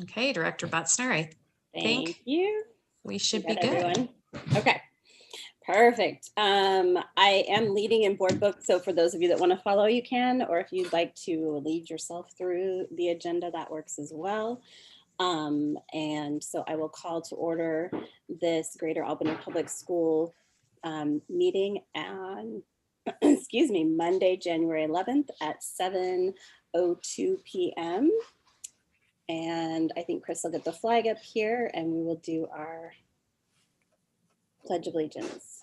Okay, Director Butzner, I Thank you. We should be good. Everyone. Okay, perfect. I am leading in board book, so for those of you that want to follow, you can, or if you'd like to lead yourself through the agenda, that works as well. And so I will call to order this Greater Albany Public School meeting on, excuse me, Monday, January 11th at 7:02 p.m. And I think Chris will get the flag up here and we will do our Pledge of Allegiance.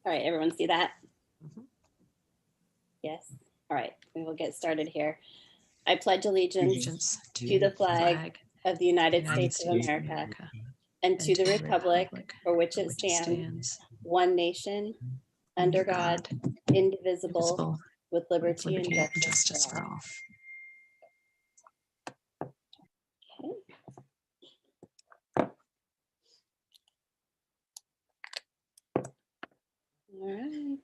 All right, everyone see that? Yes. All right, we will get started here. I pledge allegiance to the flag of the United States of America and to the republic for which it stands, one nation, under God, indivisible, with liberty and justice for all. All right.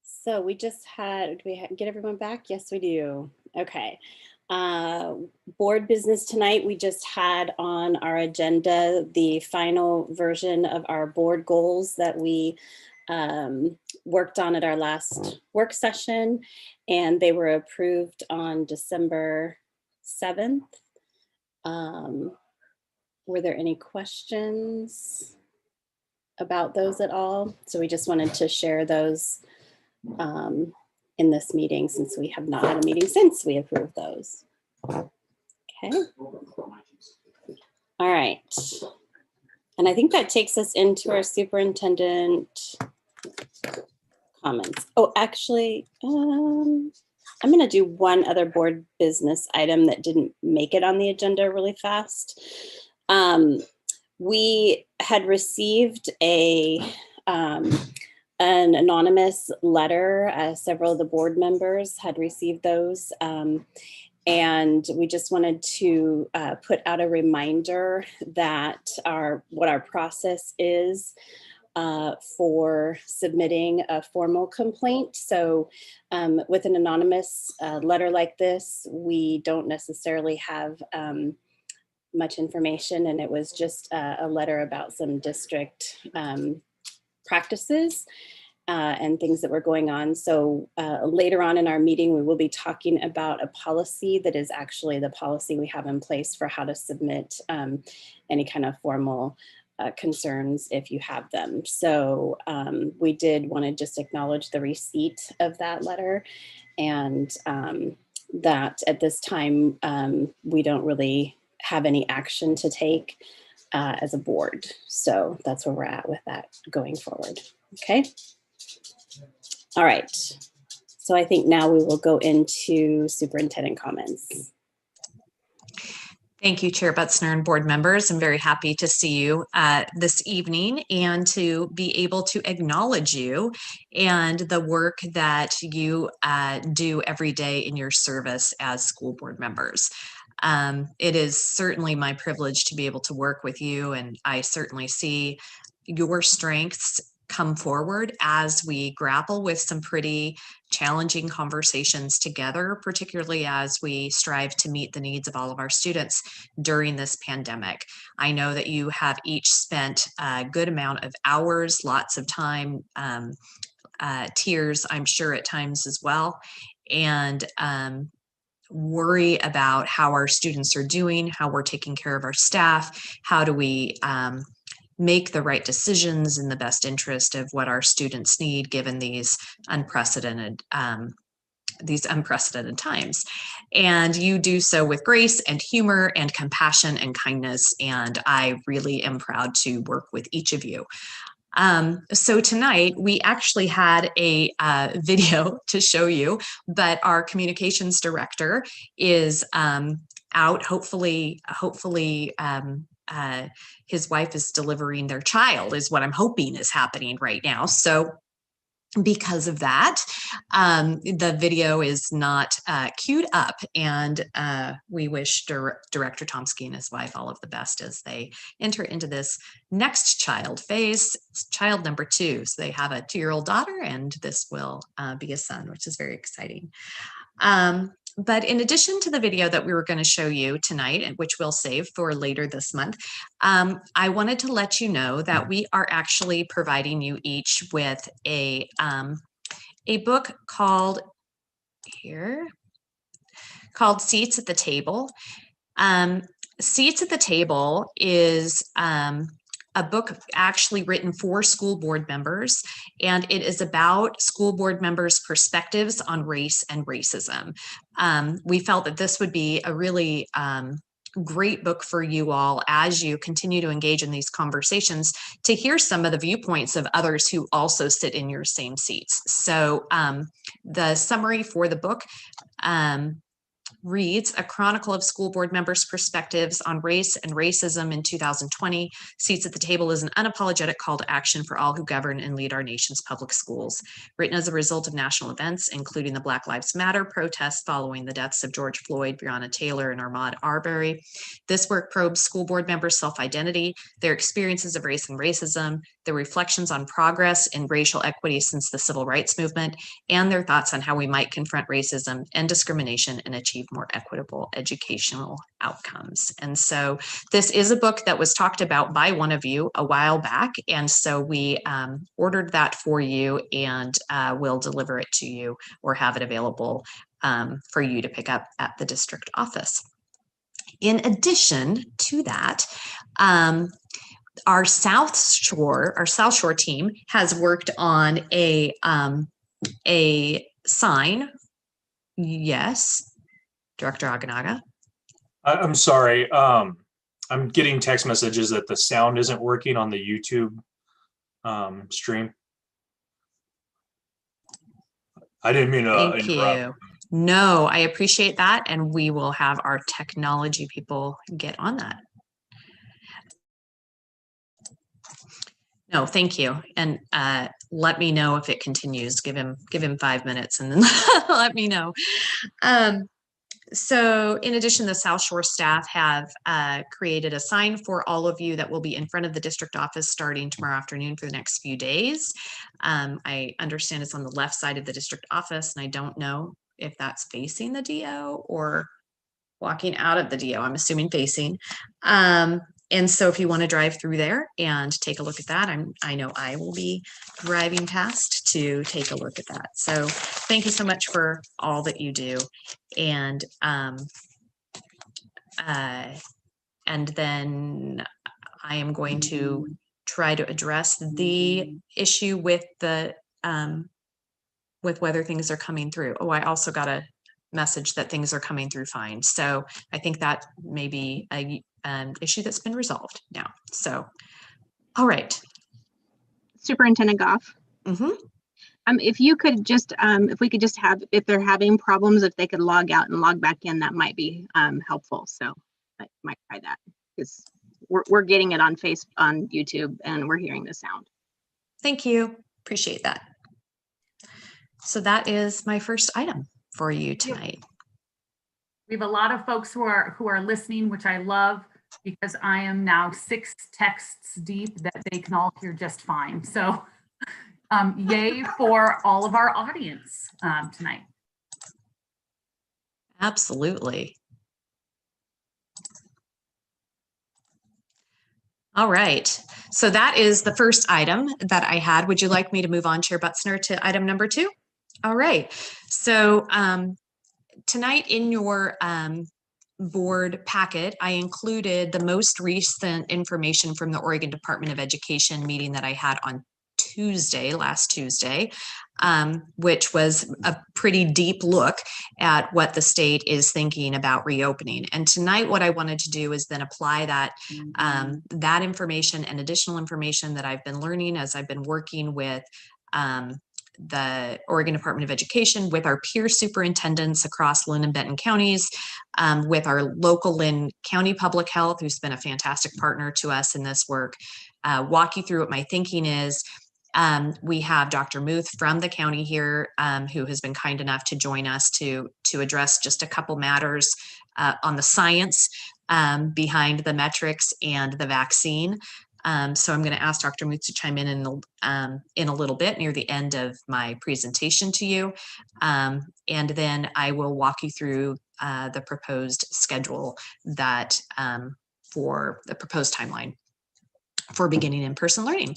So we just had, do we get everyone back? Yes, we do. Okay. Board business tonight, we just had on our agenda the final version of our board goals that we worked on at our last work session, and they were approved on December 7th. Were there any questions about those at all? So we just wanted to share those in this meeting, since we have not had a meeting since we approved those. Okay. All right. And I think that takes us into our superintendent comments. Oh, actually, I'm going to do one other board business item that didn't make it on the agenda really fast. We had received an anonymous letter. Several of the board members had received those. And we just wanted to put out a reminder that what our process is for submitting a formal complaint. So with an anonymous letter like this, we don't necessarily have much information, and it was just a letter about some district practices and things that were going on. So later on in our meeting, we will be talking about a policy that is actually the policy we have in place for how to submit any kind of formal concerns if you have them. So we did want to just acknowledge the receipt of that letter, and that at this time, we don't really have any action to take as a board. So that's where we're at with that going forward. Okay. All right. So I think now we will go into superintendent comments. Thank you, Chair Butzner and board members. I'm very happy to see you this evening and to be able to acknowledge you and the work that you do every day in your service as school board members. It is certainly my privilege to be able to work with you, and I certainly see your strengths come forward as we grapple with some pretty challenging conversations together, particularly as we strive to meet the needs of all of our students during this pandemic. I know that you have each spent a good amount of hours, lots of time, tears, I'm sure at times as well, and worry about how our students are doing, how we're taking care of our staff, how do we make the right decisions in the best interest of what our students need given these unprecedented times. And you do so with grace and humor and compassion and kindness, and I really am proud to work with each of you. So tonight we actually had a video to show you, but our communications director is out. Hopefully his wife is delivering their child is what I'm hoping is happening right now. So because of that, the video is not queued up, and we wish Director Tomsky and his wife all of the best as they enter into this next child phase, child number 2. So they have a 2-year-old daughter, and this will be a son, which is very exciting. But in addition to the video that we were going to show you tonight, and which we'll save for later this month, I wanted to let you know that we are actually providing you each with a book called Seats at the Table. Seats at the Table is a book actually written for school board members, and it is about school board members' perspectives on race and racism. We felt that this would be a really great book for you all as you continue to engage in these conversations, to hear some of the viewpoints of others who also sit in your same seats. So the summary for the book reads: A Chronicle of School Board Members' Perspectives on Race and Racism in 2020. Seats at the Table is an unapologetic call to action for all who govern and lead our nation's public schools. Written as a result of national events, including the Black Lives Matter protests following the deaths of George Floyd, Breonna Taylor, and Ahmaud Arbery. This work probes school board members' self-identity, their experiences of race and racism, their reflections on progress in racial equity since the civil rights movement, and their thoughts on how we might confront racism and discrimination and achieve more equitable educational outcomes. And so this is a book that was talked about by one of you a while back, and so we ordered that for you, and we'll deliver it to you or have it available for you to pick up at the district office. In addition to that, our South Shore team has worked on a sign. Yes, Director Aganaga. I'm sorry. I'm getting text messages that the sound isn't working on the YouTube stream. I didn't mean to interrupt. Thank you. No, I appreciate that, and we will have our technology people get on that. No, thank you. And let me know if it continues. Give him 5 minutes and then let me know. So in addition, the South Shore staff have created a sign for all of you that will be in front of the district office starting tomorrow afternoon for the next few days. I understand it's on the left side of the district office, and I don't know if that's facing the DO or walking out of the DO. I'm assuming facing. And so if you want to drive through there and take a look at that, I know I will be driving past to take a look at that. So thank you so much for all that you do. And then I am going to try to address the issue with the with whether things are coming through. Oh, I also got a message that things are coming through fine. So I think that may be an issue that's been resolved now. So, all right. Superintendent Goff. If you could just, if we could just have, if they're having problems, if they could log out and log back in, that might be helpful. So I might try that, because we're getting it on YouTube, and we're hearing the sound. Thank you. Appreciate that. So that is my first item for you tonight. We have a lot of folks who are listening, which I love, because I am now 6 texts deep that they can all hear just fine. So yay for all of our audience tonight. Absolutely. All right. So that is the first item that I had. Would you like me to move on, Chair Butzner, to item number 2? All right. So tonight in your board packet, I included the most recent information from the Oregon Department of Education meeting that I had on last Tuesday, which was a pretty deep look at what the state is thinking about reopening. And tonight, what I wanted to do is then apply that, that information and additional information that I've been learning as I've been working with the Oregon Department of Education, with our peer superintendents across Linn and Benton counties, with our local Linn County Public Health, who's been a fantastic partner to us in this work, walk you through what my thinking is, We have Dr. Muth from the county here, who has been kind enough to join us to address just a couple matters on the science behind the metrics and the vaccine. So I'm going to ask Dr. Muth to chime in a little bit near the end of my presentation to you. And then I will walk you through the proposed schedule that for the proposed timeline for beginning in-person learning.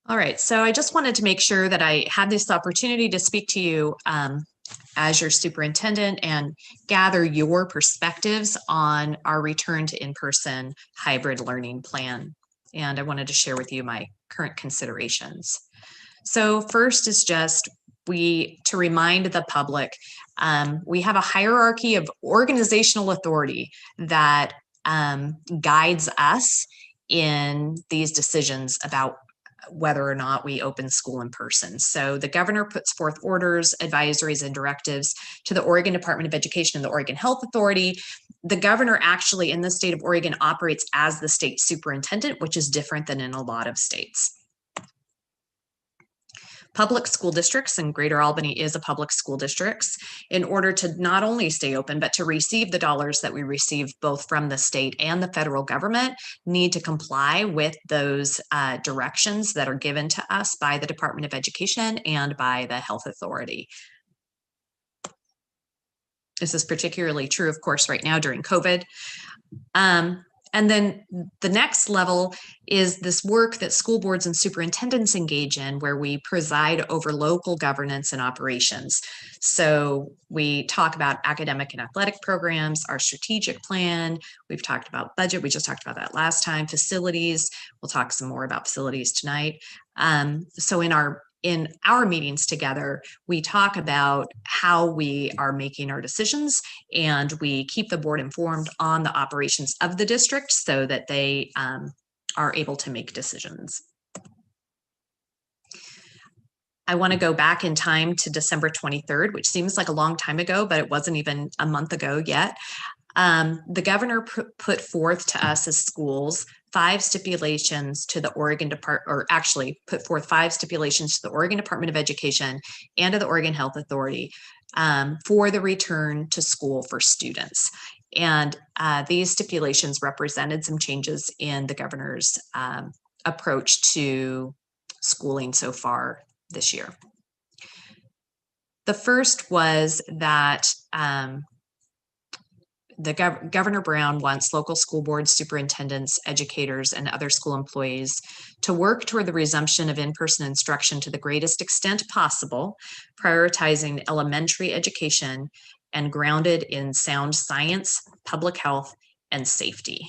All right, so I just wanted to make sure that I had this opportunity to speak to you as your superintendent and gather your perspectives on our return to in-person hybrid learning plan. And I wanted to share with you my current considerations. So first is just to remind the public, we have a hierarchy of organizational authority that guides us in these decisions about whether or not we open school in person. So the governor puts forth orders, advisories, and directives to the Oregon Department of Education and the Oregon Health Authority. The governor actually in the state of Oregon operates as the state superintendent, which is different than in a lot of states. Public school districts, and Greater Albany is a public school district, in order to not only stay open, but to receive the dollars that we receive both from the state and the federal government, need to comply with those directions that are given to us by the Department of Education and by the Health Authority. This is particularly true, of course, right now during COVID. And then the next level is this work that school boards and superintendents engage in, where we preside over local governance and operations. So we talk about academic and athletic programs, our strategic plan. We've talked about budget. We just talked about that last time. Facilities. We'll talk some more about facilities tonight. So in our meetings together, we talk about how we are making our decisions, and we keep the board informed on the operations of the district so that they are able to make decisions. I want to go back in time to December 23rd, which seems like a long time ago, but it wasn't even a month ago yet. The governor put forth to us as schools 5 stipulations to the Oregon Department, or actually put forth 5 stipulations to the Oregon Department of Education and to the Oregon Health Authority for the return to school for students. And these stipulations represented some changes in the governor's approach to schooling so far this year. The first was that Governor Brown wants local school boards, superintendents, educators, and other school employees to work toward the resumption of in-person instruction to the greatest extent possible, prioritizing elementary education and grounded in sound science, public health, and safety.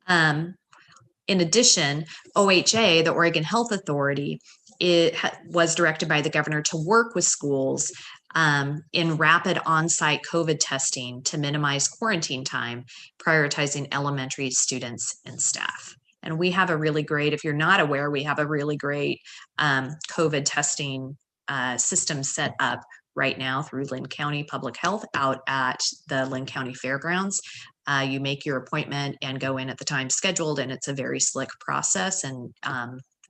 In addition, OHA, the Oregon Health Authority, was directed by the governor to work with schools in rapid on-site COVID testing to minimize quarantine time, prioritizing elementary students and staff. And we have a really great, if you're not aware, we have a really great COVID testing system set up right now through Linn County Public Health out at the Linn County Fairgrounds. You make your appointment and go in at the time scheduled, and it's a very slick process. And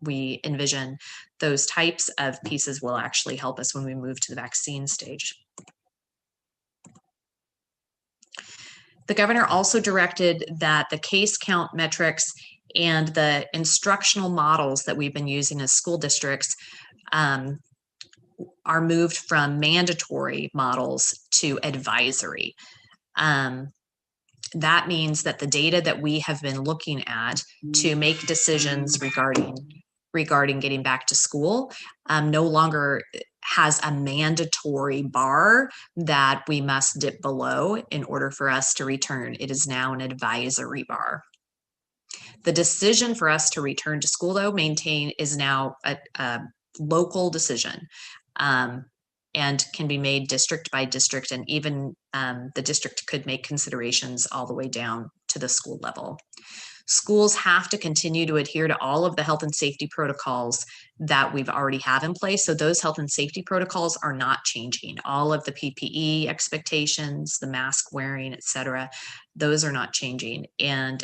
we envision those types of pieces will actually help us when we move to the vaccine stage. The governor also directed that the case count metrics and the instructional models that we've been using as school districts are moved from mandatory models to advisory. That means that the data that we have been looking at to make decisions regarding getting back to school no longer has a mandatory bar that we must dip below in order for us to return. It is now an advisory bar. The decision for us to return to school, though, is now a local decision. and can be made district by district, and even the district could make considerations all the way down to the school level. Schools have to continue to adhere to all of the health and safety protocols that we've already have in place. So those health and safety protocols are not changing. All of the PPE expectations, the mask wearing, et cetera, those are not changing. And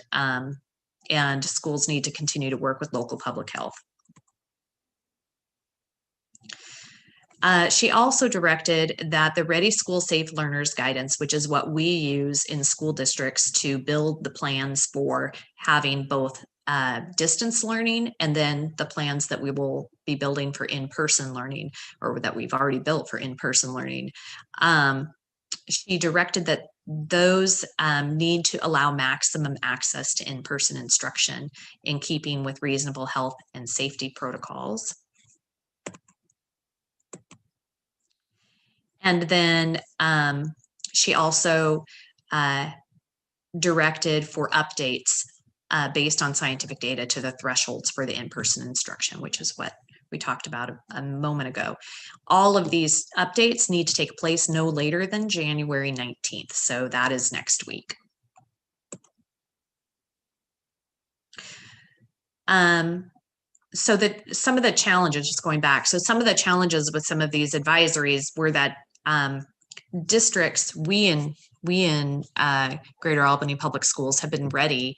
schools need to continue to work with local public health. She also directed that the Ready School Safe Learners Guidance, which is what we use in school districts to build the plans for having both distance learning and then the plans that we will be building for in-person learning, or that we've already built for in-person learning. She directed that those need to allow maximum access to in-person instruction in keeping with reasonable health and safety protocols. And then she also directed for updates based on scientific data to the thresholds for the in-person instruction, which is what we talked about a moment ago. All of these updates need to take place no later than January 19th. So that is next week. So that some of the challenges, just going back, so some of the challenges with some of these advisories were that districts, we in Greater Albany Public Schools have been ready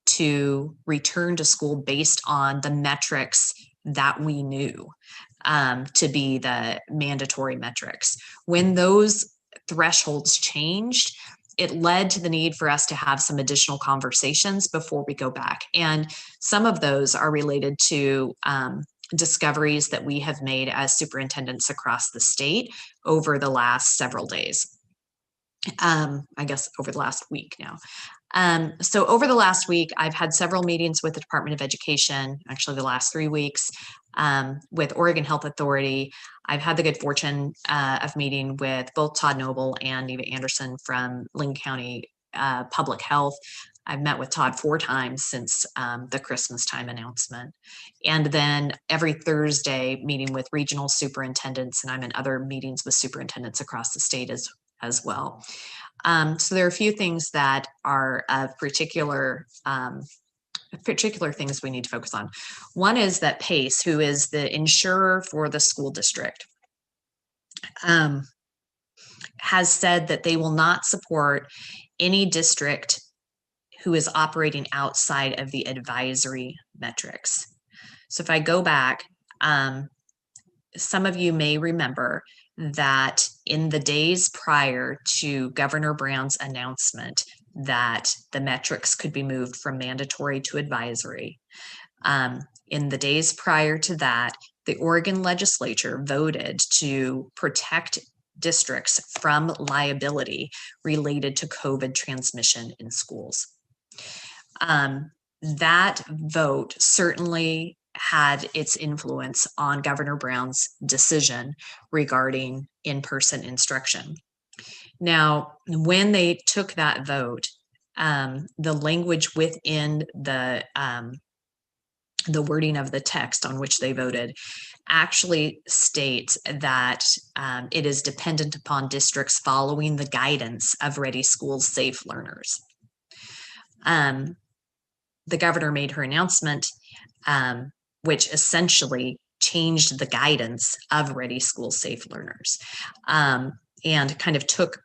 to return to school based on the metrics that we knew to be the mandatory metrics. When those thresholds changed, it led to the need for us to have some additional conversations before we go back. And some of those are related to discoveries that we have made as superintendents across the state over the last several days. I guess over the last week now. So over the last week, I've had several meetings with the Department of Education, actually the last 3 weeks, with Oregon Health Authority. I've had the good fortune of meeting with both Todd Noble and Eva Anderson from Lincoln County Public Health. I've met with Todd 4 times since the Christmas time announcement. And then every Thursday meeting with regional superintendents, and I'm in other meetings with superintendents across the state as well. So there are a few things that are of particular things we need to focus on. One is that PACE, who is the insurer for the school district, has said that they will not support any district who is operating outside of the advisory metrics. So if I go back, some of you may remember that in the days prior to Governor Brown's announcement that the metrics could be moved from mandatory to advisory, in the days prior to that, the Oregon legislature voted to protect districts from liability related to COVID transmission in schools. That vote certainly had its influence on Governor Brown's decision regarding in-person instruction. Now, when they took that vote, the language within the wording of the text on which they voted actually states that it is dependent upon districts following the guidance of Ready Schools Safe Learners. The governor made her announcement, which essentially changed the guidance of Ready Schools Safe Learners, and kind of took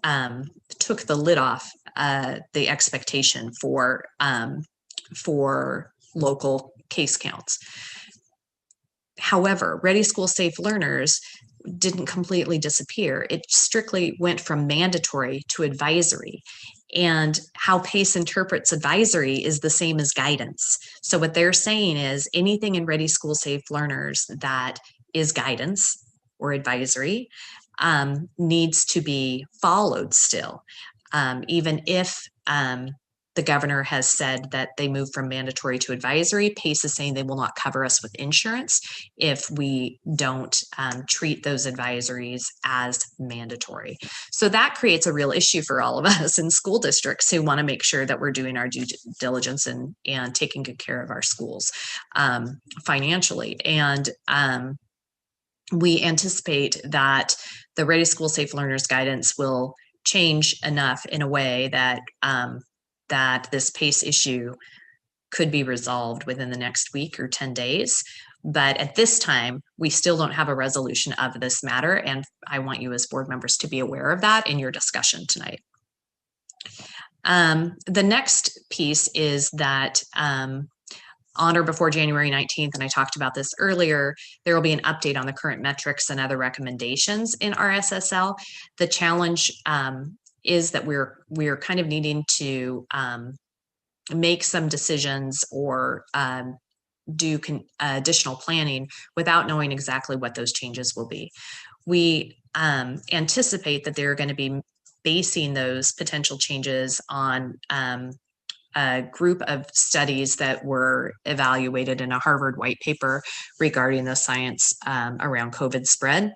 the lid off the expectation for local case counts. However, Ready Schools Safe Learners didn't completely disappear. It strictly went from mandatory to advisory. And how PACE interprets advisory is the same as guidance. So what they're saying is anything in Ready Schools Safe Learners that is guidance or advisory needs to be followed still, even if the governor has said that they move from mandatory to advisory. PACE is saying they will not cover us with insurance if we don't treat those advisories as mandatory. So that creates a real issue for all of us in school districts who want to make sure that we're doing our due diligence and taking good care of our schools financially. And we anticipate that the Ready School Safe Learners guidance will change enough in a way that that this PACE issue could be resolved within the next week or 10 days. But at this time, we still don't have a resolution of this matter. And I want you as board members to be aware of that in your discussion tonight. The next piece is that on or before January 19th, and I talked about this earlier, there will be an update on the current metrics and other recommendations in RSSL. The challenge is that we're kind of needing to make some decisions or do additional planning without knowing exactly what those changes will be. We anticipate that they're going to be basing those potential changes on a group of studies that were evaluated in a Harvard white paper regarding the science around COVID spread.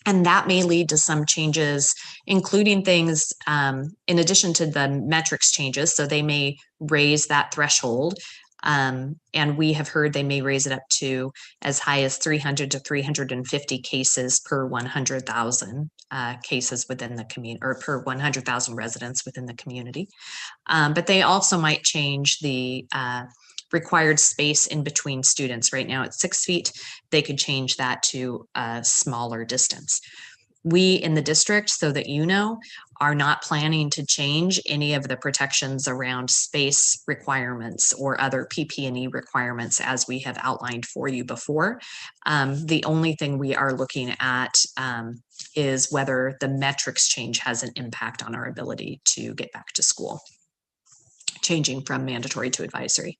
And that may lead to some changes, including things in addition to the metrics changes. So they may raise that threshold. And we have heard they may raise it up to as high as 300 to 350 cases per 100,000 cases within the community, or per 100,000 residents within the community. But they also might change the required space in between students. Right now it's 6 feet. They could change that to a smaller distance. We in the district, so that you know, are not planning to change any of the protections around space requirements or other PP&E requirements as we have outlined for you before. The only thing we are looking at is whether the metrics change has an impact on our ability to get back to school, changing from mandatory to advisory.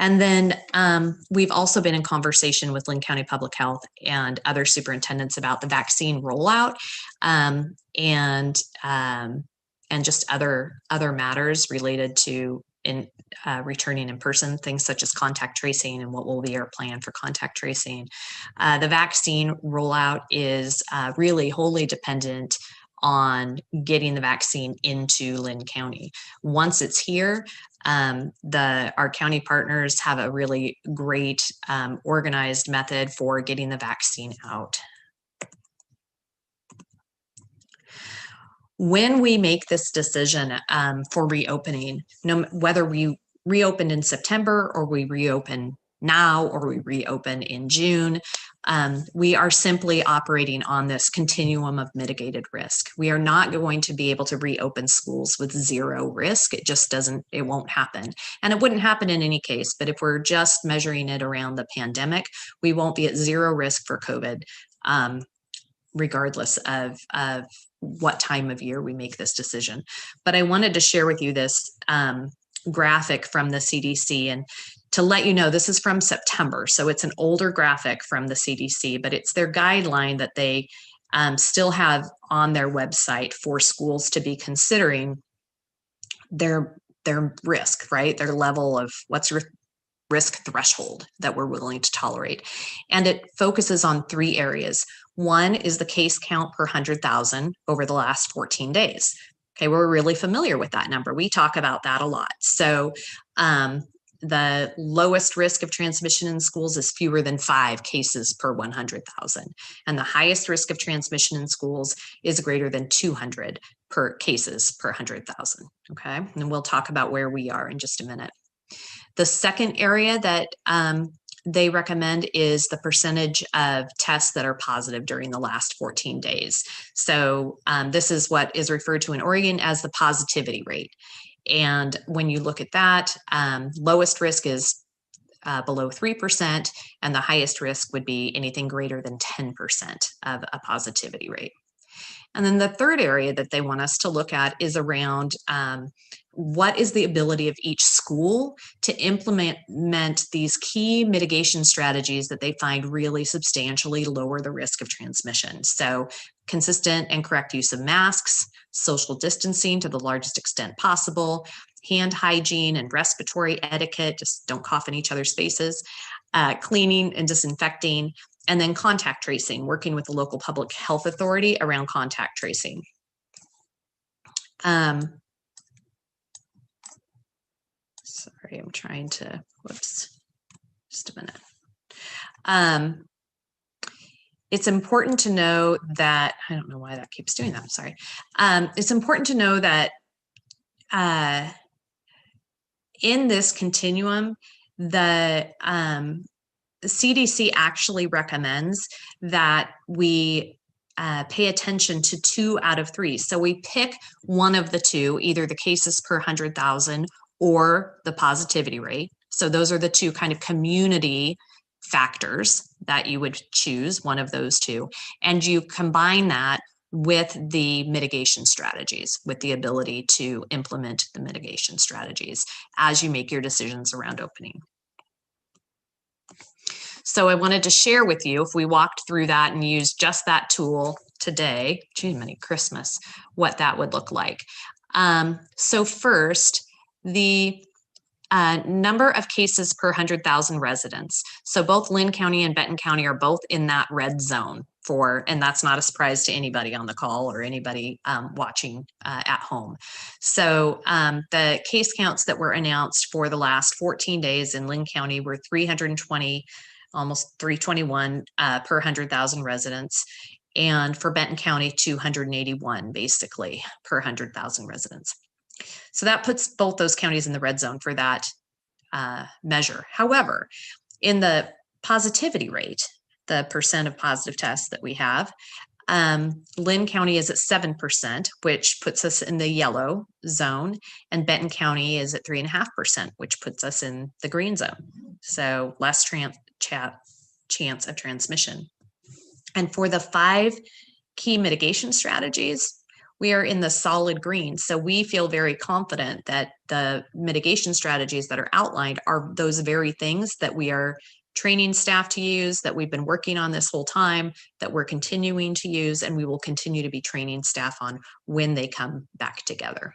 And then we've also been in conversation with Linn County Public Health and other superintendents about the vaccine rollout and just other matters related to returning in person, things such as contact tracing and what will be our plan for contact tracing. The vaccine rollout is really wholly dependent on getting the vaccine into Linn County. Once it's here, our county partners have a really great organized method for getting the vaccine out. When we make this decision for reopening, whether we reopened in September or we reopen now or we reopen in June, we are simply operating on this continuum of mitigated risk. We are not going to be able to reopen schools with zero risk. It just it won't happen. And it wouldn't happen in any case, but if we're just measuring it around the pandemic, we won't be at zero risk for COVID, regardless of what time of year we make this decision. But I wanted to share with you this graphic from the CDC, and to let you know, this is from September. So it's an older graphic from the CDC, but it's their guideline that they still have on their website for schools to be considering their risk, right? Their level of what's your risk threshold that we're willing to tolerate. And it focuses on 3 areas. One is the case count per 100,000 over the last 14 days. Okay, we're really familiar with that number. We talk about that a lot. So the lowest risk of transmission in schools is fewer than 5 cases per 100,000. And the highest risk of transmission in schools is greater than 200 cases per 100,000. Okay, and we'll talk about where we are in just a minute. The second area that they recommend is the percentage of tests that are positive during the last 14 days. So this is what is referred to in Oregon as the positivity rate. And when you look at that, lowest risk is below 3%, and the highest risk would be anything greater than 10% of a positivity rate. And then the third area that they want us to look at is around what is the ability of each school to implement these key mitigation strategies that they find really substantially lower the risk of transmission. So consistent and correct use of masks, social distancing to the largest extent possible, hand hygiene and respiratory etiquette, just don't cough in each other's faces, cleaning and disinfecting, and then contact tracing, working with the local public health authority around contact tracing. Sorry, I'm trying to, whoops, just a minute. it's important to know that, I don't know why that keeps doing that, sorry. It's important to know that in this continuum, the CDC actually recommends that we pay attention to 2 out of 3. So we pick one of the two, either the cases per 100,000 or the positivity rate. So those are the 2 kind of community factors that you would choose, one of those 2. And you combine that with the mitigation strategies, with the ability to implement the mitigation strategies as you make your decisions around opening. So I wanted to share with you, if we walked through that and used just that tool today, gee, many Christmas, what that would look like. So first, the number of cases per 100,000 residents. So both Lynn County and Benton County are both in that red zone for, and that's not a surprise to anybody on the call or anybody watching at home. So the case counts that were announced for the last 14 days in Lynn County were 320, almost 321 per 100,000 residents. And for Benton County, 281 basically per 100,000 residents. So that puts both those counties in the red zone for that measure. However, in the positivity rate, the percent of positive tests that we have, Lynn County is at 7%, which puts us in the yellow zone, and Benton County is at 3.5%, which puts us in the green zone. So less chance of transmission. And for the 5 key mitigation strategies, we are in the solid green. So we feel very confident that the mitigation strategies that are outlined are those very things that we are training staff to use, that we've been working on this whole time, that we're continuing to use, and we will continue to be training staff on when they come back together.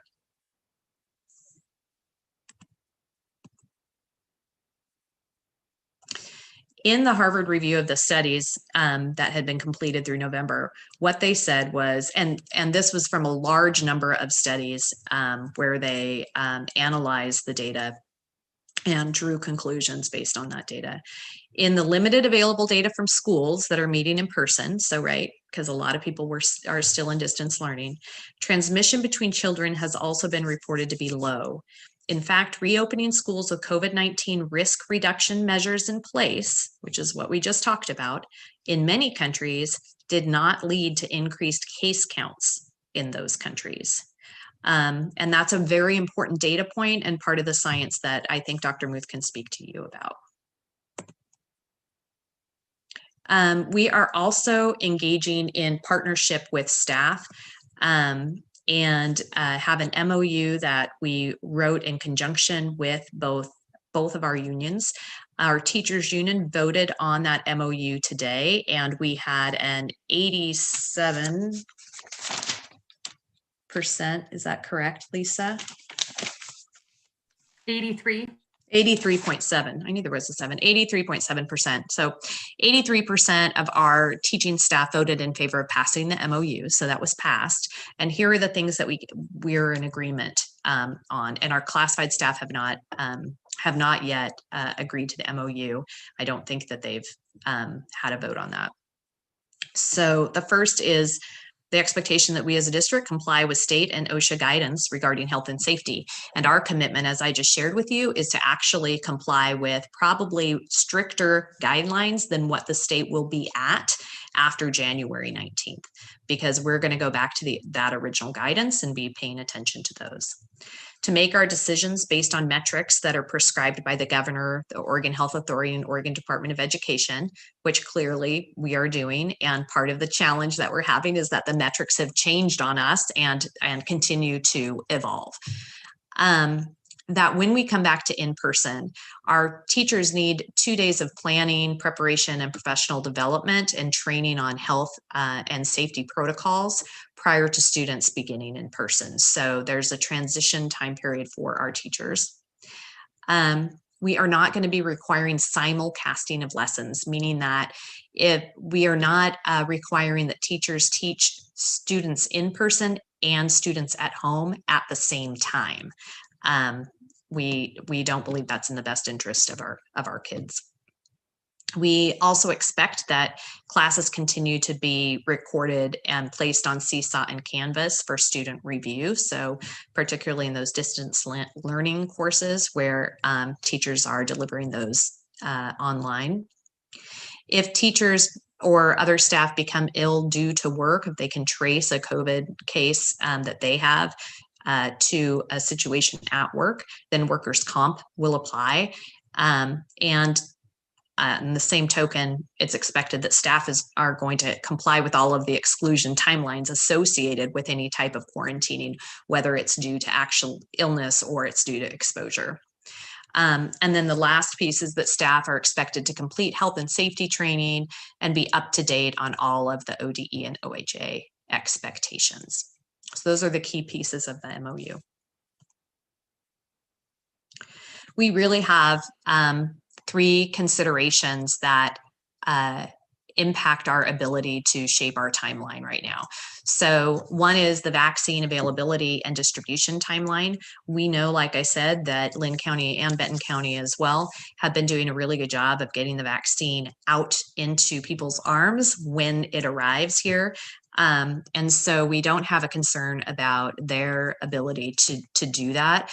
In the Harvard review of the studies that had been completed through November, what they said was, and this was from a large number of studies where they analyzed the data and drew conclusions based on that data. In the limited available data from schools that are meeting in person, so right, because a lot of people are still in distance learning, transmission between children has also been reported to be low. In fact, reopening schools with COVID-19 risk reduction measures in place, which is what we just talked about, in many countries did not lead to increased case counts in those countries. And that's a very important data point and part of the science that I think Dr. Muth can speak to you about. We are also engaging in partnership with staff and have an MOU that we wrote in conjunction with both of our unions. Our teachers union voted on that MOU today, and we had an 87%, is that correct, Lisa? 83.7. I knew there was a 7. 83.7%. So 83% of our teaching staff voted in favor of passing the MOU. So that was passed. And here are the things that we're in agreement on. And our classified staff have not yet agreed to the MOU. I don't think that they've had a vote on that. So the first is the expectation that we as a district comply with state and OSHA guidance regarding health and safety. And our commitment, as I just shared with you, is to actually comply with probably stricter guidelines than what the state will be at after January 19th, because we're going to go back to that original guidance and be paying attention to those. To make our decisions based on metrics that are prescribed by the governor, the Oregon Health Authority, and Oregon Department of Education, which clearly we are doing. And part of the challenge that we're having is that the metrics have changed on us and continue to evolve. That when we come back to in-person, our teachers need 2 days of planning, preparation, and professional development and training on health and safety protocols prior to students beginning in person. So there's a transition time period for our teachers. We are not going to be requiring simulcasting of lessons, meaning that if we are not requiring that teachers teach students in person and students at home at the same time. We don't believe that's in the best interest of our kids. We also expect that classes continue to be recorded and placed on Seesaw and Canvas for student review. So particularly in those distance learning courses where teachers are delivering those online. If teachers or other staff become ill due to work, if they can trace a COVID case that they have to a situation at work, then workers' comp will apply. In the same token, it's expected that staff are going to comply with all of the exclusion timelines associated with any type of quarantining, whether it's due to actual illness or it's due to exposure. And then the last piece is that staff are expected to complete health and safety training and be up to date on all of the ODE and OHA expectations. So those are the key pieces of the MOU. We really have 3 considerations that impact our ability to shape our timeline right now. So one is the vaccine availability and distribution timeline. We know, like I said, that Lynn County and Benton County as well have been doing a really good job of getting the vaccine out into people's arms when it arrives here. And so we don't have a concern about their ability to do that.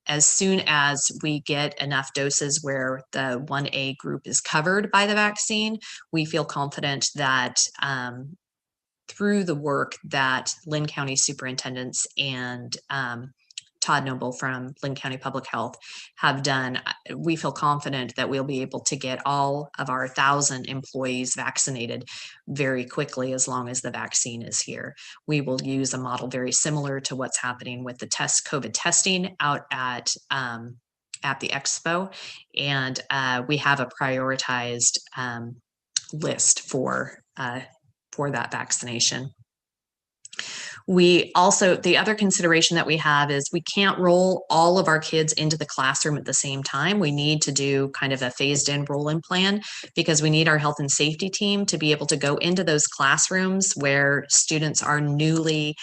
As soon as we get enough doses where the 1A group is covered by the vaccine, we feel confident that through the work that Lynn County superintendents and Todd Noble from Lynn County Public Health have done, we feel confident that we'll be able to get all of our 1,000 employees vaccinated very quickly as long as the vaccine is here. We will use a model very similar to what's happening with the COVID testing out at the expo, and we have a prioritized list for that vaccination. We also, the other consideration that we have is we can't roll all of our kids into the classroom at the same time. We need to do kind of a phased in roll-in plan because we need our health and safety team to be able to go into those classrooms where students are newly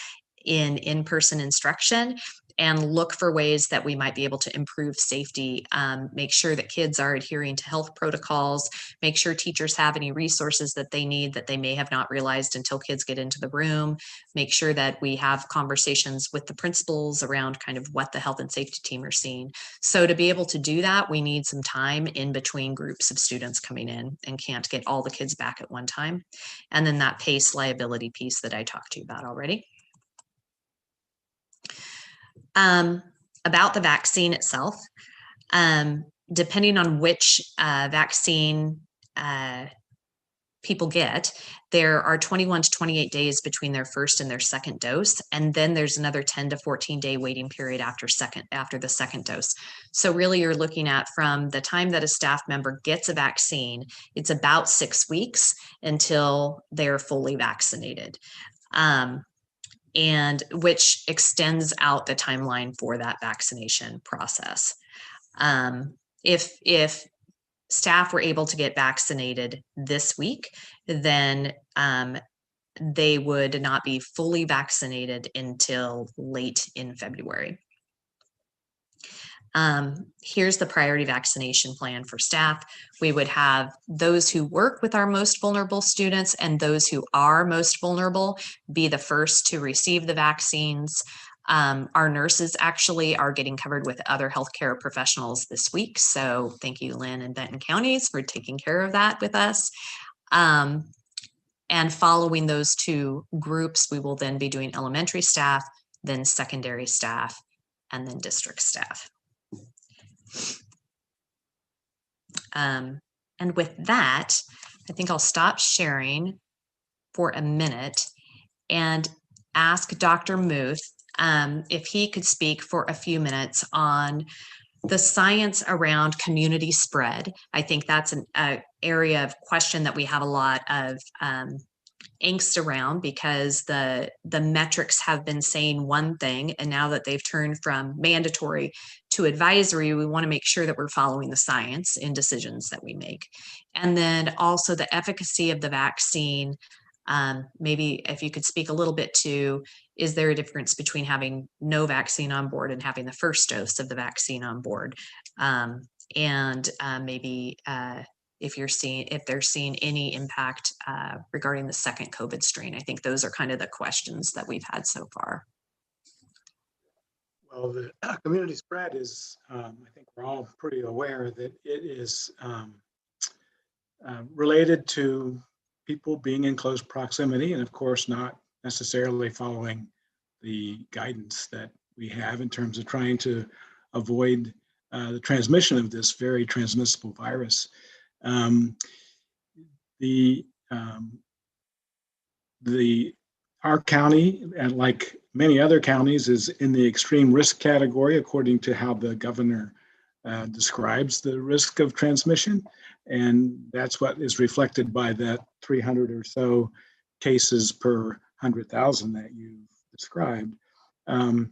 in-person instruction and look for ways that we might be able to improve safety, make sure that kids are adhering to health protocols, make sure teachers have any resources that they need that they may have not realized until kids get into the room, make sure that we have conversations with the principals around kind of what the health and safety team are seeing. So to be able to do that, we need some time in between groups of students coming in and can't get all the kids back at one time. And then that PACE liability piece that I talked to you about already. About the vaccine itself, depending on which vaccine people get, there are 21 to 28 days between their first and their second dose, and then there's another 10 to 14 day waiting period after the second dose. So really you're looking at from the time that a staff member gets a vaccine, it's about 6 weeks until they're fully vaccinated. And which extends out the timeline for that vaccination process. If staff were able to get vaccinated this week, then they would not be fully vaccinated until late in February. Here's the priority vaccination plan for staff. We would have those who work with our most vulnerable students and those who are most vulnerable be the first to receive the vaccines. Our nurses actually are getting covered with other healthcare professionals this week. So thank you, Lynn and Benton counties, for taking care of that with us. And following those 2 groups, we will then be doing elementary staff, then secondary staff, and then district staff. And with that, I think I'll stop sharing for a minute and ask Dr. Muth if he could speak for a few minutes on the science around community spread. I think that's an area of question that we have a lot of angst around because the metrics have been saying one thing, and now that they've turned from mandatory to advisory, we want to make sure that we're following the science in decisions that we make. And then also the efficacy of the vaccine. Maybe if you could speak a little bit to, is there a difference between having no vaccine on board and having the first dose of the vaccine on board? And maybe if they're seeing any impact regarding the second COVID strain. I think those are kind of the questions that we've had so far. Well, the community spread is, I think we're all pretty aware that it is related to people being in close proximity, and of course not necessarily following the guidance that we have in terms of trying to avoid the transmission of this very transmissible virus. Our county, and like many other counties, is in the extreme risk category according to how the governor describes the risk of transmission. And that's what is reflected by that 300 or so cases per 100,000 that you've described. A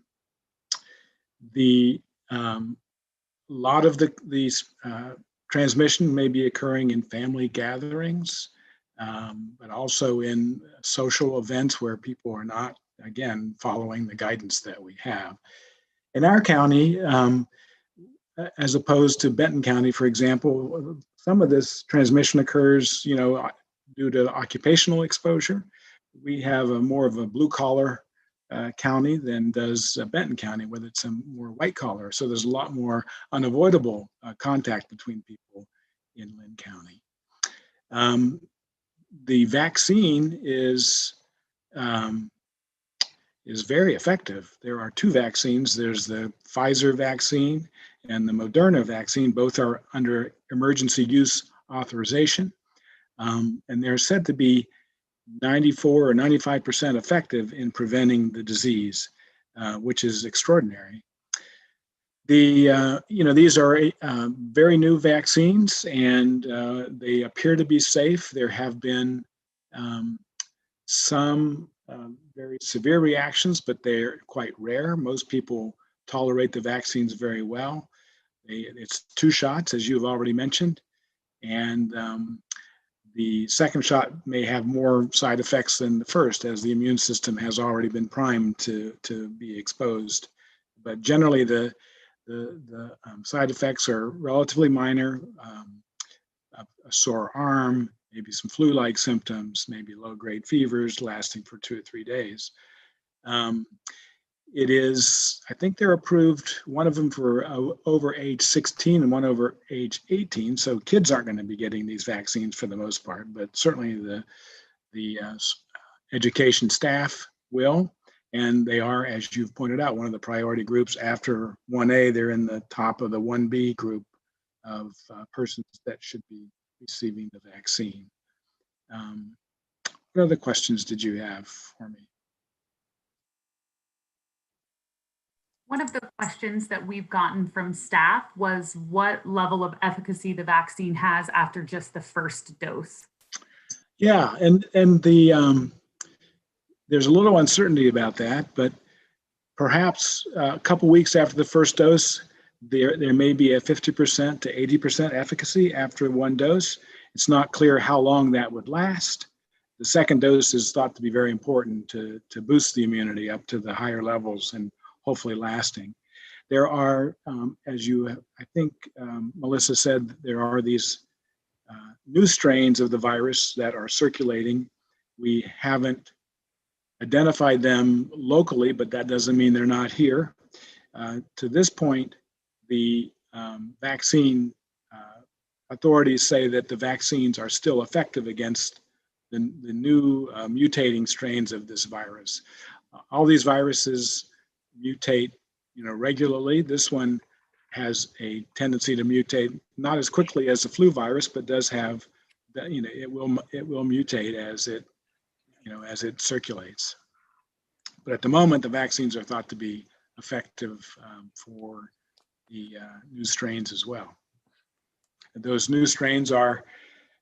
lot of these transmission may be occurring in family gatherings, but also in social events where people are not, again, following the guidance that we have. In our county, as opposed to Benton County, for example, some of this transmission occurs, due to occupational exposure. We have more of a blue collar county than does Benton County, where it's a more white collar. So there's a lot more unavoidable contact between people in Lynn County. The vaccine is very effective. There are two vaccines. There's the Pfizer vaccine and the Moderna vaccine. Both are under emergency use authorization. And they're said to be 94 or 95% effective in preventing the disease, which is extraordinary. These are very new vaccines, and they appear to be safe. There have been some very severe reactions, but they're quite rare. Most people tolerate the vaccines very well. It's 2 shots, as you've already mentioned, and the second shot may have more side effects than the first, as the immune system has already been primed to be exposed. But generally, the side effects are relatively minor. A sore arm, maybe some flu-like symptoms, maybe low-grade fevers lasting for 2 or 3 days. It is, I think they're approved, one of them for over age 16 and one over age 18. So kids aren't going to be getting these vaccines for the most part, but certainly the education staff will. And they are, as you've pointed out, one of the priority groups. After 1A, they're in the top of the 1B group of persons that should be receiving the vaccine. What other questions did you have for me? One of the questions that we've gotten from staff was what level of efficacy the vaccine has after just the first dose. Yeah, and there's a little uncertainty about that, but perhaps a couple weeks after the first dose, there may be a 50% to 80% efficacy after 1 dose. It's not clear how long that would last. The second dose is thought to be very important to boost the immunity up to the higher levels and hopefully lasting. There are, as you, I think Melissa said, there are these new strains of the virus that are circulating. We haven't identified them locally, but that doesn't mean they're not here. To this point, the vaccine authorities say that the vaccines are still effective against the new mutating strains of this virus. All these viruses mutate, regularly. This one has a tendency to mutate not as quickly as the flu virus, but does have, it will mutate as it circulates. But at the moment, the vaccines are thought to be effective for the new strains as well. And those new strains are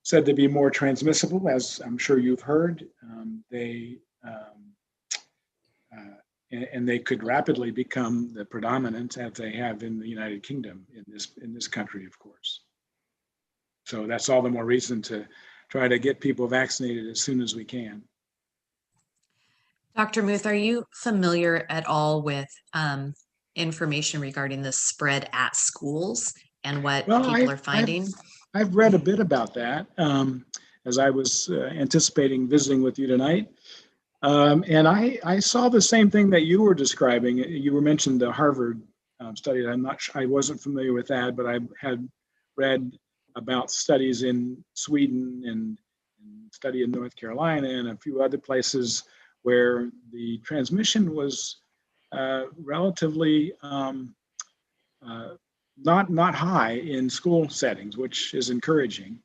said to be more transmissible, as I'm sure you've heard. And they could rapidly become the predominant, as they have in the United Kingdom, in this country, of course. So that's all the more reason to try to get people vaccinated as soon as we can. Dr. Muth, are you familiar at all with information regarding the spread at schools and what people are finding? I've read a bit about that as I was anticipating visiting with you tonight. And I saw the same thing that you were describing. You were mentioned the Harvard study. I wasn't familiar with that, but I had read about studies in Sweden and study in North Carolina and a few other places where the transmission was relatively not high in school settings, which is encouraging.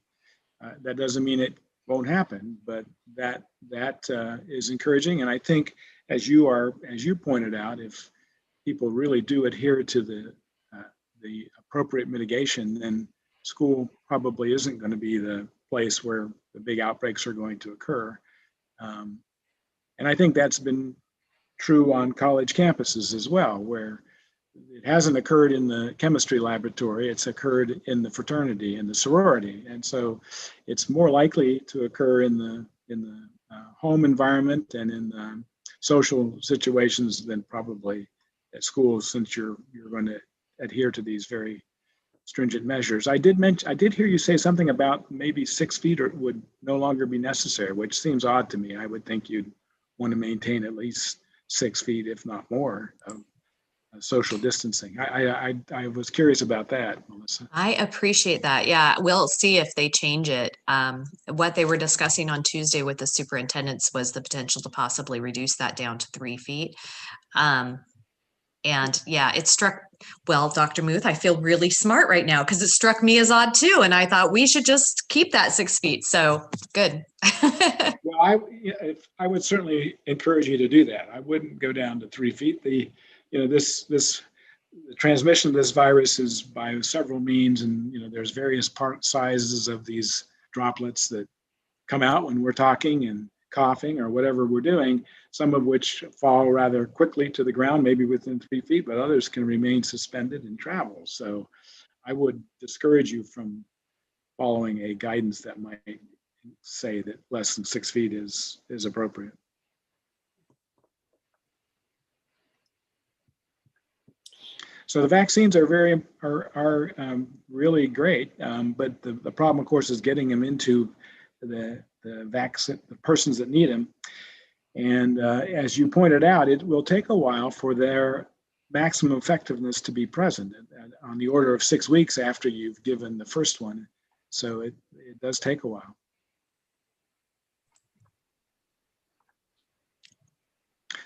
That doesn't mean it won't happen, but that is encouraging. And I think, as you pointed out, if people really do adhere to the appropriate mitigation, then school probably isn't going to be the place where the big outbreaks are going to occur. And I think that's been true on college campuses as well, where it hasn't occurred in the chemistry laboratory, it's occurred in the fraternity and the sorority. And so it's more likely to occur in the home environment and in social situations than probably at schools, since you're going to adhere to these very stringent measures. I did hear you say something about maybe 6 feet would no longer be necessary, which seems odd to me. I would think you'd want to maintain at least 6 feet, if not more, of social distancing. I was curious about that, Melissa. I appreciate that. Yeah, we'll see if they change it. What they were discussing on Tuesday with the superintendents was the potential to possibly reduce that down to 3 feet. And yeah, it struck, well, Dr. Muth, I feel really smart right now because it struck me as odd too. And I thought we should just keep that 6 feet. So good. Well, I would certainly encourage you to do that. I wouldn't go down to 3 feet. The transmission of this virus is by several means, and there's various part sizes of these droplets that come out when we're talking and coughing or whatever we're doing, some of which fall rather quickly to the ground, maybe within 3 feet, but others can remain suspended and travel. So I would discourage you from following a guidance that might say that less than 6 feet is appropriate. So the vaccines are really great, but the problem, of course, is getting them into the persons that need them. And as you pointed out, it will take a while for their maximum effectiveness to be present, on the order of 6 weeks after you've given the first one. So it does take a while.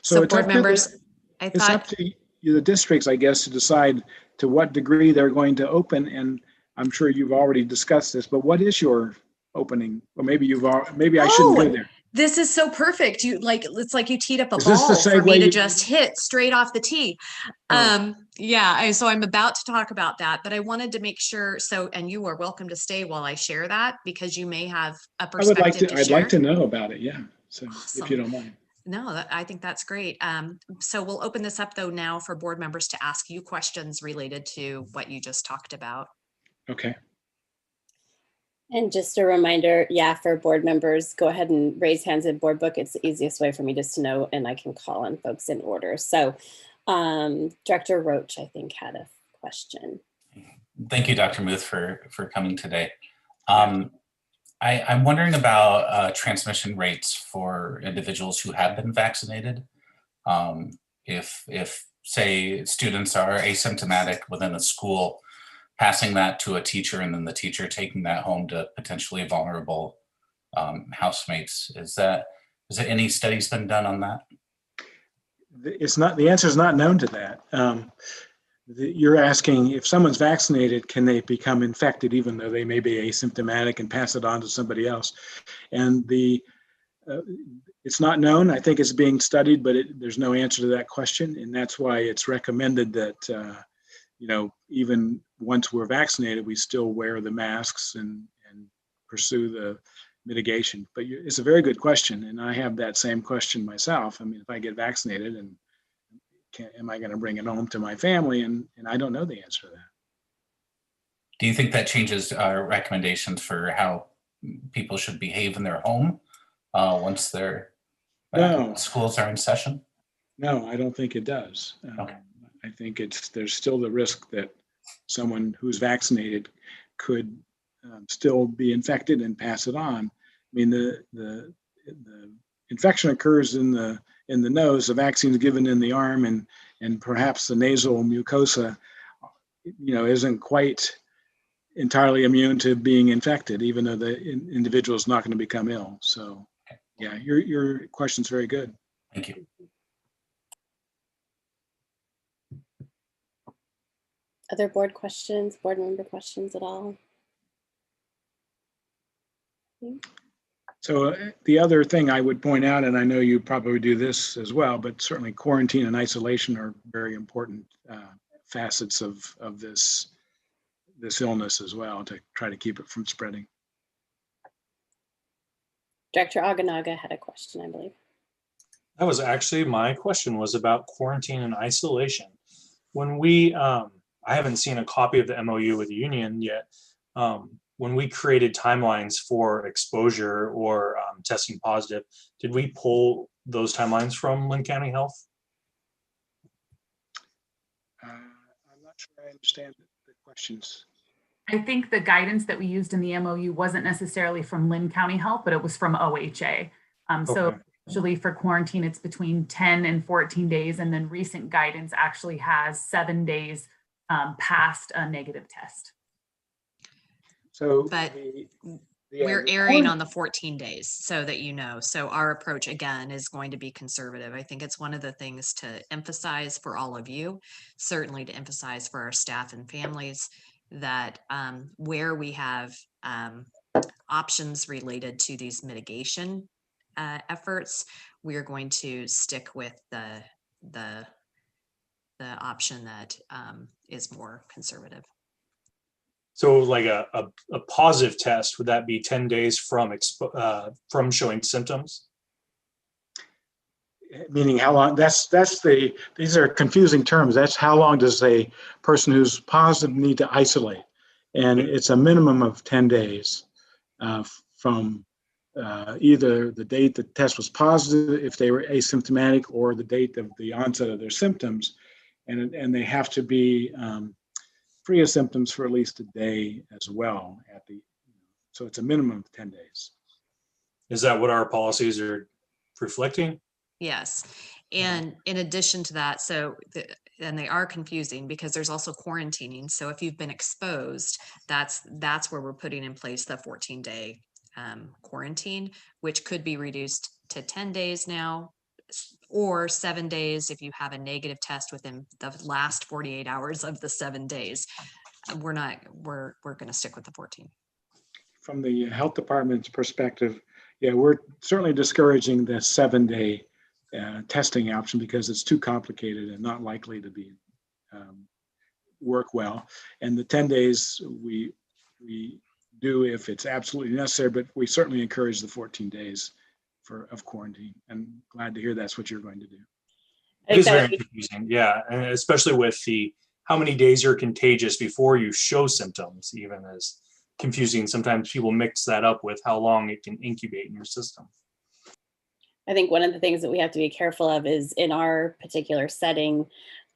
So board members, it's up to the districts, I guess, to decide to what degree they're going to open. And I'm sure you've already discussed this, but what is your opening? Or maybe I shouldn't go there. This is so perfect. It's like you teed up a ball for me to just hit straight off the tee. Yeah. So I'm about to talk about that, but I wanted to make sure. So, and you are welcome to stay while I share that, because you may have a perspective I'd like to know about it. Yeah. So awesome. If you don't mind. No, I think that's great. So we'll open this up though now for board members to ask you questions related to what you just talked about. Okay. And just a reminder, for board members, go ahead and raise hands in board book. It's the easiest way for me just to know, and I can call on folks in order. So Director Roach, I think, had a question. Thank you, Dr. Muth, for coming today. I'm wondering about transmission rates for individuals who have been vaccinated. If say students are asymptomatic within a school, passing that to a teacher and then the teacher taking that home to potentially vulnerable housemates, is there any studies been done on that? The answer is not known to that. You're asking, if someone's vaccinated, can they become infected even though they may be asymptomatic and pass it on to somebody else? And it's not known. I think it's being studied, but there's no answer to that question. And that's why it's recommended that, even once we're vaccinated, we still wear the masks and pursue the mitigation. But it's a very good question. And I have that same question myself. I mean, if I get vaccinated, and am I going to bring it home to my family? And I don't know the answer to that. Do you think that changes our recommendations for how people should behave in their home once their schools are in session? No, I don't think it does. Okay. I think there's still the risk that someone who's vaccinated could still be infected and pass it on. I mean, the infection occurs in the nose, the vaccine is given in the arm, and perhaps the nasal mucosa, isn't quite entirely immune to being infected, even though the individual is not going to become ill. So, yeah, your question's very good. Thank you. Other board member questions at all? So the other thing I would point out, and I know you probably do this as well, but certainly quarantine and isolation are very important facets of this illness as well, to try to keep it from spreading. Director Aganaga had a question, I believe. That was actually my question, was about quarantine and isolation. When we, I haven't seen a copy of the MOU with the union yet. When we created timelines for exposure or testing positive, did we pull those timelines from Lynn County Health? I'm not sure I understand the questions. I think the guidance that we used in the MOU wasn't necessarily from Lynn County Health, but it was from OHA. So usually for quarantine, it's between 10 and 14 days. And then recent guidance actually has 7 days past a negative test. So, but we're erring on the 14 days, so that you know. So our approach, again, is going to be conservative. I think it's one of the things to emphasize for all of you, certainly to emphasize for our staff and families, that where we have options related to these mitigation efforts, we are going to stick with the option that is more conservative. So like a positive test, would that be 10 days from showing symptoms? Meaning how long? These are confusing terms. That's how long does a person who's positive need to isolate? And it's a minimum of 10 days from either the date the test was positive, if they were asymptomatic, or the date of the onset of their symptoms. And they have to be free of symptoms for at least a day as well. So it's a minimum of 10 days. Is that what our policies are reflecting? Yes. And in addition to that, and they are confusing because there's also quarantining. So if you've been exposed, that's where we're putting in place the 14-day quarantine, which could be reduced to 10 days now, or 7 days if you have a negative test within the last 48 hours of the 7 days. We're going to stick with the 14. From the health department's perspective, yeah, we're certainly discouraging the 7-day testing option because it's too complicated and not likely to be work well. And the 10 days we do if it's absolutely necessary, but we certainly encourage the 14 days of quarantine. I'm glad to hear that's what you're going to do. It is very confusing, yeah, and especially with how many days you're contagious before you show symptoms, even is confusing. Sometimes people mix that up with how long it can incubate in your system. I think one of the things that we have to be careful of is in our particular setting,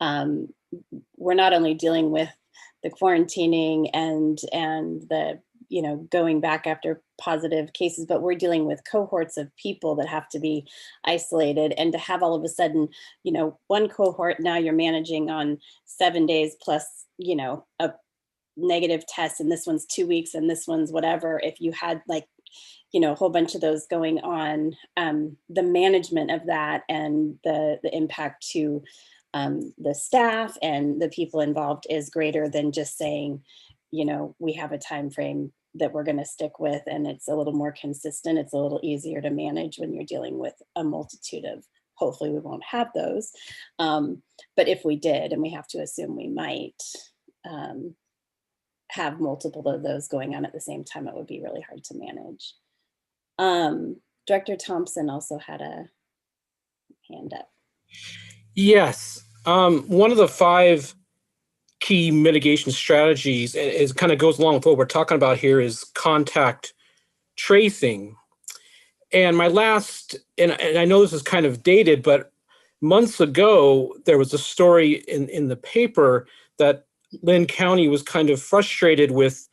we're not only dealing with the quarantining and the going back after positive cases, but we're dealing with cohorts of people that have to be isolated, and to have all of a sudden, one cohort now you're managing on 7 days plus, a negative test, and this one's 2 weeks and this one's whatever. If you had a whole bunch of those going on, the management of that and the impact to the staff and the people involved is greater than just saying, we have a time frame that we're going to stick with, and it's a little more consistent. It's a little easier to manage when you're dealing with a multitude of, hopefully we won't have those. But if we did, and we have to assume we might have multiple of those going on at the same time, it would be really hard to manage. Director Thompson also had a hand up. Yes. One of the 5 key mitigation strategies, and it kind of goes along with what we're talking about here, is contact tracing. And my last, and I know this is kind of dated, but months ago, there was a story in the paper that Lynn County was kind of frustrated with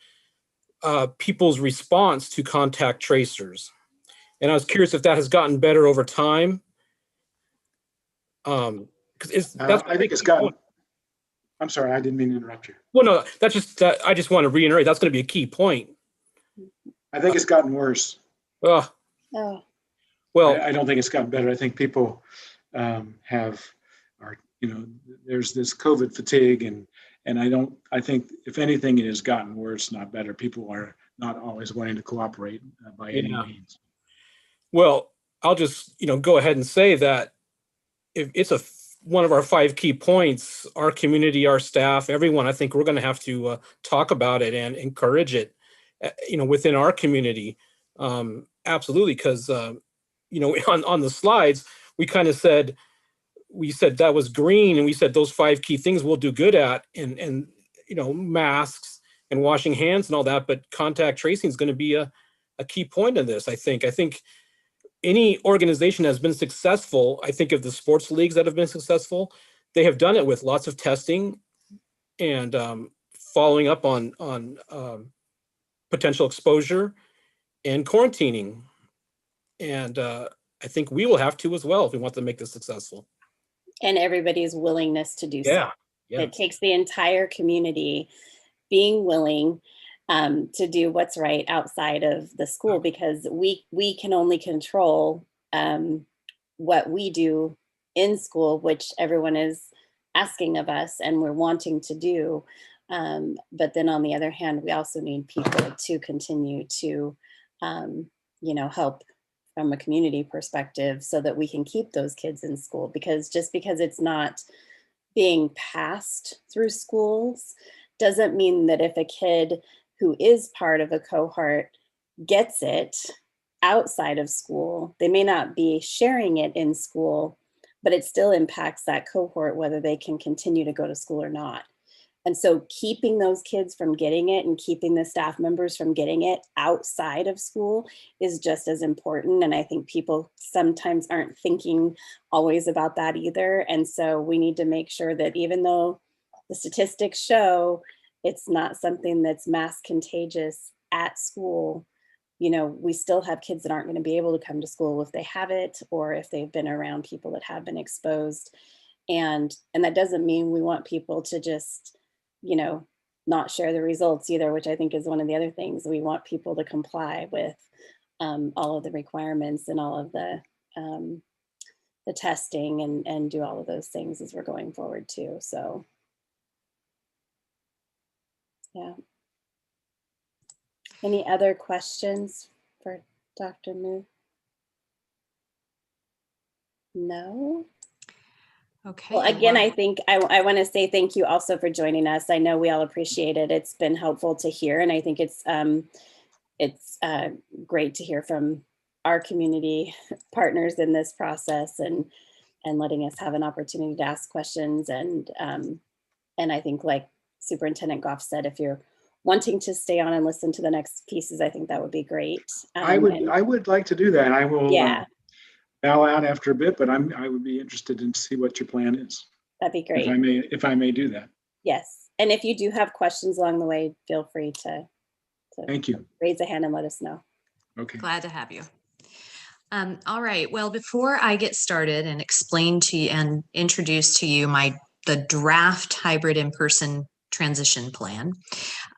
people's response to contact tracers. And I was curious if that has gotten better over time. I think it's gotten, I'm sorry, I didn't mean to interrupt you. Well, no, that's just, I just want to reiterate, that's going to be a key point. I think it's gotten worse. Oh. Well, I don't think it's gotten better. I think people there's this COVID fatigue, and I think if anything, it has gotten worse, not better. People are not always wanting to cooperate by any means. Well, I'll just, go ahead and say that if it's one of our 5 key points, our community, our staff, everyone, I think we're going to have to talk about it and encourage it, within our community. Absolutely. Because, on the slides, we kind of said, that was green, and we said those 5 key things we'll do good at, and masks and washing hands and all that, but contact tracing is going to be a key point in this. I think any organization has been successful. I think of the sports leagues that have been successful, they have done it with lots of testing and following up on potential exposure and quarantining. And I think we will have to as well if we want to make this successful. And everybody's willingness to do so. Yeah. It takes the entire community being willing to do what's right outside of the school, because we can only control what we do in school, which everyone is asking of us and we're wanting to do. But then on the other hand, we also need people to continue to, help from a community perspective so that we can keep those kids in school, because just because it's not being passed through schools doesn't mean that if a kid who is part of a cohort gets it outside of school, they may not be sharing it in school, but it still impacts that cohort, whether they can continue to go to school or not. And so keeping those kids from getting it and keeping the staff members from getting it outside of school is just as important. And I think people sometimes aren't thinking always about that either. And so we need to make sure that even though the statistics show it's not something that's mass contagious at school, we still have kids that aren't going to be able to come to school if they have it, or if they've been around people that have been exposed. And that doesn't mean we want people to just, not share the results either, which I think is one of the other things. We want people to comply with all of the requirements and all of the testing and do all of those things as we're going forward too. So, yeah. Any other questions for Dr. Muth? No? Okay. Well, again, I think I want to say thank you also for joining us. I know we all appreciate it. It's been helpful to hear, and I think it's great to hear from our community partners in this process and letting us have an opportunity to ask questions. And I think, like Superintendent Goff said, if you're wanting to stay on and listen to the next pieces, I think that would be great. I would like to do that. I will. Yeah. Bow out after a bit, but I would be interested in see what your plan is. That'd be great. If I may do that. Yes. And if you do have questions along the way, feel free to thank you. Raise a hand and let us know. Okay. Glad to have you. All right. Well, before I get started and explain to you and introduce to you the draft hybrid in-person transition plan,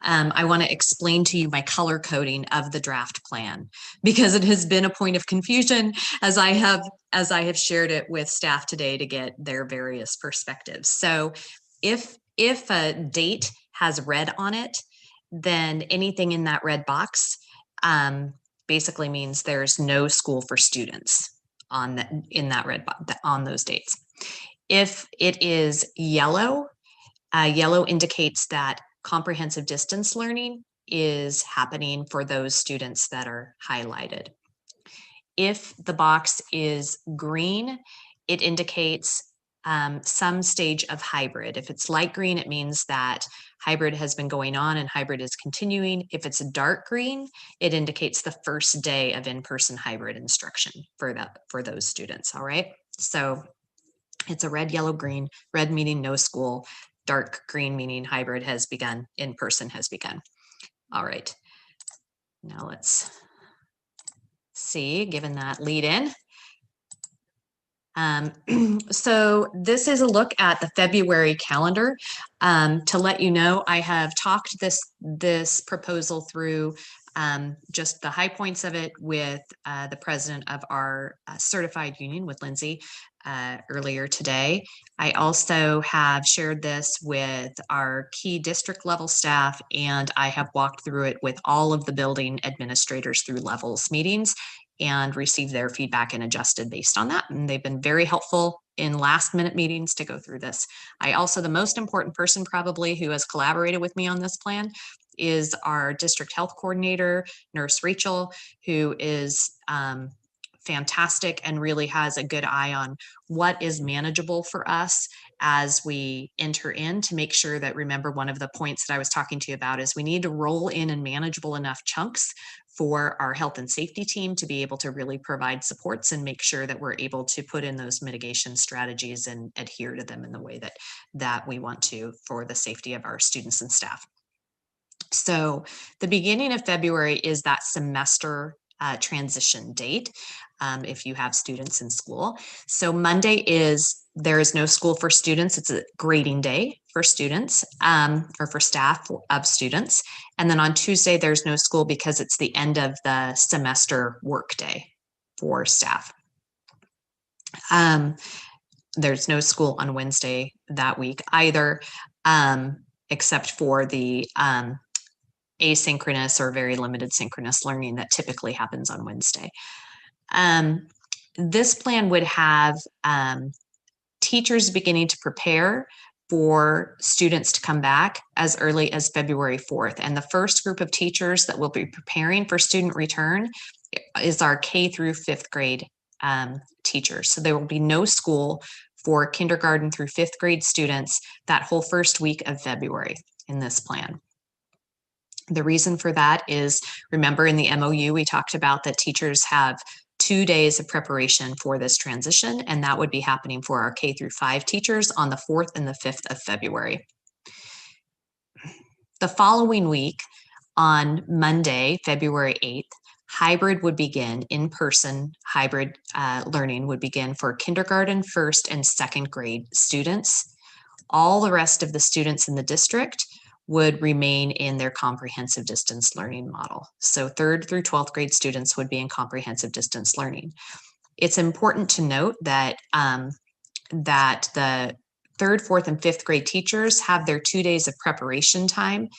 I want to explain to you my color coding of the draft plan, because it has been a point of confusion as I have shared it with staff today to get their various perspectives. So if a date has red on it, then anything in that red box basically means there's no school for students in that red box on those dates. If it is yellow, yellow indicates that comprehensive distance learning is happening for those students that are highlighted. If the box is green, it indicates some stage of hybrid. If it's light green, it means that hybrid has been going on and hybrid is continuing. If it's dark green, it indicates the first day of in-person hybrid instruction for those students. All right. So it's a red, yellow, green. Red meaning no school. Dark green meaning hybrid has begun. In-person has begun. All right. Now let's see, given that lead in. So this is a look at the February calendar. To let you know, I have talked this proposal through just the high points of it with the president of our certified union, with Lindsay, earlier today. I also have shared this with our key district level staff, and I have walked through it with all of the building administrators through levels meetings and received their feedback and adjusted based on that. And they've been very helpful in last minute meetings to go through this. I also, the most important person probably who has collaborated with me on this plan is our district health coordinator, Nurse Rachel, who is fantastic and really has a good eye on what is manageable for us as we enter in, to make sure that, remember, one of the points that I was talking to you about is we need to roll in manageable enough chunks for our health and safety team to be able to really provide supports and make sure that we're able to put in those mitigation strategies and adhere to them in the way that we want to for the safety of our students and staff. So the beginning of February is that semester transition date if you have students in school. So Monday there is no school for students. It's a grading day for students or for staff of students. And then on Tuesday, there's no school because it's the end of the semester work day for staff. There's no school on Wednesday that week either, except for the asynchronous or very limited synchronous learning that typically happens on Wednesday. This plan would have teachers beginning to prepare for students to come back as early as February 4th. And the first group of teachers that will be preparing for student return is our K through 5th grade teachers. So there will be no school for kindergarten through 5th grade students that whole first week of February in this plan. The reason for that is, remember in the MOU, we talked about that teachers have 2 days of preparation for this transition, and that would be happening for our K through 5 teachers on the 4th and the 5th of February. The following week, on Monday, February 8th, hybrid would begin, in-person hybrid learning would begin for kindergarten, 1st and 2nd grade students. All the rest of the students in the district would remain in their comprehensive distance learning model. So 3rd through 12th grade students would be in comprehensive distance learning. It's important to note that, that the 3rd, 4th, and 5th grade teachers have their 2 days of preparation time,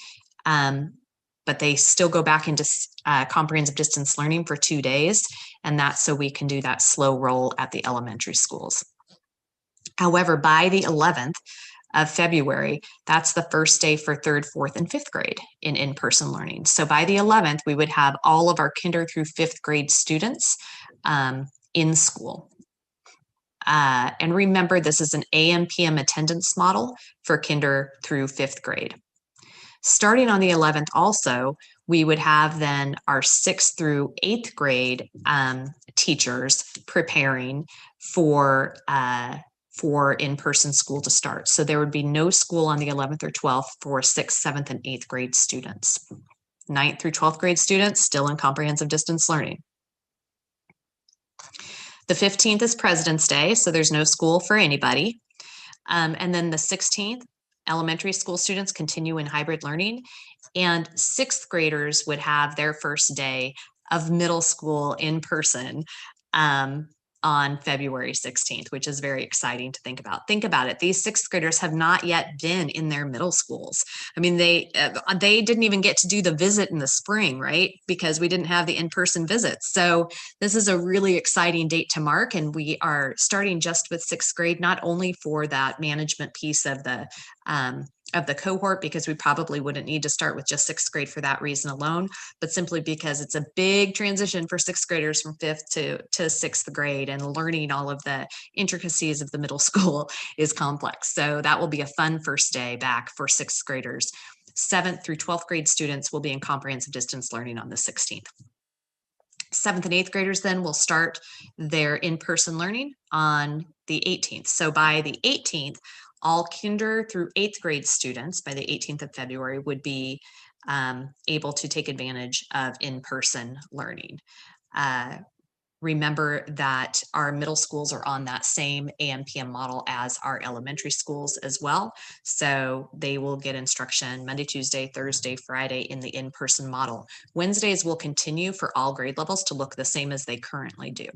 but they still go back into comprehensive distance learning for 2 days, and that's so we can do that slow roll at the elementary schools. However, by the 11th, of February, that's the first day for 3rd, 4th, and 5th grade in-person learning. So by the 11th, we would have all of our kinder through 5th grade students in school. And remember, this is an AM/PM attendance model for kinder through 5th grade. Starting on the 11th also, we would have then our 6th through 8th grade teachers preparing for in-person school to start. So there would be no school on the 11th or 12th for 6th, 7th, and 8th grade students. 9th through 12th grade students still in comprehensive distance learning. The 15th is President's Day, so there's no school for anybody. And then the 16th, elementary school students continue in hybrid learning, and 6th graders would have their first day of middle school in person on February 16th, which is very exciting to think about. Think about it. These 6th graders have not yet been in their middle schools. I mean, they didn't even get to do the visit in the spring, right? Because we didn't have the in-person visits. So this is a really exciting date to mark, and we are starting just with 6th grade, not only for that management piece of the cohort, because we probably wouldn't need to start with just 6th grade for that reason alone, but simply because it's a big transition for 6th graders from 5th to 6th grade, and learning all of the intricacies of the middle school is complex. So that will be a fun first day back for 6th graders. 7th through 12th grade students will be in comprehensive distance learning on the 16th. 7th and 8th graders then will start their in-person learning on the 18th. So by the 18th, all kinder through 8th grade students by the 18th of February would be able to take advantage of in-person learning. Remember that our middle schools are on that same AM PM model as our elementary schools as well. So they will get instruction Monday, Tuesday, Thursday, Friday in the in-person model. Wednesdays will continue for all grade levels to look the same as they currently do.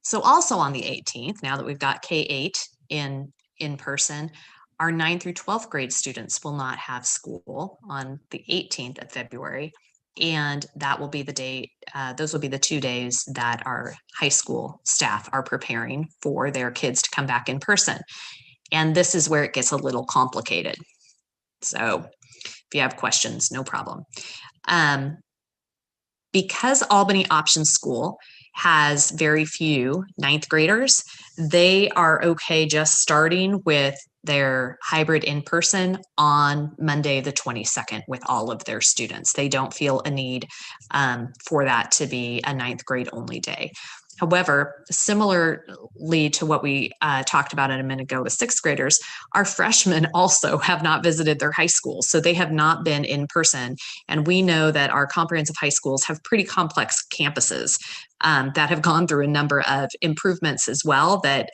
So also on the 18th, now that we've got K-8 in person, our 9th through 12th grade students will not have school on the 18th of February. And that will be the day, those will be the 2 days that our high school staff are preparing for their kids to come back in person. And this is where it gets a little complicated. So if you have questions, no problem. Because Albany Option School has very few 9th graders, they are okay just starting with their hybrid in-person on Monday the 22nd with all of their students. They don't feel a need for that to be a 9th grade only day. However, similarly to what we talked about a minute ago with 6th graders, our freshmen also have not visited their high schools, so they have not been in person. And we know that our comprehensive high schools have pretty complex campuses that have gone through a number of improvements as well that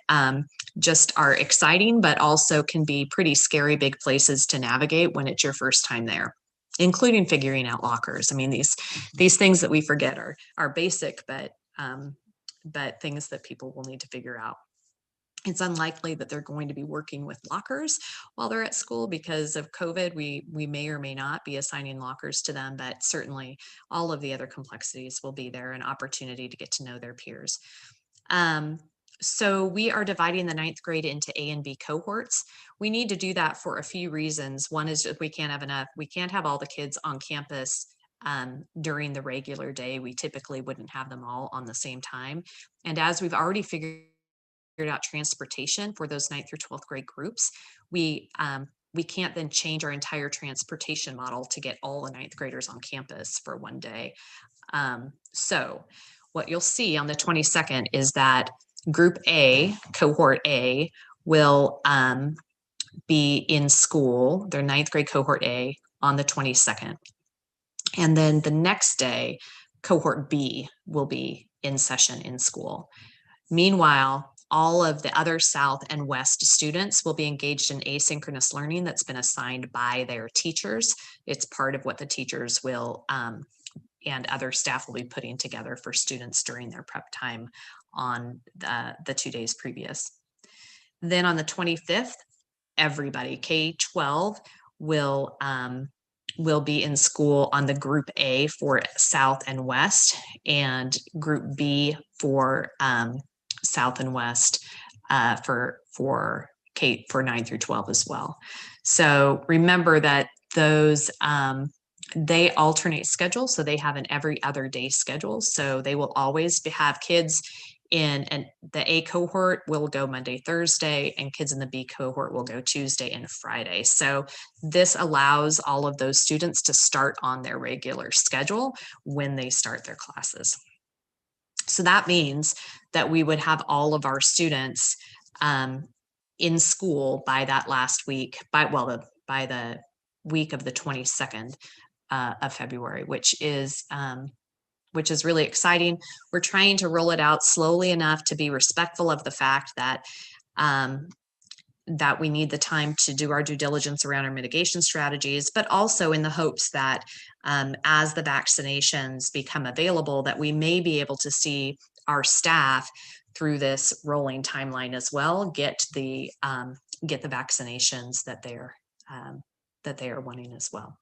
just are exciting, but also can be pretty scary big places to navigate when it's your first time there, including figuring out lockers. I mean, these things that we forget are basic, but things that people will need to figure out. It's unlikely that they're going to be working with lockers while they're at school because of COVID. We may or may not be assigning lockers to them, but certainly all of the other complexities will be there, an opportunity to get to know their peers. So we are dividing the 9th grade into A and B cohorts. We need to do that for a few reasons. One is that we can't have all the kids on campus during the regular day. We typically wouldn't have them all on the same time. And as we've already figured out transportation for those 9th through 12th grade groups, we can't then change our entire transportation model to get all the 9th graders on campus for one day. So what you'll see on the 22nd is that Group A, Cohort A, will be in school, their 9th grade Cohort A, on the 22nd. And then the next day, Cohort B will be in session in school. Meanwhile, all of the other South and West students will be engaged in asynchronous learning that's been assigned by their teachers. It's part of what the teachers will and other staff will be putting together for students during their prep time on the 2 days previous. Then on the 25th, everybody, K-12, will be in school on the Group A for South and West, and Group B for South and West for 9 through 12 as well. So remember that those they alternate schedules, so they have an every other day schedule. So they will always have kids in the A cohort will go Monday, Thursday, and kids in the B cohort will go Tuesday and Friday. So this allows all of those students to start on their regular schedule when they start their classes. So that means that we would have all of our students in school by that last week, by the week of the 22nd of February, which is really exciting. We're trying to roll it out slowly enough to be respectful of the fact that that we need the time to do our due diligence around our mitigation strategies, but also in the hopes that as the vaccinations become available, that we may be able to see our staff through this rolling timeline as well, get the vaccinations that they are wanting as well.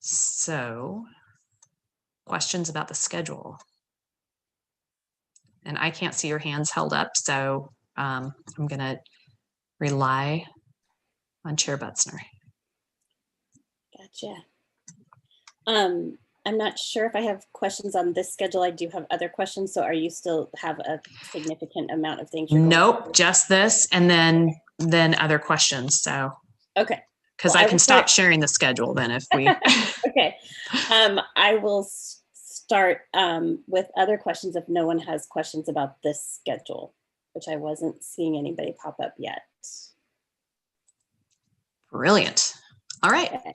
So, questions about the schedule? And I can't see your hands held up, so I'm going to rely on Chair Butzner. Gotcha. I'm not sure if I have questions on this schedule. I do have other questions. So are you still have a significant amount of things? Nope, just this and then other questions. So okay. Because well, I can stop sharing the schedule then if we. Okay. I will start with other questions if no one has questions about this schedule, which I wasn't seeing anybody pop up yet. Brilliant. All right. Okay.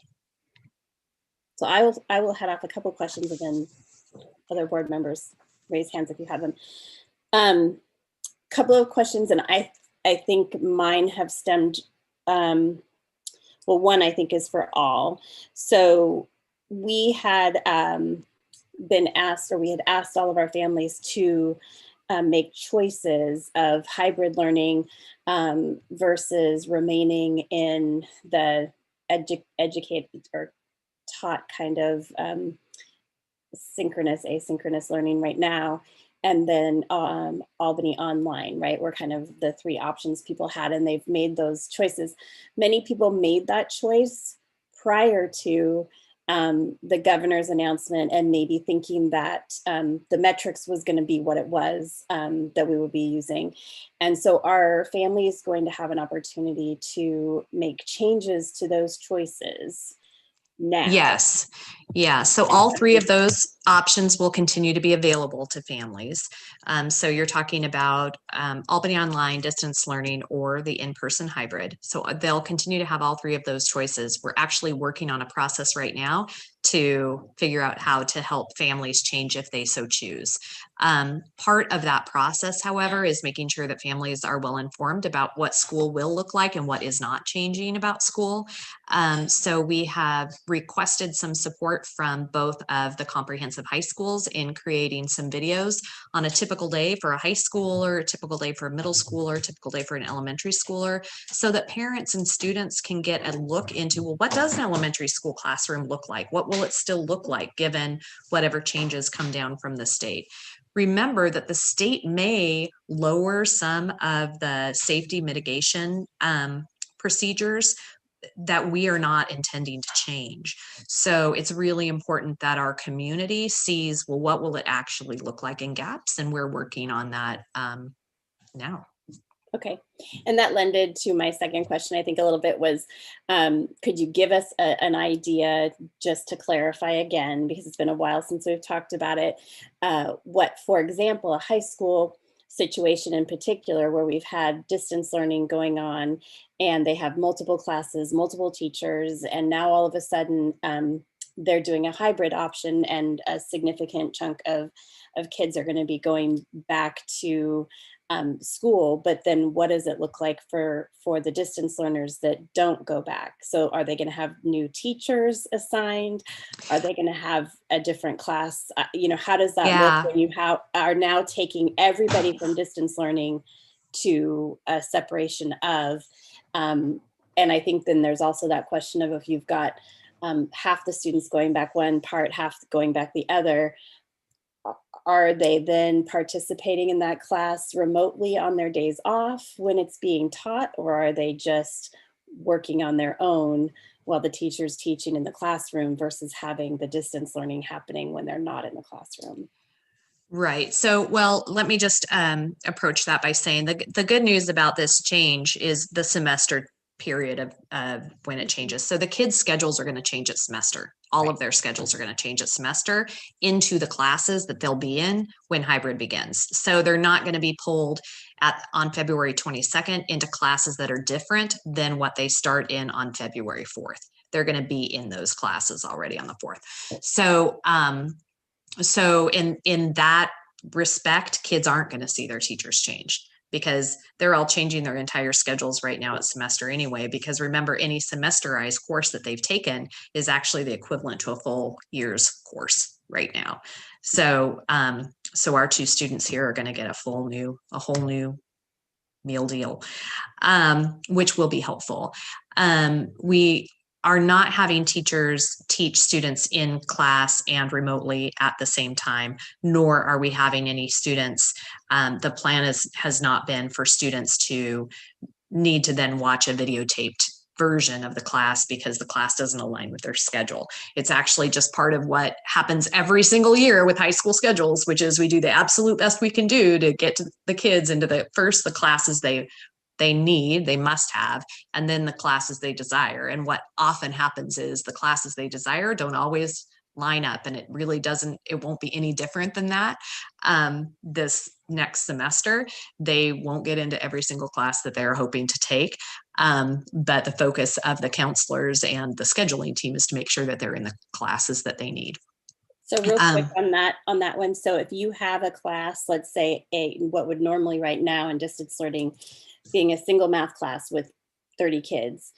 So I will head off a couple questions, and then other board members raise hands if you have them. Couple of questions, and I think mine have stemmed, well, one I think is for all. So we had been asked, or we had asked all of our families to make choices of hybrid learning versus remaining in the educated or taught kind of synchronous, asynchronous learning right now. And then Albany online, right? Were kind of the three options people had, and they've made those choices. Many people made that choice prior to the governor's announcement, and maybe thinking that the metrics was going to be what it was that we would be using. And so our family is going to have an opportunity to make changes to those choices now. Yes. Yeah. So all three of those options will continue to be available to families. So you're talking about Albany Online, distance learning, or the in-person hybrid. So they'll continue to have all three of those choices. We're actually working on a process right now to figure out how to help families change if they so choose. Part of that process, however, is making sure that families are well informed about what school will look like and what is not changing about school. So we have requested some support from both of the comprehensive high schools in creating some videos on a typical day for a high schooler, a typical day for a middle schooler, a typical day for an elementary schooler, so that parents and students can get a look into, well, what does an elementary school classroom look like? What will it still look like given whatever changes come down from the state? Remember that the state may lower some of the safety mitigation procedures that we are not intending to change. So it's really important that our community sees, well, what will it actually look like in gaps? And we're working on that now. Okay, and that lended to my second question, I think a little bit, was, could you give us an idea, just to clarify again, because it's been a while since we've talked about it, what, for example, a high school situation in particular, where we've had distance learning going on and they have multiple classes, multiple teachers, and now all of a sudden they're doing a hybrid option, and a significant chunk of kids are going to be going back to school. But then what does it look like for the distance learners that don't go back? So are they going to have new teachers assigned? Are they going to have a different class? How does that look when you are now taking everybody from distance learning to a separation of, and I think then there's also that question of, if you've got half the students going back one part, half going back the other, are they then participating in that class remotely on their days off when it's being taught, or are they just working on their own while the teacher's teaching in the classroom, versus having the distance learning happening when they're not in the classroom? Right. So, well, let me just approach that by saying the good news about this change is the semester period of when it changes. So the kids' schedules are going to change at semester. All of their schedules are going to change at semester into the classes that they'll be in when hybrid begins. So they're not going to be pulled on February 22nd into classes that are different than what they start in on February 4th. They're going to be in those classes already on the 4th. So in that respect, kids aren't going to see their teachers change, because they're all changing their entire schedules right now at semester anyway. Because remember, any semesterized course that they've taken is actually the equivalent to a full year's course right now. So so our two students here are going to get a whole new meal deal, which will be helpful. We are not having teachers teach students in class and remotely at the same time, nor are we having any students. The plan has not been for students to need to then watch a videotaped version of the class because the class doesn't align with their schedule. It's actually just part of what happens every single year with high school schedules, which is we do the absolute best we can do to get to the kids into the classes they must have, and then the classes they desire. And what often happens is the classes they desire don't always line up, and it won't be any different than that next semester, they won't get into every single class that they're hoping to take. But the focus of the counselors and the scheduling team is to make sure that they're in the classes that they need. So real quick on that one. So if you have a class, let's say what would normally right now in distance learning being a single math class with 30 kids,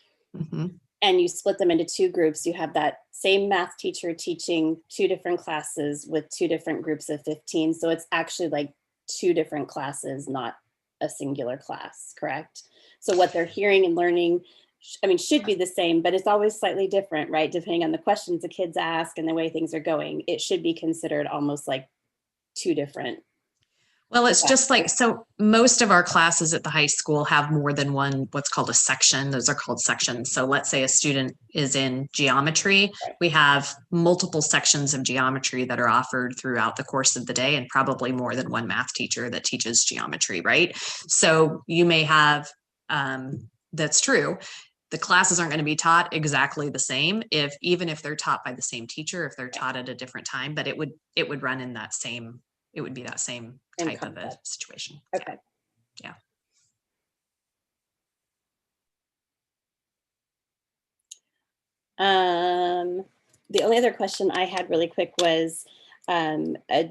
and you split them into 2 groups, you have that same math teacher teaching 2 different classes with 2 different groups of 15. So it's actually like 2 different classes, not a singular class, correct? So what they're hearing and learning, I mean, should be the same, but it's always slightly different, right? Depending on the questions the kids ask and the way things are going, it should be considered almost like 2 different. Well, it's just like, so most of our classes at the high school have more than one, what's called a section. Those are called sections. So let's say a student is in geometry. We have multiple sections of geometry that are offered throughout the course of the day, and probably more than one math teacher that teaches geometry, right? So you may have, that's true. The classes aren't going to be taught exactly the same, even if they're taught by the same teacher, if they're taught at a different time, but it would run in that same, it would be that same type of a situation. Okay. Yeah. The only other question I had really quick was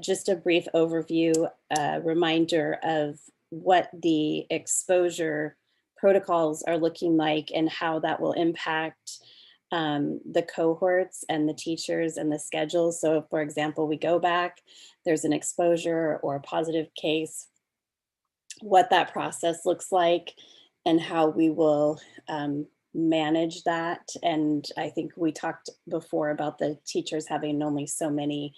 just a brief overview, reminder of what the exposure protocols are looking like and how that will impact the cohorts and the teachers and the schedules. So if, for example, we go back, there's an exposure or a positive case, what that process looks like and how we will manage that. And I think we talked before about the teachers having only so many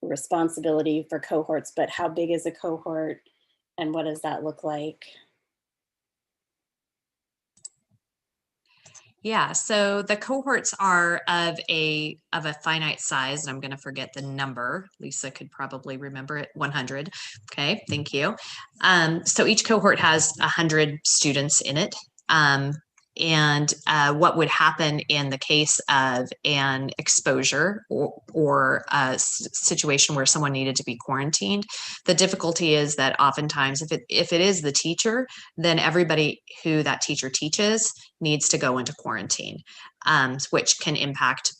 responsibility for cohorts, but how big is a cohort and what does that look like? Yeah, so the cohorts are of a finite size, and I'm going to forget the number. Lisa could probably remember it. 100. Okay, thank you. So each cohort has 100 students in it. And what would happen in the case of an exposure or a situation where someone needed to be quarantined, the difficulty is that oftentimes if it is the teacher, then everybody who that teacher teaches needs to go into quarantine, which can impact,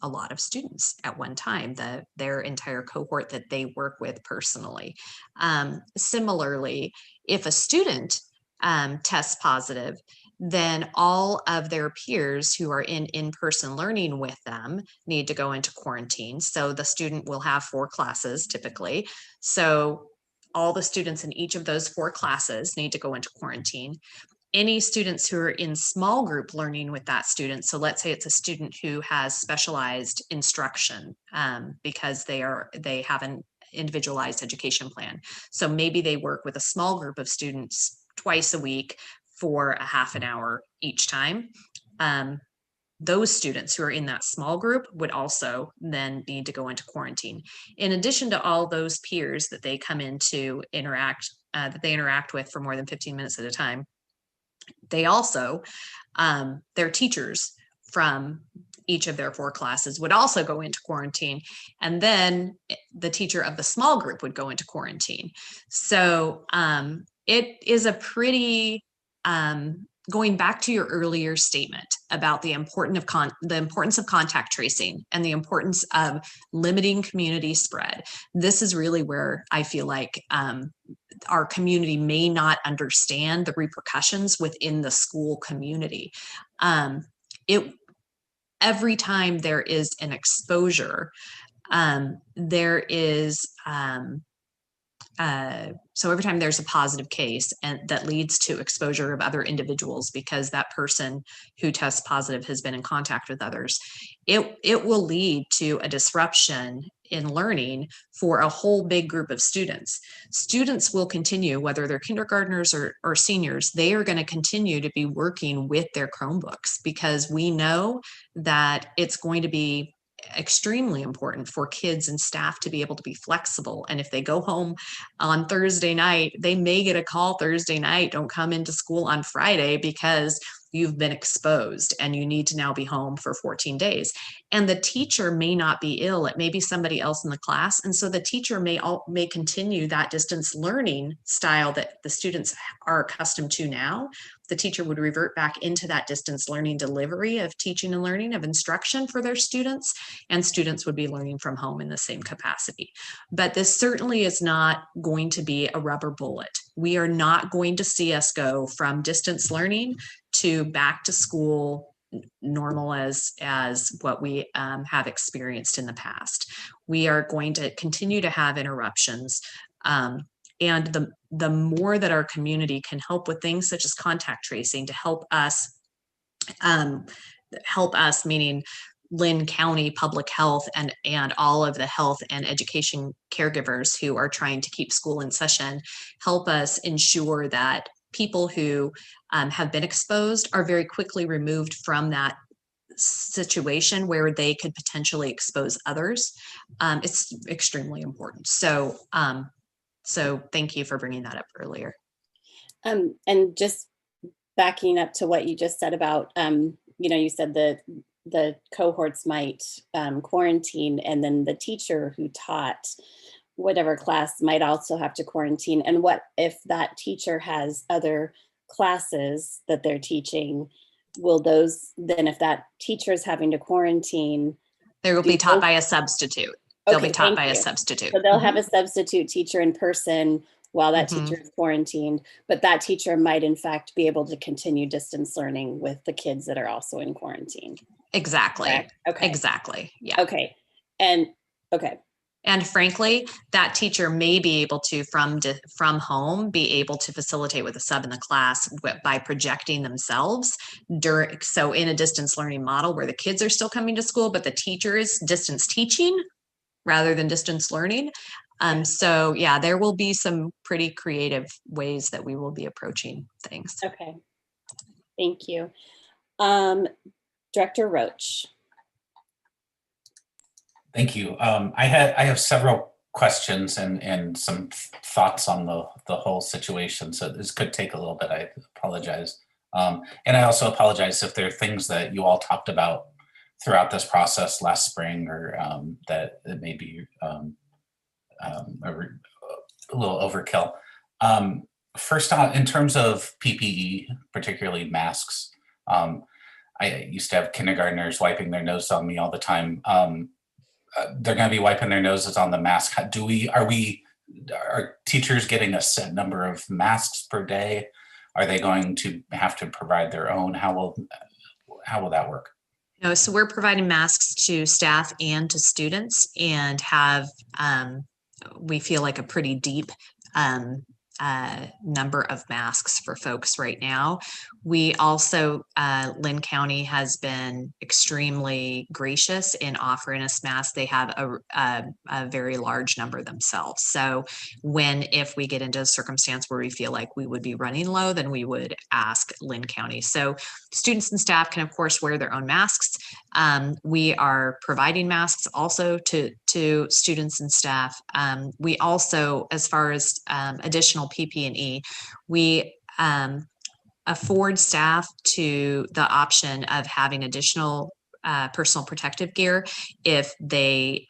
a lot of students at one time, their entire cohort that they work with personally. Similarly, if a student tests positive, then all of their peers who are in-person learning with them need to go into quarantine. So the student will have 4 classes typically. So all the students in each of those 4 classes need to go into quarantine. Any students who are in small group learning with that student, so let's say it's a student who has specialized instruction because they have an individualized education plan. So maybe they work with a small group of students twice a week for a half an hour each time. Those students who are in that small group would also then need to go into quarantine. In addition to all those peers that they come in to interact, that they interact with for more than 15 minutes at a time, they also, their teachers from each of their 4 classes would also go into quarantine. And then the teacher of the small group would go into quarantine. So it is a pretty, going back to your earlier statement about the importance of contact tracing and the importance of limiting community spread. This is really where I feel like our community may not understand the repercussions within the school community. Every time there is an exposure, there is so every time there's a positive case and that leads to exposure of other individuals because that person who tests positive has been in contact with others, it will lead to a disruption in learning for a whole big group of students. Students will continue, whether they're kindergartners or seniors, they are going to continue to be working with their Chromebooks because we know that it's going to be extremely important for kids and staff to be able to be flexible. And if they go home on Thursday night, they may get a call Thursday night, don't come into school on Friday because you've been exposed and you need to now be home for 14 days. And the teacher may not be ill. It may be somebody else in the class. And so the teacher may continue that distance learning style that the students are accustomed to now. The teacher would revert back into that distance learning delivery of teaching and learning, of instruction for their students, and students would be learning from home in the same capacity. But this certainly is not going to be a rubber bullet. We are not going to see us go from distance learning to back to school normal as what we have experienced in the past. We are going to continue to have interruptions. And the more that our community can help with things such as contact tracing to help us, meaning Lynn County Public Health and all of the health and education caregivers who are trying to keep school in session, help us ensure that people who have been exposed are very quickly removed from that situation where they could potentially expose others. It's extremely important. So thank you for bringing that up earlier. And just backing up to what you just said about, you said the cohorts might quarantine, and then the teacher who taught whatever class might also have to quarantine. And what if that teacher has other classes that they're teaching? Will those, then if that teacher is having to quarantine, they will be taught by a substitute. They'll be taught by a substitute. So they'll have a substitute teacher in person while that teacher is quarantined, but that teacher might in fact be able to continue distance learning with the kids that are also in quarantine. Exactly. Correct? Okay. Exactly. Yeah. Okay. And frankly, that teacher may be able to, from home, be able to facilitate with a sub in the class by projecting themselves so in a distance learning model where the kids are still coming to school, but the teacher is distance teaching rather than distance learning. So yeah, there will be some pretty creative ways that we will be approaching things. Okay. Thank you. Director Roach. Thank you. I have several questions and some thoughts on the whole situation. So this could take a little bit. I apologize. And I also apologize if there are things that you all talked about throughout this process last spring or that it may be a little overkill. First on, in terms of PPE, particularly masks, I used to have kindergartners wiping their nose on me all the time. They're going to be wiping their noses on the mask. Are teachers getting a set number of masks per day? Are they going to have to provide their own? How will that work? No, so we're providing masks to staff and to students, and have we feel like a pretty deep number of masks for folks right now. We also, Lynn County has been extremely gracious in offering us masks. They have a very large number themselves. So if we get into a circumstance where we feel like we would be running low, then we would ask Lynn County. So students and staff can of course wear their own masks. We are providing masks also to students and staff. We also, as far as additional PPE, we afford staff to the option of having additional personal protective gear if they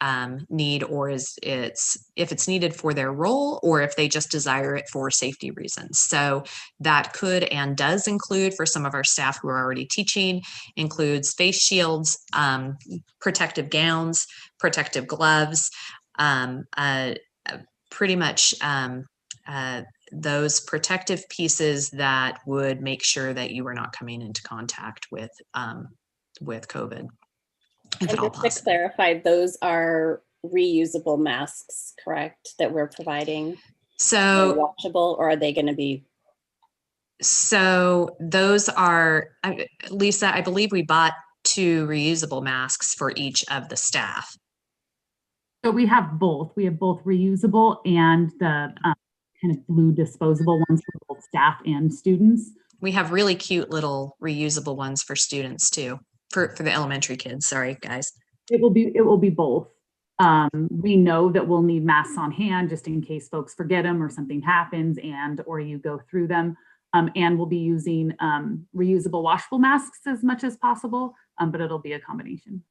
need, or if it's needed for their role, or if they just desire it for safety reasons. So that could and does include, for some of our staff who are already teaching, includes face shields, protective gowns, protective gloves, pretty much those protective pieces that would make sure that you were not coming into contact with COVID. And just to clarify, those are reusable masks, correct, that we're providing? So washable, or are they going to be? So those are, Lisa, I believe we bought 2 reusable masks for each of the staff. So we have both. We have both reusable and the kind of blue disposable ones for both staff and students. We have really cute little reusable ones for students too, for the elementary kids. Sorry, guys. It will be both. We know that we'll need masks on hand just in case folks forget them or something happens or you go through them. And we'll be using reusable washable masks as much as possible, but it'll be a combination.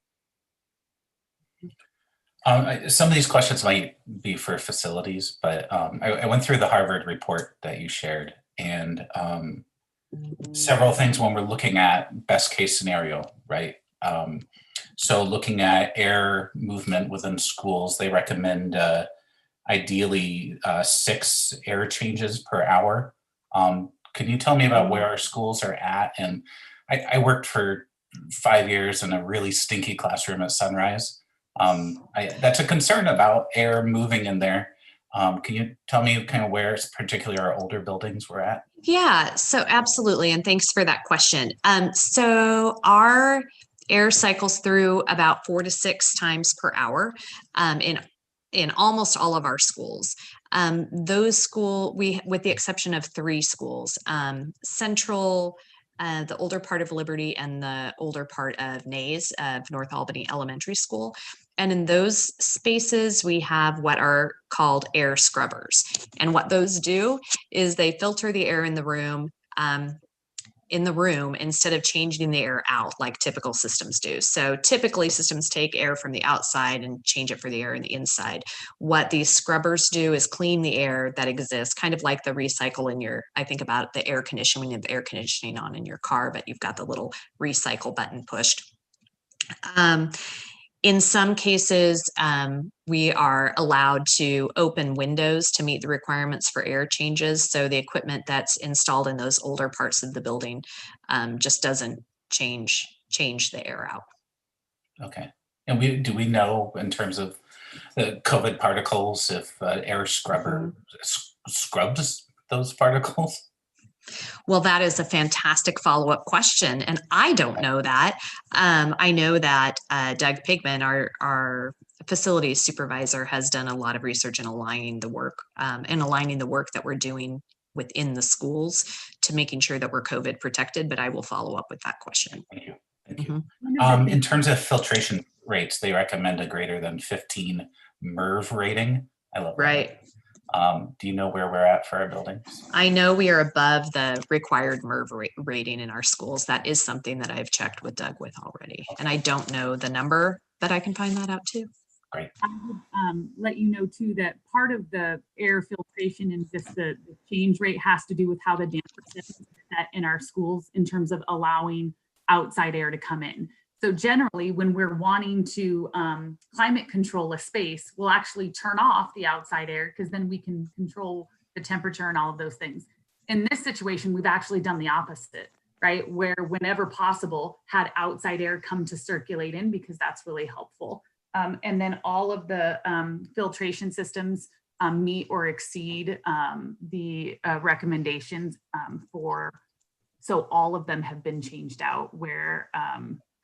Some of these questions might be for facilities, but I went through the Harvard report that you shared, and several things when we're looking at best case scenario, right? So looking at air movement within schools, they recommend ideally 6 air changes per hour. Can you tell me about where our schools are at? And I worked for 5 years in a really stinky classroom at Sunrise. That's a concern about air moving in there. Can you tell me kind of where particularly our older buildings we're at? Yeah, so absolutely. And thanks for that question. So our air cycles through about 4 to 6 times per hour in almost all of our schools. With the exception of 3 schools, Central, the older part of Liberty, and the older part of Nays of North Albany Elementary School. And in those spaces, we have what are called air scrubbers. And what those do is they filter the air in the room instead of changing the air out like typical systems do. So typically systems take air from the outside and change it for the air in the inside. What these scrubbers do is clean the air that exists, kind of like the recycle in I think about the air conditioning, when you have air conditioning on in your car, but you've got the little recycle button pushed. In some cases, we are allowed to open windows to meet the requirements for air changes. So the equipment that's installed in those older parts of the building just doesn't change the air out. Okay. And do we know in terms of the COVID particles if air scrubber scrubs those particles? Well, that is a fantastic follow-up question, and I don't know that. I know that Doug Pigman, our facilities supervisor, has done a lot of research in aligning the work that we're doing within the schools to making sure that we're COVID protected, but I will follow up with that question. Thank you. Thank you. In terms of filtration rates, they recommend a greater than 15 MERV rating. I love that. Right. Do you know where we're at for our buildings? I know we are above the required MERV rating in our schools. That is something that I've checked with Doug with already. And I don't know the number, but I can find that out too. Great. I would let you know too that part of the air filtration and just the change rate has to do with how the damper settings are set in our schools in terms of allowing outside air to come in. So generally, when we're wanting to climate control a space, we'll actually turn off the outside air because then we can control the temperature and all of those things. In this situation, we've actually done the opposite, right? Where whenever possible, had outside air come to circulate in because that's really helpful. And then all of the filtration systems meet or exceed the recommendations so all of them have been changed out where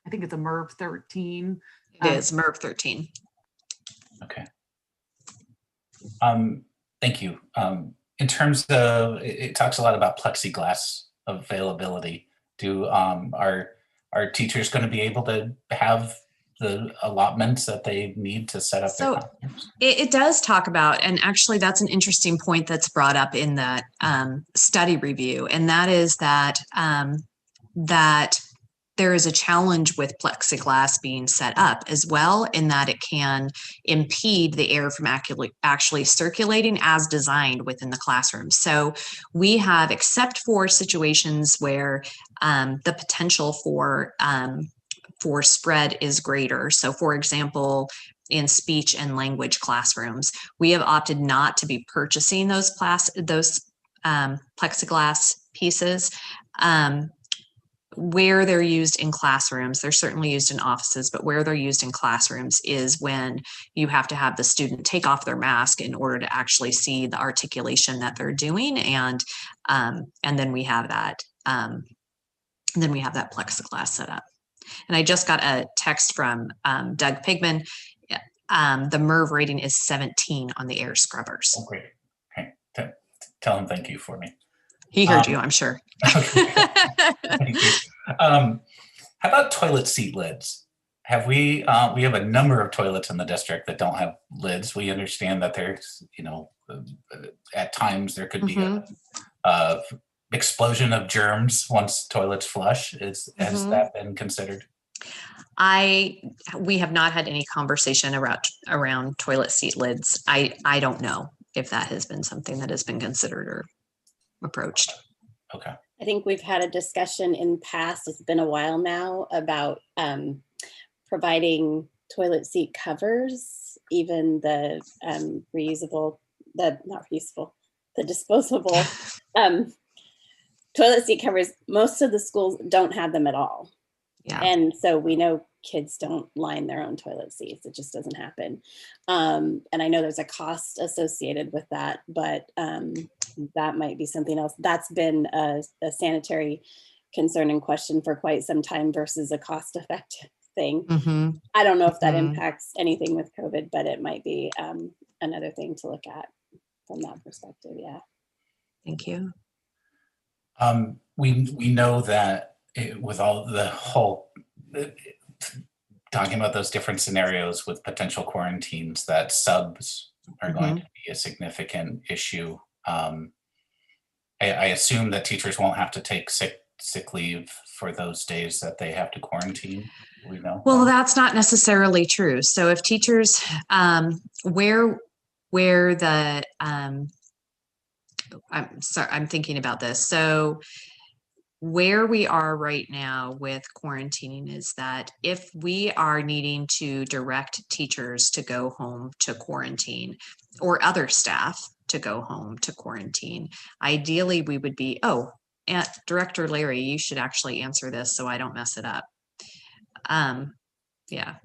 I think it's a MERV 13. It is MERV 13. Okay. Thank you. In terms of, it talks a lot about plexiglass availability. Are teachers going to be able to have the allotments that they need to set up their classrooms? It does talk about, and actually that's an interesting point that's brought up in that study review, and that is that there is a challenge with plexiglass being set up as well, in that it can impede the air from actually circulating as designed within the classroom. So we have, except for situations where the potential for spread is greater. So for example, in speech and language classrooms, we have opted not to be purchasing those plexiglass pieces. Where they're used in classrooms, they're certainly used in offices, but where they're used in classrooms is when you have to have the student take off their mask in order to actually see the articulation that they're doing, and then we have that plexiglass set up. And I just got a text from Doug Pigman. The MERV rating is 17 on the air scrubbers. Oh, great. Okay. Tell him thank you for me. He heard you, I'm sure. Okay. Thank you. How about toilet seat lids? We have a number of toilets in the district that don't have lids. We understand that there's, at times there could be explosion of germs once toilets flush? Has that been considered? We have not had any conversation around toilet seat lids. I don't know if that has been something that has been considered or approached. Okay. I think we've had a discussion in past, it's been a while now, about providing toilet seat covers, even the the disposable toilet seat covers. Most of the schools don't have them at all. Yeah. And so we know kids don't line their own toilet seats. It just doesn't happen. And I know there's a cost associated with that, but that might be something else. That's been a sanitary concern and question for quite some time versus a cost-effective thing. I don't know if that impacts anything with COVID, but it might be another thing to look at from that perspective. Yeah. Thank you. We know that with all the whole talking about those different scenarios with potential quarantines, that subs are going to be a significant issue. I assume that teachers won't have to take sick leave for those days that they have to quarantine. We know. Well, that's not necessarily true. So if teachers, where the, I'm sorry, I'm thinking about this. So where we are right now with quarantining is that if we are needing to direct teachers to go home to quarantine or other staff to go home to quarantine, ideally we would be, Director Larry, you should actually answer this so I don't mess it up. Yeah.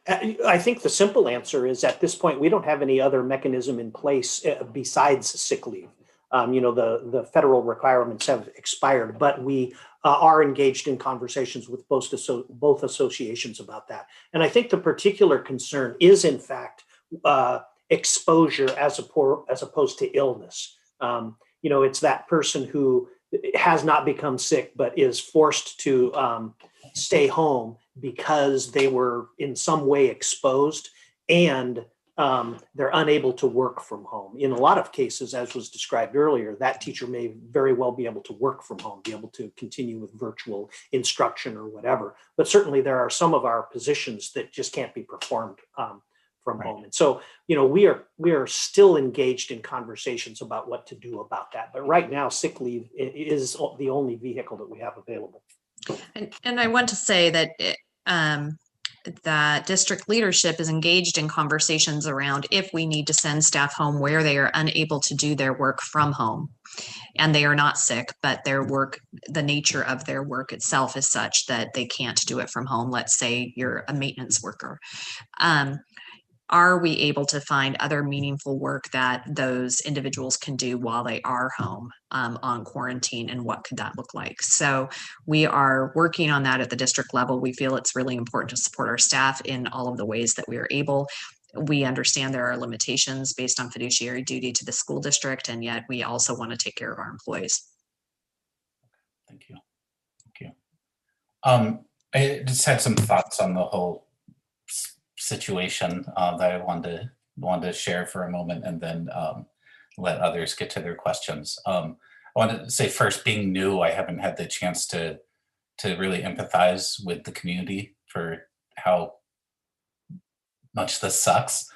I think the simple answer is at this point, we don't have any other mechanism in place besides sick leave. The federal requirements have expired, but we are engaged in conversations with both associations about that. And I think the particular concern is, in fact, exposure as opposed to illness. It's that person who has not become sick, but is forced to stay home because they were in some way exposed, and they're unable to work from home. In a lot of cases, as was described earlier, that teacher may very well be able to work from home, be able to continue with virtual instruction or whatever. But certainly there are some of our positions that just can't be performed from home. And so, we are still engaged in conversations about what to do about that. But right now, sick leave is the only vehicle that we have available. And I want to say that that district leadership is engaged in conversations around if we need to send staff home where they are unable to do their work from home and they are not sick, but their work, the nature of their work itself is such that they can't do it from home. Let's say you're a maintenance worker. Are we able to find other meaningful work that those individuals can do while they are home on quarantine, and what could that look like? So we are working on that at the district level. We feel it's really important to support our staff in all of the ways that we are able. We understand there are limitations based on fiduciary duty to the school district, and yet we also want to take care of our employees. Thank you. I just had some thoughts on the whole situation that I wanted to share for a moment, and then let others get to their questions. I wanted to say first, being new, I haven't had the chance to really empathize with the community for how much this sucks.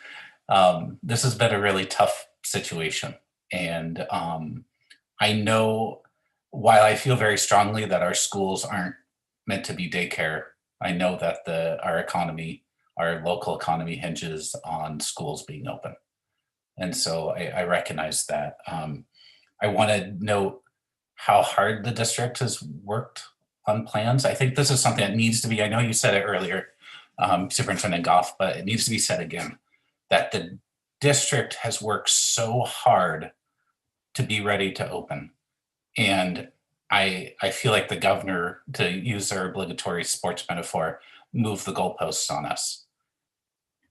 This has been a really tough situation, and I know, while I feel very strongly that our schools aren't meant to be daycare, I know that our local economy hinges on schools being open. And so I recognize that. I want to note how hard the district has worked on plans. I think this is something that needs to be, I know you said it earlier, Superintendent Goff, but it needs to be said again, that the district has worked so hard to be ready to open. And I feel like the governor, to use our obligatory sports metaphor, moved the goalposts on us.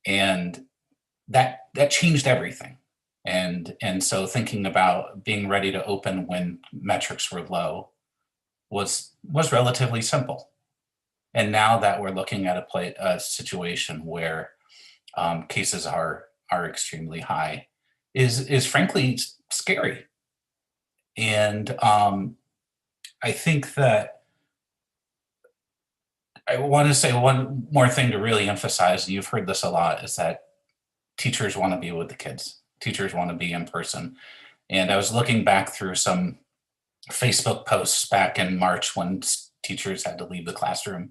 And that changed everything. And so thinking about being ready to open when metrics were low was relatively simple. And now that we're looking at a situation where cases are extremely high, is frankly scary. And I think that I want to say one more thing to really emphasize, and you've heard this a lot, is that teachers want to be with the kids. Teachers want to be in person. And I was looking back through some Facebook posts back in March when teachers had to leave the classroom,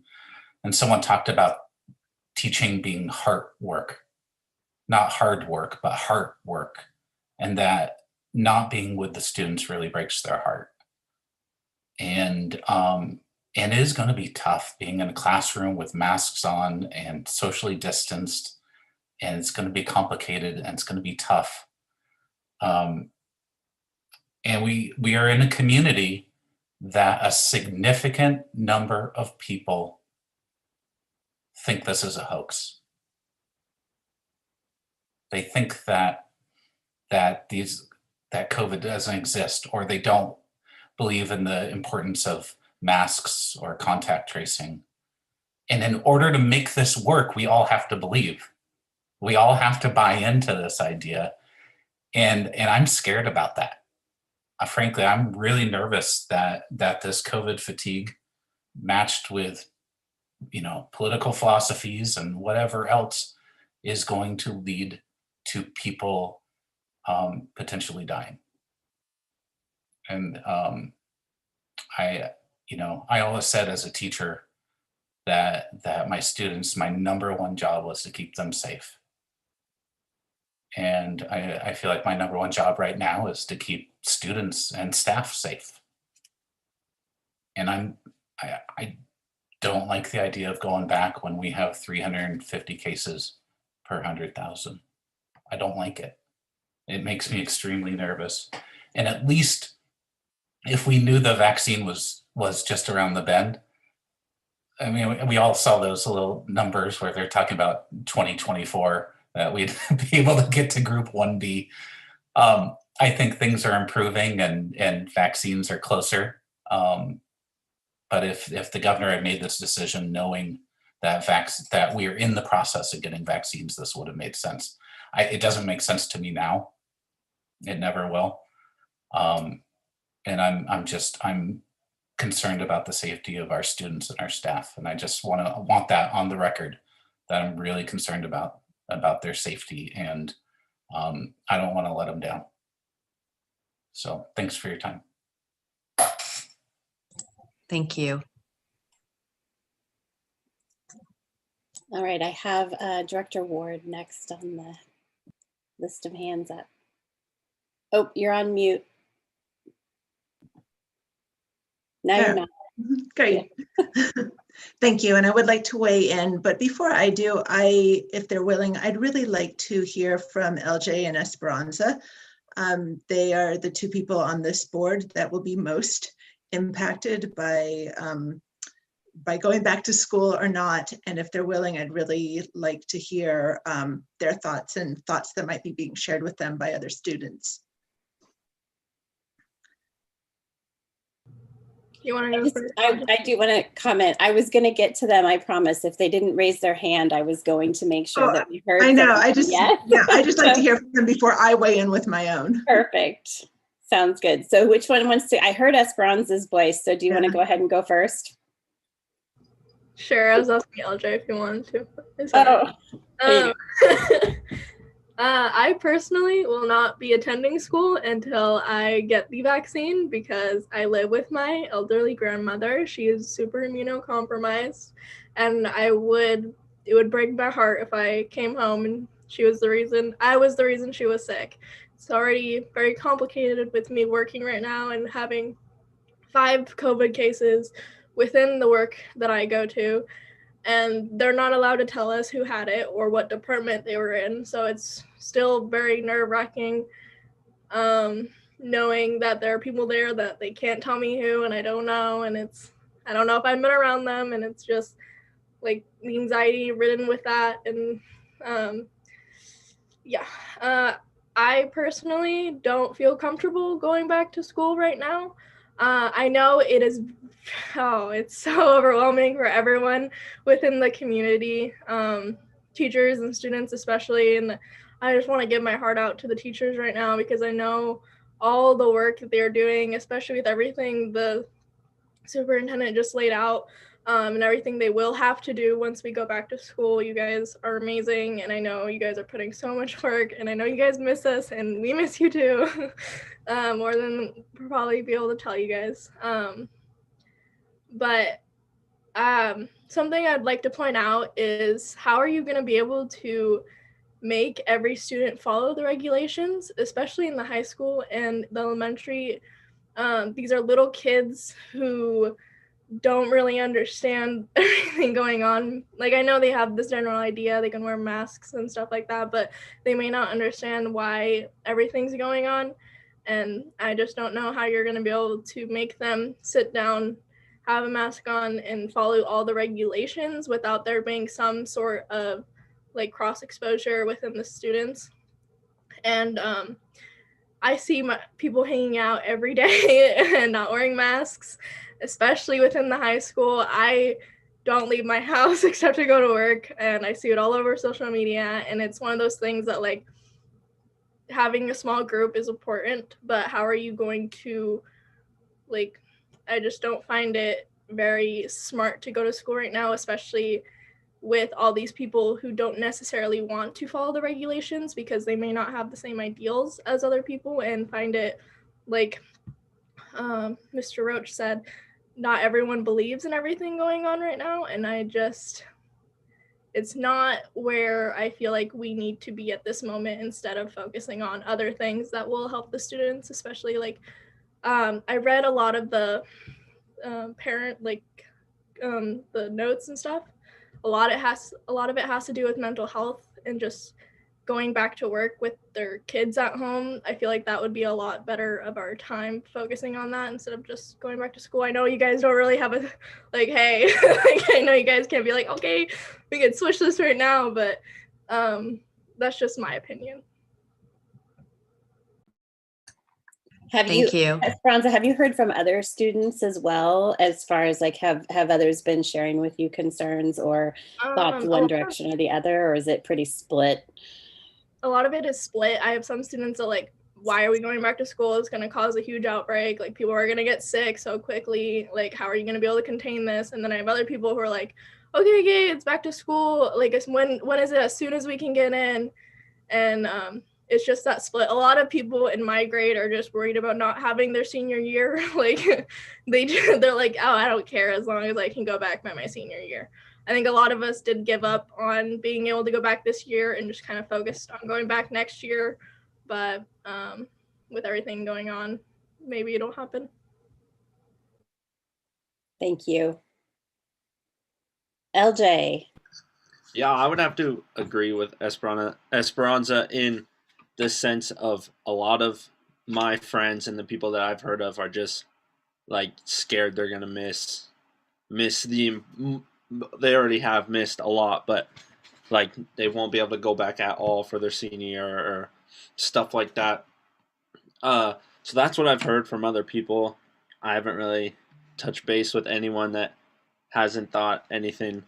and someone talked about teaching being heart work, not hard work, but heart work, and that not being with the students really breaks their heart. And it is going to be tough being in a classroom with masks on and socially distanced, and it's going to be complicated and it's going to be tough. And we are in a community that a significant number of people think this is a hoax. They think that COVID doesn't exist, or they don't believe in the importance of masks or contact tracing. And in order to make this work, we all have to believe. We all have to buy into this idea. And I'm scared about that. Frankly, I'm really nervous that this COVID fatigue, matched with, political philosophies and whatever else, is going to lead to people potentially dying. And I always said as a teacher that my students, my number one job was to keep them safe. And I feel like my number one job right now is to keep students and staff safe. And I don't like the idea of going back when we have 350 cases per 100,000. I don't like it. It makes me extremely nervous. And at least if we knew the vaccine was just around the bend, I mean, we all saw those little numbers where they're talking about 2024 that we'd be able to get to group 1B. I think things are improving and vaccines are closer. But if the governor had made this decision knowing that we are in the process of getting vaccines, this would have made sense. It doesn't make sense to me now. It never will. And I'm concerned about the safety of our students and our staff. And I just want that on the record, that I'm really concerned about their safety, and I don't want to let them down. So thanks for your time. Thank you. All right, I have Director Ward next on the list of hands up. Oh, you're on mute. No, you're not. Great. Thank you. And I would like to weigh in, but before I do, if they're willing, I'd really like to hear from LJ and Esperanza. They are the two people on this board that will be most impacted by going back to school or not. And if they're willing, I'd really like to hear their thoughts and thoughts that might be being shared with them by other students. You want to go first? I do want to comment. I was going to get to them, I promise. If they didn't raise their hand, I was going to make sure that we heard. I know. I just like to hear from them before I weigh in with my own. Perfect. Sounds good. So which one wants to? I heard Esperanza's voice. So do you want to go ahead and go first? Sure. I was asking LJ if you wanted to. I personally will not be attending school until I get the vaccine because I live with my elderly grandmother. She is super immunocompromised, and it would break my heart if I came home and I was the reason she was sick. It's already very complicated with me working right now and having 5 COVID cases within the work that I go to. And they're not allowed to tell us who had it or what department they were in. So it's still very nerve-wracking knowing that there are people there that they can't tell me who, and I don't know. And I don't know if I've been around them, and it's just like the anxiety ridden with that. And I personally don't feel comfortable going back to school right now. I know it's so overwhelming for everyone within the community, teachers and students especially. And I just want to give my heart out to the teachers right now because I know all the work that they're doing, especially with everything the superintendent just laid out, and everything they will have to do once we go back to school. You guys are amazing, and I know you guys are putting so much work, and I know you guys miss us, and we miss you too, more than we'll probably be able to tell you guys. But something I'd like to point out is, how are you going to be able to make every student follow the regulations, especially in the high school and the elementary? These are little kids who don't really understand everything going on. Like, I know they have this general idea, they can wear masks and stuff like that, but they may not understand why everything's going on. And I just don't know how you're going to be able to make them sit down, have a mask on, and follow all the regulations without there being some sort of like cross exposure within the students. And I see people hanging out every day and not wearing masks, especially within the high school. I don't leave my house except to go to work, and I see it all over social media. And it's one of those things that, like, having a small group is important, but how are you going to, like, I just don't find it very smart to go to school right now, especially with all these people who don't necessarily want to follow the regulations because they may not have the same ideals as other people, and find it, like Mr. Roach said, not everyone believes in everything going on right now. And it's not where I feel like we need to be at this moment, instead of focusing on other things that will help the students, especially like, I read a lot of the parent, like the notes and stuff. A lot of it has to do with mental health and just going back to work with their kids at home. I feel like that would be a lot better of our time focusing on that instead of just going back to school. I know you guys don't really have a, like, hey, like, I know you guys can't be like, okay, we can switch this right now, but that's just my opinion. Thank you. Esperanza, have you heard from other students as well, as far as like, have others been sharing with you concerns or thoughts one direction or the other, or is it pretty split? A lot of it is split. I have some students that, like, why are we going back to school? It's going to cause a huge outbreak. Like, people are going to get sick so quickly. Like, how are you going to be able to contain this? And then I have other people who are like, okay, it's back to school. Like, when is it? As soon as we can get in. And it's just that split. A lot of people in my grade are just worried about not having their senior year. Like, they're like, oh, I don't care as long as I can go back by my senior year. I think a lot of us did give up on being able to go back this year and just kind of focused on going back next year. But with everything going on, maybe it'll happen. Thank you. LJ. Yeah, I would have to agree with Esperanza in the sense of a lot of my friends and the people that I've heard of are just like scared they're going to miss they already have missed a lot, but like they won't be able to go back at all for their senior year or stuff like that. So that's what I've heard from other people. I haven't really touched base with anyone that hasn't thought anything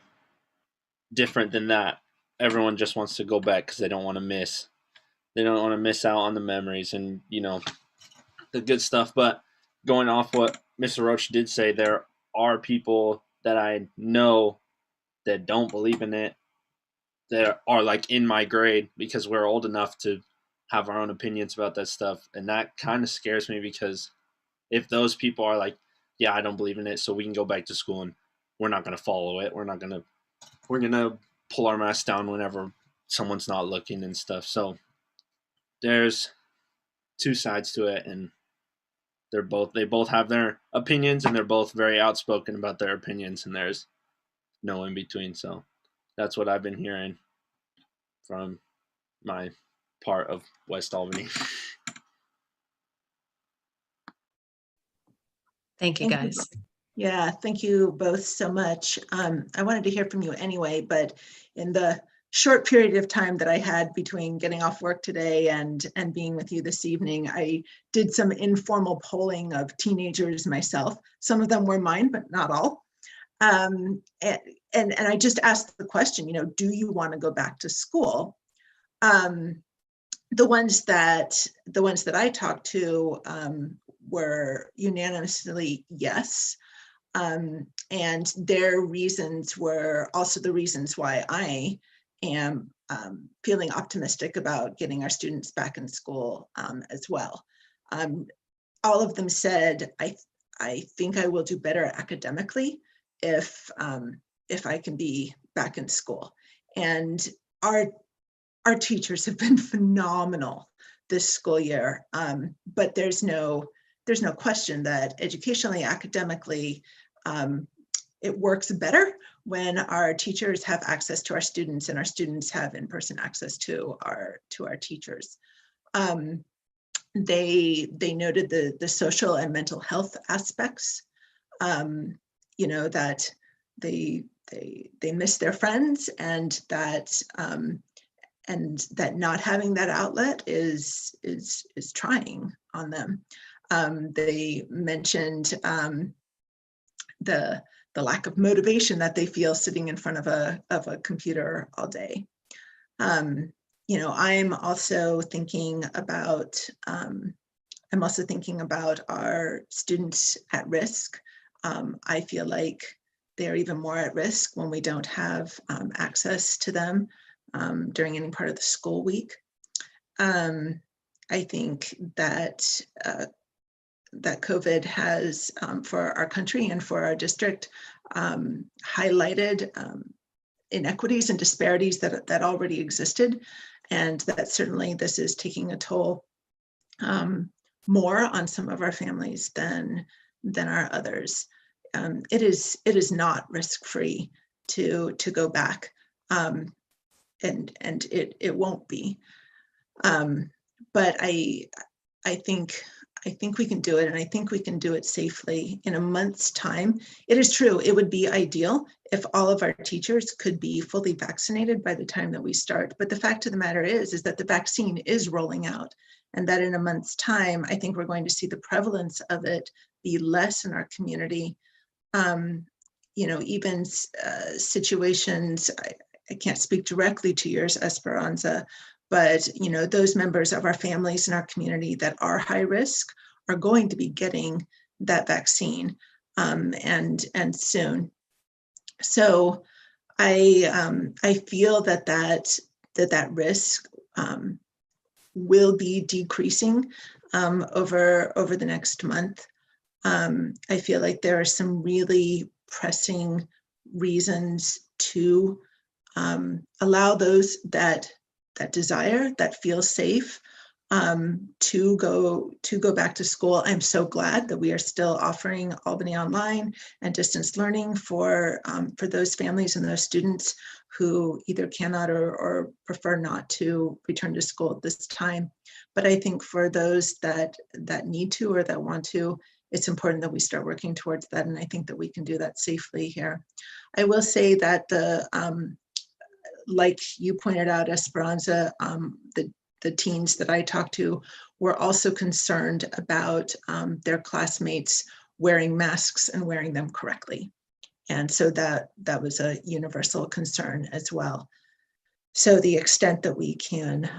different than that. Everyone just wants to go back because they don't want to miss out on the memories and, you know, the good stuff. But going off what Mr. Roach did say, there are people that I know that don't believe in it, that are like in my grade, because we're old enough to have our own opinions about that stuff. And that kind of scares me, because if those people are like, yeah, I don't believe in it, so we can go back to school and we're not going to follow it. We're going to pull our mask down whenever someone's not looking and stuff. So there's two sides to it, and they both have their opinions, and they're both very outspoken about their opinions, and there's no in between. So that's what I've been hearing from my part of West Albany. Thank you, guys. Yeah, thank you both so much. I wanted to hear from you anyway, but in the short period of time that I had between getting off work today and being with you this evening, I did some informal polling of teenagers myself. Some of them were mine, but not all. And I just asked the question, you know, do you want to go back to school? the ones that I talked to were unanimously yes. And their reasons were also the reasons why I am feeling optimistic about getting our students back in school as well. All of them said, I think I will do better academically if I can be back in school. And our teachers have been phenomenal this school year, but there's no question that educationally, academically, it works better when our teachers have access to our students and our students have in-person access to our teachers. They noted the social and mental health aspects, you know, that they miss their friends, and that not having that outlet is trying on them. They mentioned the lack of motivation that they feel sitting in front of a computer all day. You know, I'm also thinking about our students at risk. I feel like they're even more at risk when we don't have access to them during any part of the school week. I think that that COVID has, for our country and for our district, highlighted inequities and disparities that already existed, and that certainly this is taking a toll more on some of our families than our others. It is not risk-free to go back, and it won't be. But I think we can do it, and I think we can do it safely in a month's time. It is true, it would be ideal if all of our teachers could be fully vaccinated by the time that we start. But the fact of the matter is that the vaccine is rolling out, and that in a month's time, I think we're going to see the prevalence of it be less in our community. You know, even situations, I can't speak directly to yours, Esperanza, but you know, those members of our families in our community that are high risk are going to be getting that vaccine, and soon. So I feel that risk will be decreasing over the next month. I feel like there are some really pressing reasons to allow those that desire, that feel safe, to go back to school. I'm so glad that we are still offering Albany Online and distance learning for those families and those students who either cannot or prefer not to return to school at this time. But I think for those that need to or that want to, it's important that we start working towards that, and I think that we can do that safely here. I will say that like you pointed out, Esperanza, the teens that I talked to were also concerned about their classmates wearing masks and wearing them correctly. And so that was a universal concern as well. So the extent that we can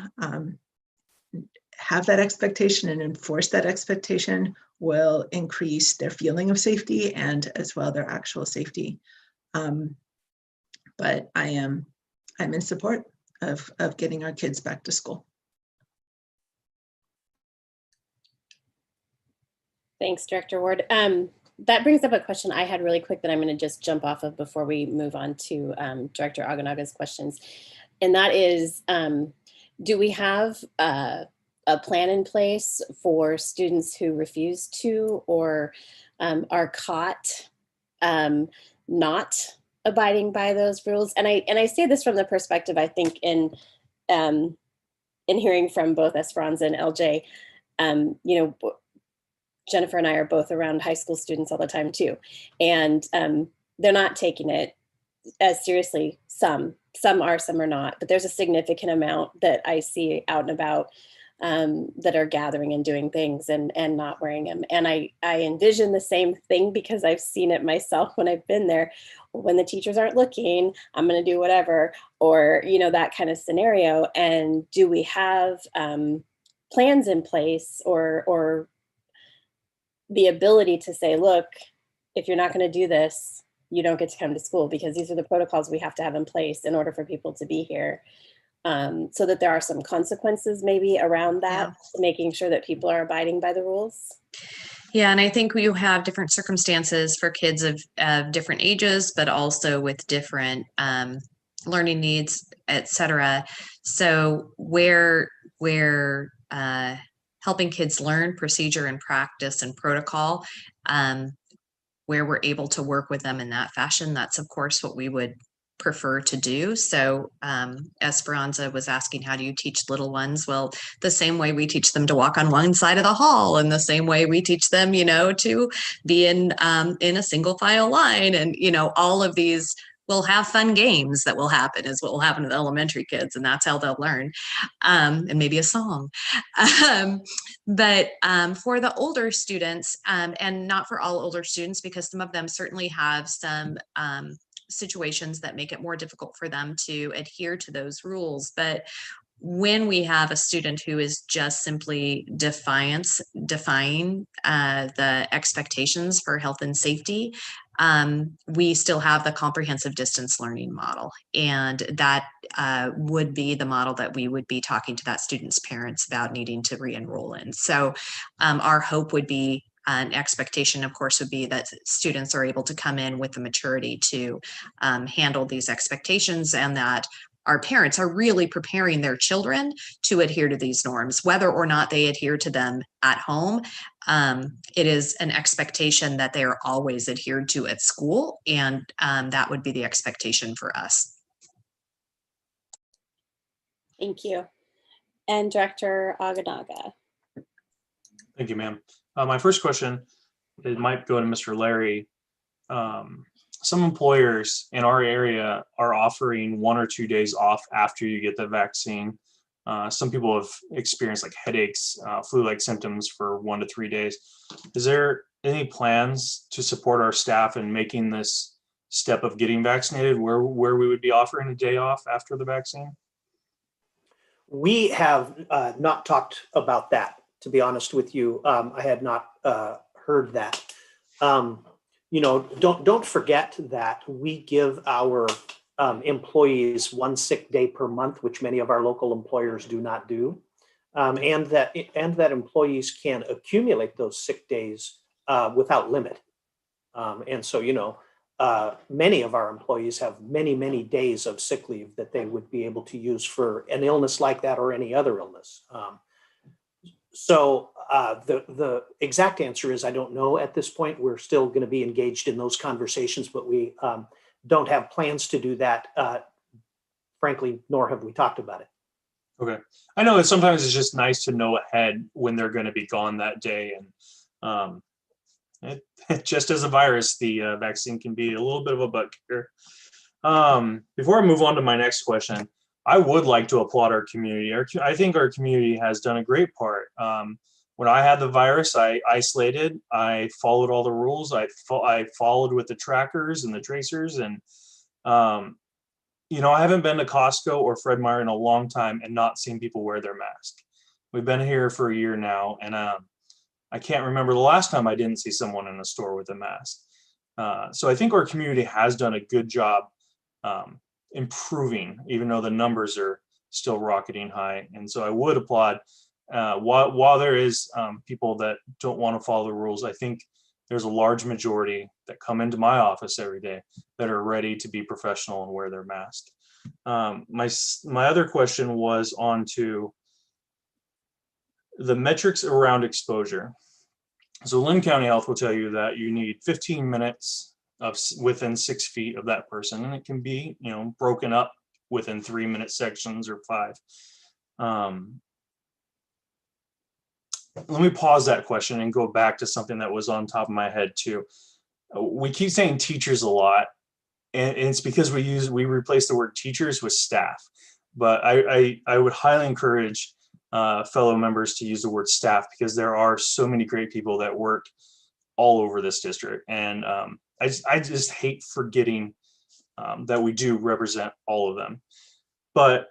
have that expectation and enforce that expectation will increase their feeling of safety and as well their actual safety. But I'm in support of getting our kids back to school. Thanks, Director Ward. That brings up a question I had really quick that I'm going to just jump off of before we move on to Director Aganaga's questions. And that is, do we have a plan in place for students who refuse to or are caught not abiding by those rules? And I say this from the perspective, I think, in hearing from both Esperanza and LJ, you know, Jennifer and I are both around high school students all the time too. And they're not taking it as seriously. Some are, some are not, but there's a significant amount that I see out and about that are gathering and doing things and not wearing them. And I envision the same thing because I've seen it myself when I've been there. When the teachers aren't looking, I'm going to do whatever, or, you know, that kind of scenario. And do we have plans in place or the ability to say, look, if you're not going to do this, you don't get to come to school, because these are the protocols we have to have in place in order for people to be here. So that there are some consequences maybe around that, making sure that people are abiding by the rules. Yeah, and I think you have different circumstances for kids of different ages, but also with different learning needs, et cetera. So where helping kids learn procedure and practice and protocol, where we're able to work with them in that fashion, that's of course what we would prefer to do. So Esperanza was asking, how do you teach little ones? Well, the same way we teach them to walk on one side of the hall, and the same way we teach them, you know, to be in a single file line, and, you know, all of these will have fun games that will happen, is what will happen with elementary kids, and that's how they'll learn, and maybe a song. But for the older students, and not for all older students, because some of them certainly have some situations that make it more difficult for them to adhere to those rules. But when we have a student who is just simply defying the expectations for health and safety, we still have the comprehensive distance learning model. And that would be the model that we would be talking to that student's parents about needing to re-enroll in. So our hope would be, an expectation, of course, would be that students are able to come in with the maturity to handle these expectations, and that our parents are really preparing their children to adhere to these norms, whether or not they adhere to them at home. It is an expectation that they are always adhered to at school, and that would be the expectation for us. Thank you. And Director Aganaga. Thank you, ma'am. My first question, it might go to Mr. Larry. Some employers in our area are offering 1 or 2 days off after you get the vaccine. Some people have experienced like headaches, flu-like symptoms for 1 to 3 days. Is there any plans to support our staff in making this step of getting vaccinated, where we would be offering a day off after the vaccine? We have not talked about that, to be honest with you. I had not heard that. You know, don't forget that we give our employees 1 sick day per month, which many of our local employers do not do, and that employees can accumulate those sick days without limit. And so, you know, many of our employees have many days of sick leave that they would be able to use for an illness like that or any other illness. So the exact answer is I don't know at this point. We're still going to be engaged in those conversations, but we don't have plans to do that, frankly, nor have we talked about it. Okay. I know that sometimes it's just nice to know ahead when they're going to be gone that day. And just as a virus, the vaccine can be a little bit of a bugbear. Before I move on to my next question, I would like to applaud our community. I think our community has done a great part. When I had the virus, I isolated, I followed all the rules. I followed with the trackers and the tracers. And, you know, I haven't been to Costco or Fred Meyer in a long time and not seen people wear their mask. We've been here for a year now. And I can't remember the last time I didn't see someone in a store with a mask. So I think our community has done a good job improving, even though the numbers are still rocketing high. And so I would applaud, while there is people that don't want to follow the rules, I think there's a large majority that come into my office every day that are ready to be professional and wear their mask. My other question was on to the metrics around exposure. So Lynn County Health will tell you that you need 15 minutes of within 6 feet of that person, and it can be, you know, broken up within 3-minute sections or 5. Let me pause that question and go back to something that was on top of my head too. We keep saying teachers a lot, and it's because we replace the word teachers with staff. But I would highly encourage fellow members to use the word staff, because there are so many great people that work all over this district. And I just hate forgetting that we do represent all of them. But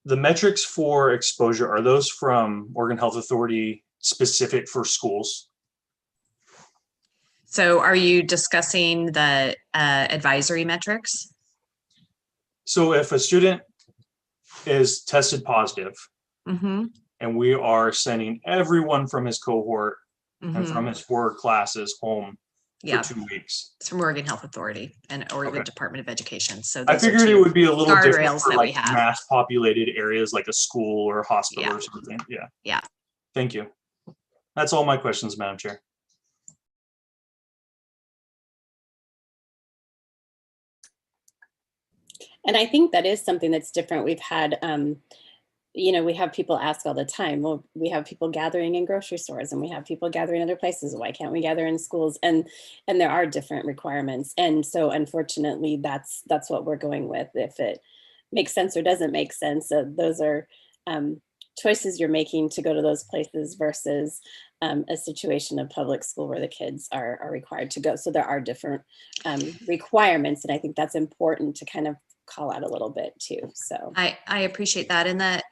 the metrics for exposure, are those from Oregon Health Authority specific for schools? So are you discussing the advisory metrics? So if a student is tested positive, Mm-hmm. and we are sending everyone from his cohort and Mm-hmm. from his 4 classes home Yeah, for 2 weeks. it's from Oregon Health Authority and Oregon Okay. Department of Education. So I those are figured it two would be a little different guardrails for that we like have. mass populated areas like a school or a hospital Yeah. or something. Yeah. Yeah. Thank you. That's all my questions, Madam Chair. And I think that is something that's different. We've had, you know, we have people ask all the time, well, we have people gathering in grocery stores and we have people gathering other places. Why can't we gather in schools? And there are different requirements. And so unfortunately, that's what we're going with. If it makes sense or doesn't make sense, those are choices you're making to go to those places versus a situation of public school where the kids are required to go. So there are different requirements. And I think that's important to kind of call out a little bit too. So I appreciate that. And that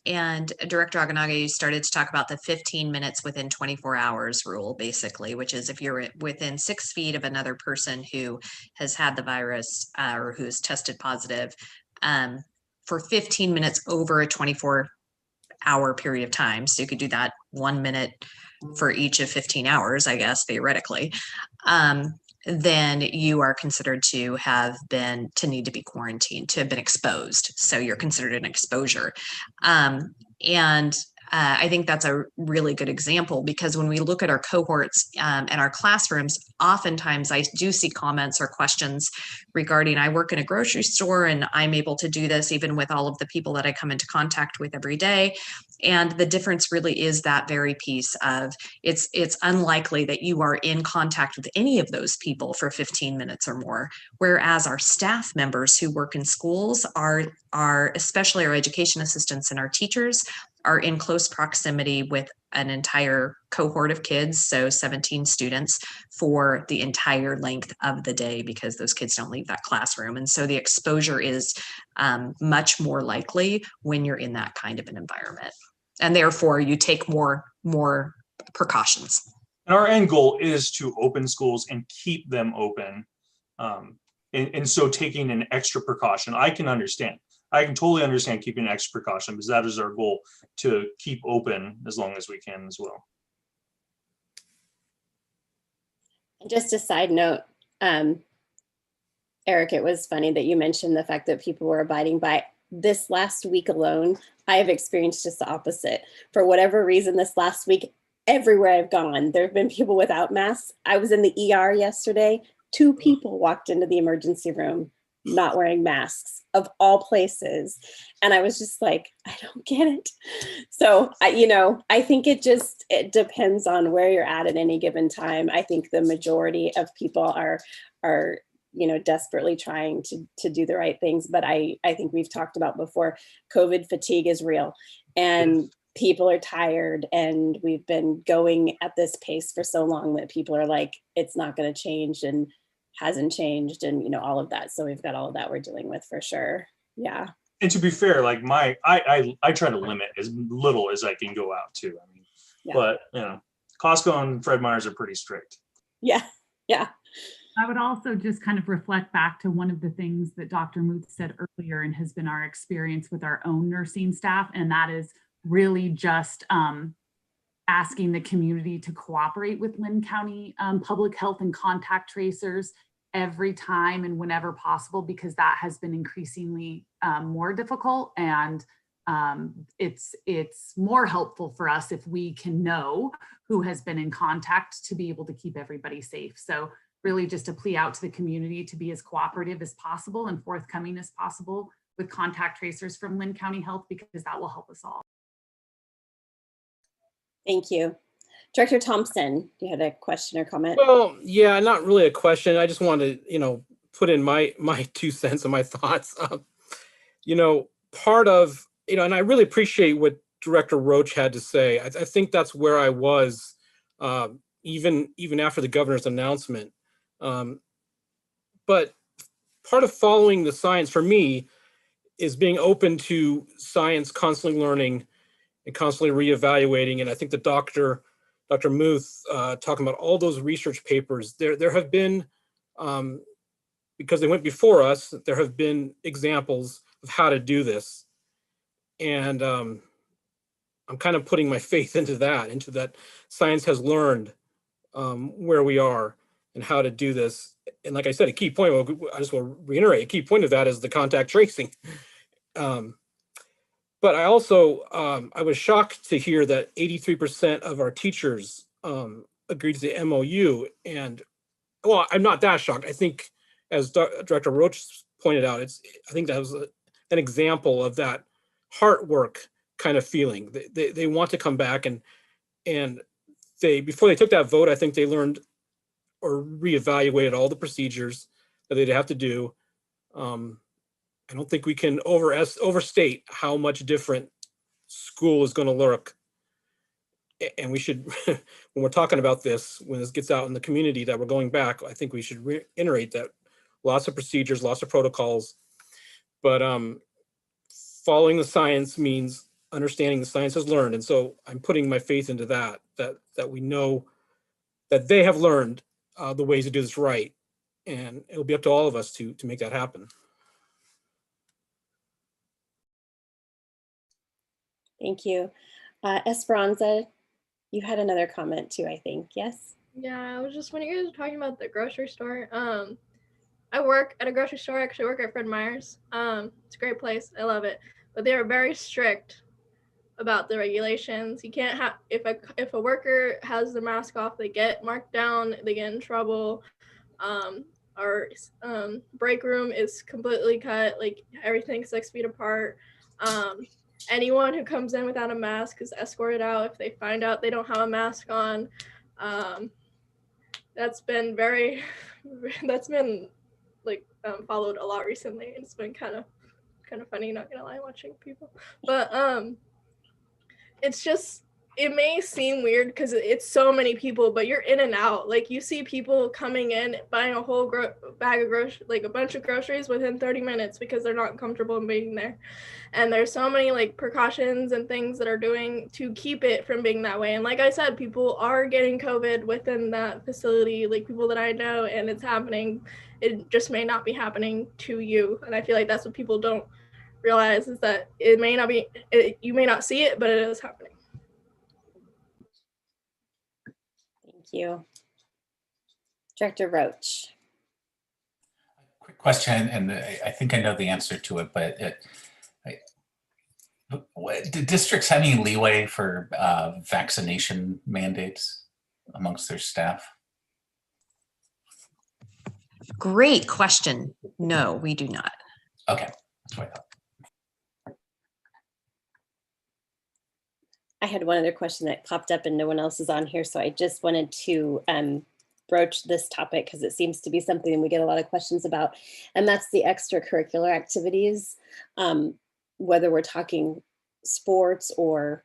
and Director Aganaga, you started to talk about the 15 minutes within 24 hours rule, basically, which is if you're within 6 feet of another person who has had the virus or who's tested positive for 15 minutes over a 24-hour period of time. So you could do that 1 minute for each of 15 hours, I guess, theoretically. Then you are considered to need to be quarantined, to have been exposed. So you're considered an exposure. I think that's a really good example, because when we look at our cohorts and our classrooms, oftentimes I do see comments or questions regarding, I work in a grocery store and I'm able to do this even with all of the people that I come into contact with every day. And the difference really is that very piece of it's unlikely that you are in contact with any of those people for 15 minutes or more. Whereas our staff members who work in schools are especially our education assistants and our teachers are in close proximity with an entire cohort of kids, so 17 students for the entire length of the day, because those kids don't leave that classroom. And so the exposure is much more likely when you're in that kind of an environment. And therefore you take more precautions. And our end goal is to open schools and keep them open. And so taking an extra precaution, I can totally understand keeping an extra precaution, because that is our goal, to keep open as long as we can as well. just a side note, Eric, it was funny that you mentioned the fact that people were abiding by. This last week alone, I have experienced just the opposite. For whatever reason, this last week, everywhere I've gone, there have been people without masks. I was in the ER yesterday. 2 people walked into the emergency room not wearing masks, of all places. And I was just like, I don't get it. So, I think it depends on where you're at any given time. I think the majority of people are desperately trying to do the right things. But I think we've talked about before, COVID fatigue is real, and people are tired, and we've been going at this pace for so long that people are like, it's not going to change and hasn't changed, and all of that. So we've got all of that we're dealing with for sure. Yeah. And to be fair, like I try to limit as little as I can go out too. I mean, yeah. But Costco and Fred Meyer's are pretty strict. Yeah. I would also just kind of reflect back to one of the things that Dr. Muth said earlier, and has been our experience with our own nursing staff, and that is really just asking the community to cooperate with Linn County public health and contact tracers every time and whenever possible, because that has been increasingly more difficult, and it's more helpful for us if we can know who has been in contact to be able to keep everybody safe. So really just a plea out to the community to be as cooperative as possible and forthcoming as possible with contact tracers from Linn County Health, because that will help us all. Thank you. Director Thompson, you had a question or comment? Well, yeah, not really a question. I just wanted to, put in my 2 cents and my thoughts. Part of, and I really appreciate what Director Roach had to say. I think that's where I was even after the governor's announcement. But part of following the science for me is being open to science, constantly learning and constantly reevaluating. And I think the Dr. Muth talking about all those research papers, there have been, because they went before us, there have been examples of how to do this. And I'm kind of putting my faith into that science has learned where we are and how to do this. And like I said, a key point, I just will reiterate, a key point of that is the contact tracing. But I also, I was shocked to hear that 83% of our teachers agreed to the MOU. And well, I'm not that shocked. I think, as Director Roach pointed out, I think that was an example of that heart work kind of feeling. They want to come back, and before they took that vote, I think they learned or reevaluated all the procedures that they'd have to do. I don't think we can overstate how much different school is going to look. And we should, when we're talking about this, when this gets out in the community that we're going back, I think we should reiterate that lots of procedures, lots of protocols, but following the science means understanding the science has learned. And so I'm putting my faith into that we know that they have learned the ways to do this right. And it'll be up to all of us to make that happen. Thank you. Esperanza, you had another comment too, I think, yes? Yeah, I was just, when you guys were talking about the grocery store, I work at a grocery store. I actually work at Fred Meyer's. It's a great place. I love it. But they are very strict about the regulations. You can't have, if a worker has their mask off, they get marked down, they get in trouble. Our break room is completely cut, like everything's 6 feet apart. Anyone who comes in without a mask is escorted out if they find out they don't have a mask on. That's been like followed a lot recently, and it's been kind of funny, not gonna lie, watching people. But it's just, it may seem weird because it's so many people, but you're in and out. Like, you see people coming in, buying a whole bag of groceries, like a bunch of groceries within 30 minutes because they're not comfortable being there. And there's so many like precautions and things that are doing to keep it from being that way. And like I said, people are getting COVID within that facility, like people that I know, and it's happening. It just may not be happening to you. And I feel like that's what people don't realize, is that it may not be, you may not see it, but it is happening. Thank you. Director Roach. Quick question, and I think I know the answer to it, but do districts have any leeway for vaccination mandates amongst their staff? Great question. No, we do not. Okay, that's what I thought. I had one other question that popped up and no one else is on here, so I just wanted to broach this topic because it seems to be something we get a lot of questions about, and that's the extracurricular activities, whether we're talking sports or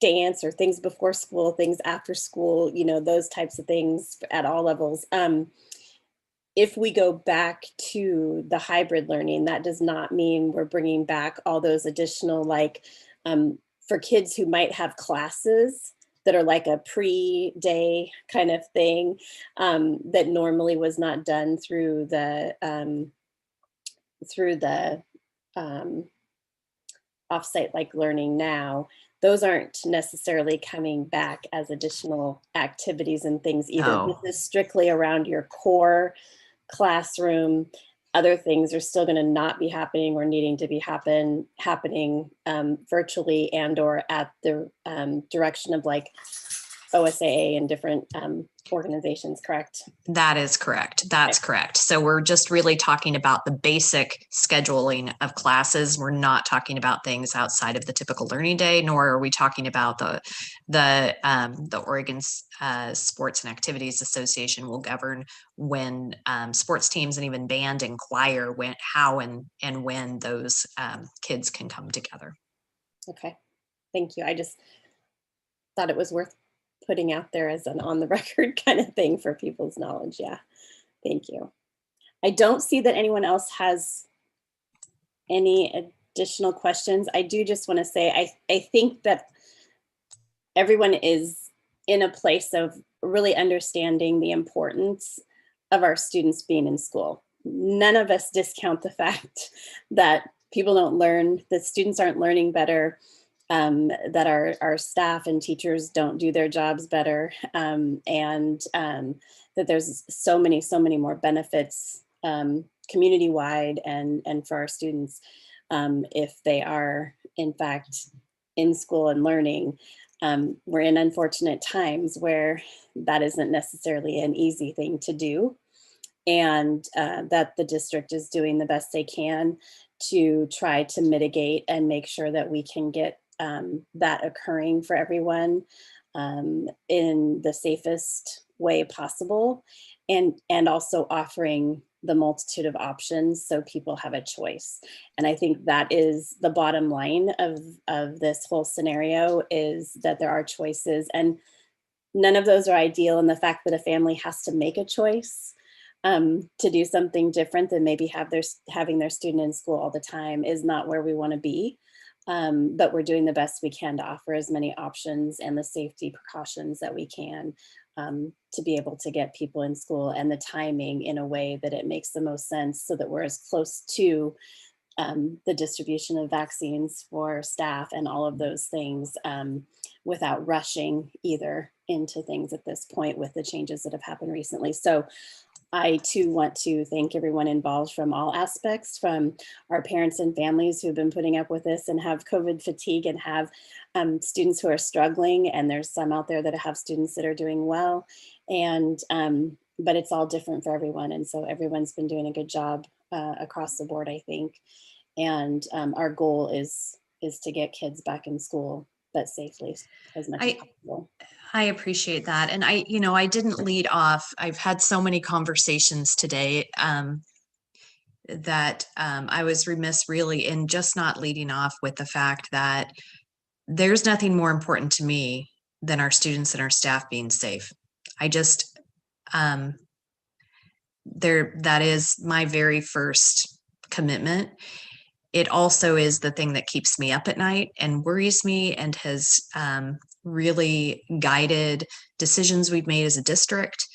dance or things before school, things after school, you know, those types of things at all levels. If we go back to the hybrid learning, that does not mean we're bringing back all those additional, like, for kids who might have classes that are like a pre-day kind of thing, that normally was not done through the offsite like learning now. Those aren't necessarily coming back as additional activities and things either. No. This is strictly around your core classroom. Other things are still going to not be happening or needing to be happening virtually and or at the direction of like OSAA and different organizations, correct? That is correct. That's correct. So we're just really talking about the basic scheduling of classes. We're not talking about things outside of the typical learning day, nor are we talking about the Oregon Sports and Activities Association will govern when sports teams and even band and choir how and when those kids can come together. Okay, thank you. I just thought it was worth putting out there as an on the record kind of thing for people's knowledge. Yeah, thank you. I don't see that anyone else has any additional questions. I do just want to say, I think that everyone is in a place of really understanding the importance of our students being in school. None of us discount the fact that people don't learn, that students aren't learning better, that our staff and teachers don't do their jobs better, and that there's so many more benefits community-wide and for our students if they are in fact in school and learning. We're in unfortunate times where that isn't necessarily an easy thing to do, and that the district is doing the best they can to try to mitigate and make sure that we can get that occurring for everyone in the safest way possible, and also offering the multitude of options so people have a choice. And I think that is the bottom line of this whole scenario, is that there are choices, and none of those are ideal. And the fact that a family has to make a choice to do something different than maybe having their student in school all the time is not where we want to be. But we're doing the best we can to offer as many options and the safety precautions that we can to be able to get people in school, and the timing in a way that it makes the most sense, so that we're as close to the distribution of vaccines for staff and all of those things without rushing either into things at this point with the changes that have happened recently. So I too want to thank everyone involved from all aspects, from our parents and families who've been putting up with this and have COVID fatigue and have students who are struggling, and there's some out there that have students that are doing well, and but it's all different for everyone. And so everyone's been doing a good job across the board, I think. And our goal is to get kids back in school, but safely as much as possible. I appreciate that. And I didn't lead off. I've had so many conversations today that I was remiss really in just not leading off with the fact that there's nothing more important to me than our students and our staff being safe. I just, that is my very first commitment. It also is the thing that keeps me up at night and worries me, and has really guided decisions we've made as a district.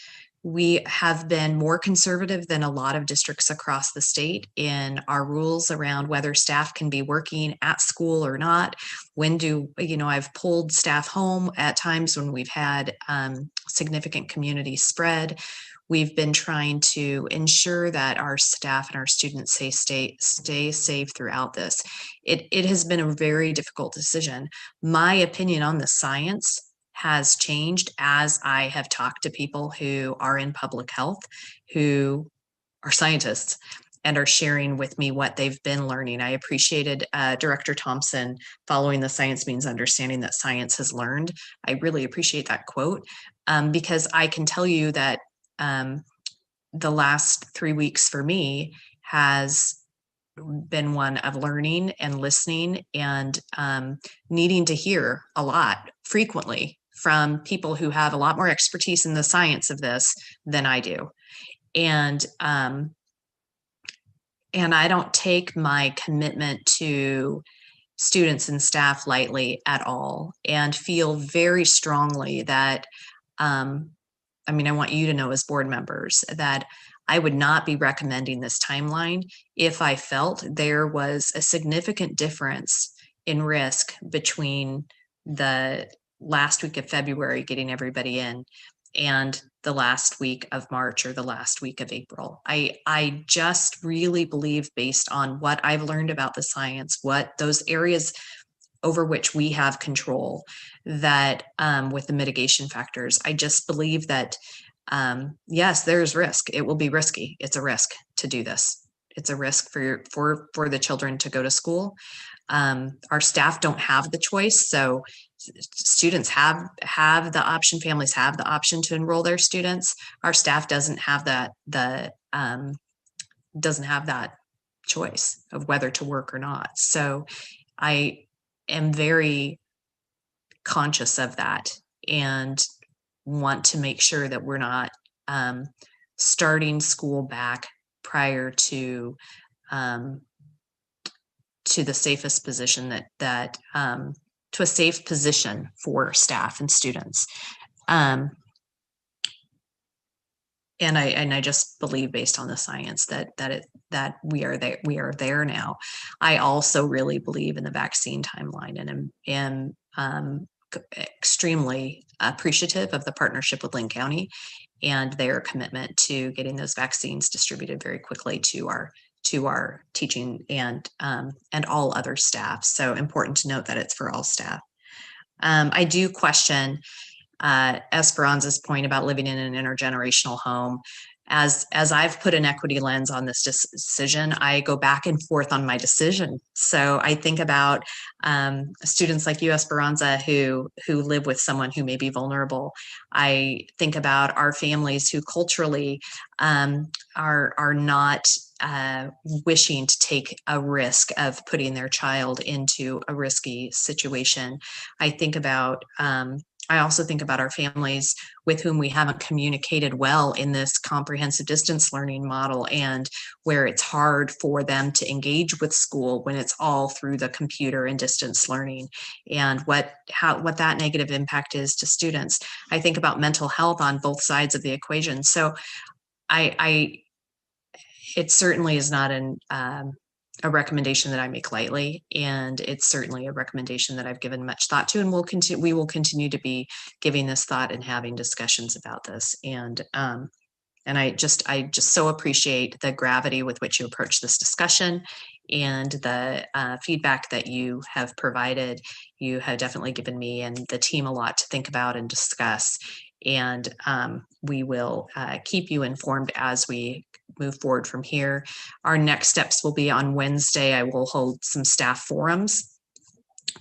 We have been more conservative than a lot of districts across the state in our rules around whether staff can be working at school or not. I've pulled staff home at times when we've had significant community spread. We've been trying to ensure that our staff and our students stay safe throughout this. It has been a very difficult decision. My opinion on the science has changed as I have talked to people who are in public health, who are scientists, and are sharing with me what they've been learning. I appreciated Director Thompson, following the science means understanding that science has learned. I really appreciate that quote because I can tell you that the last 3 weeks for me has been one of learning and listening and needing to hear a lot frequently from people who have a lot more expertise in the science of this than I do. And I don't take my commitment to students and staff lightly at all, and feel very strongly that I want you to know as board members that I would not be recommending this timeline if I felt there was a significant difference in risk between the last week of February getting everybody in and the last week of March or the last week of April. I just really believe, based on what I've learned about the science, what those areas over which we have control, that with the mitigation factors, I just believe that yes, there's risk. It will be risky. It's a risk to do this. It's a risk for the children to go to school. Our staff don't have the choice, so students have the option. Families have the option to enroll their students. Our staff doesn't have that choice of whether to work or not. So I am very conscious of that and want to make sure that we're not starting school back prior to the safest position to a safe position for staff and students. And I just believe, based on the science, that we are there now. I also really believe in the vaccine timeline, and am extremely appreciative of the partnership with Linn County and their commitment to getting those vaccines distributed very quickly to our teaching and all other staff. So important to note that it's for all staff. I do question Esperanza's point about living in an intergenerational home. As I've put an equity lens on this decision, I go back and forth on my decision. So I think about students like you, Esperanza, who live with someone who may be vulnerable. I think about our families who culturally are not wishing to take a risk of putting their child into a risky situation. I also think about our families with whom we haven't communicated well in this comprehensive distance learning model, and where it's hard for them to engage with school when it's all through the computer and distance learning, and what that negative impact is to students. I think about mental health on both sides of the equation. So it certainly is not a recommendation that I make lightly, and it's certainly a recommendation that I've given much thought to, and we will continue to be giving this thought and having discussions about this. And I just so appreciate the gravity with which you approach this discussion, and the feedback that you have provided. You have definitely given me and the team a lot to think about and discuss, and we will keep you informed as we move forward from here. Our next steps will be on Wednesday. I will hold some staff forums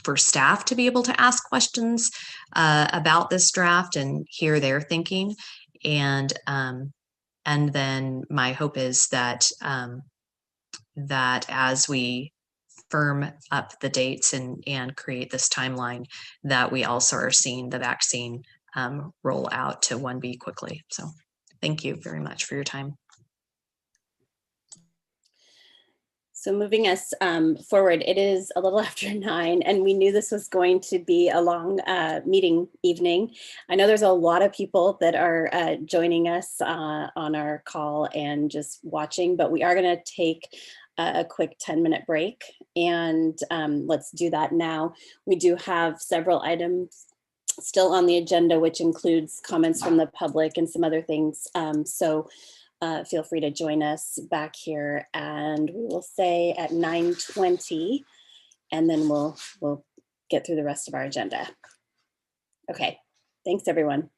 for staff to be able to ask questions about this draft and hear their thinking. And then my hope is that that as we firm up the dates and create this timeline, that we also are seeing the vaccine roll out to 1B quickly. So thank you very much for your time. So moving us forward, it is a little after 9, and we knew this was going to be a long meeting evening. I know there's a lot of people that are joining us on our call and just watching, but we are going to take a quick 10-minute break, and let's do that now. We do have several items still on the agenda, which includes comments from the public and some other things. So feel free to join us back here, and we will say at 9:20, and then we'll get through the rest of our agenda. Okay, thanks everyone.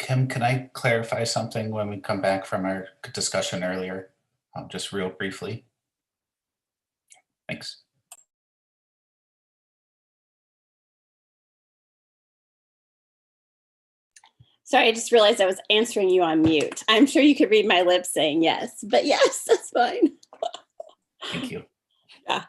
Kim, can I clarify something when we come back from our discussion earlier? Just real briefly. Thanks. Sorry, I just realized I was answering you on mute. I'm sure you could read my lips saying yes, but yes, that's fine. Thank you. Yeah.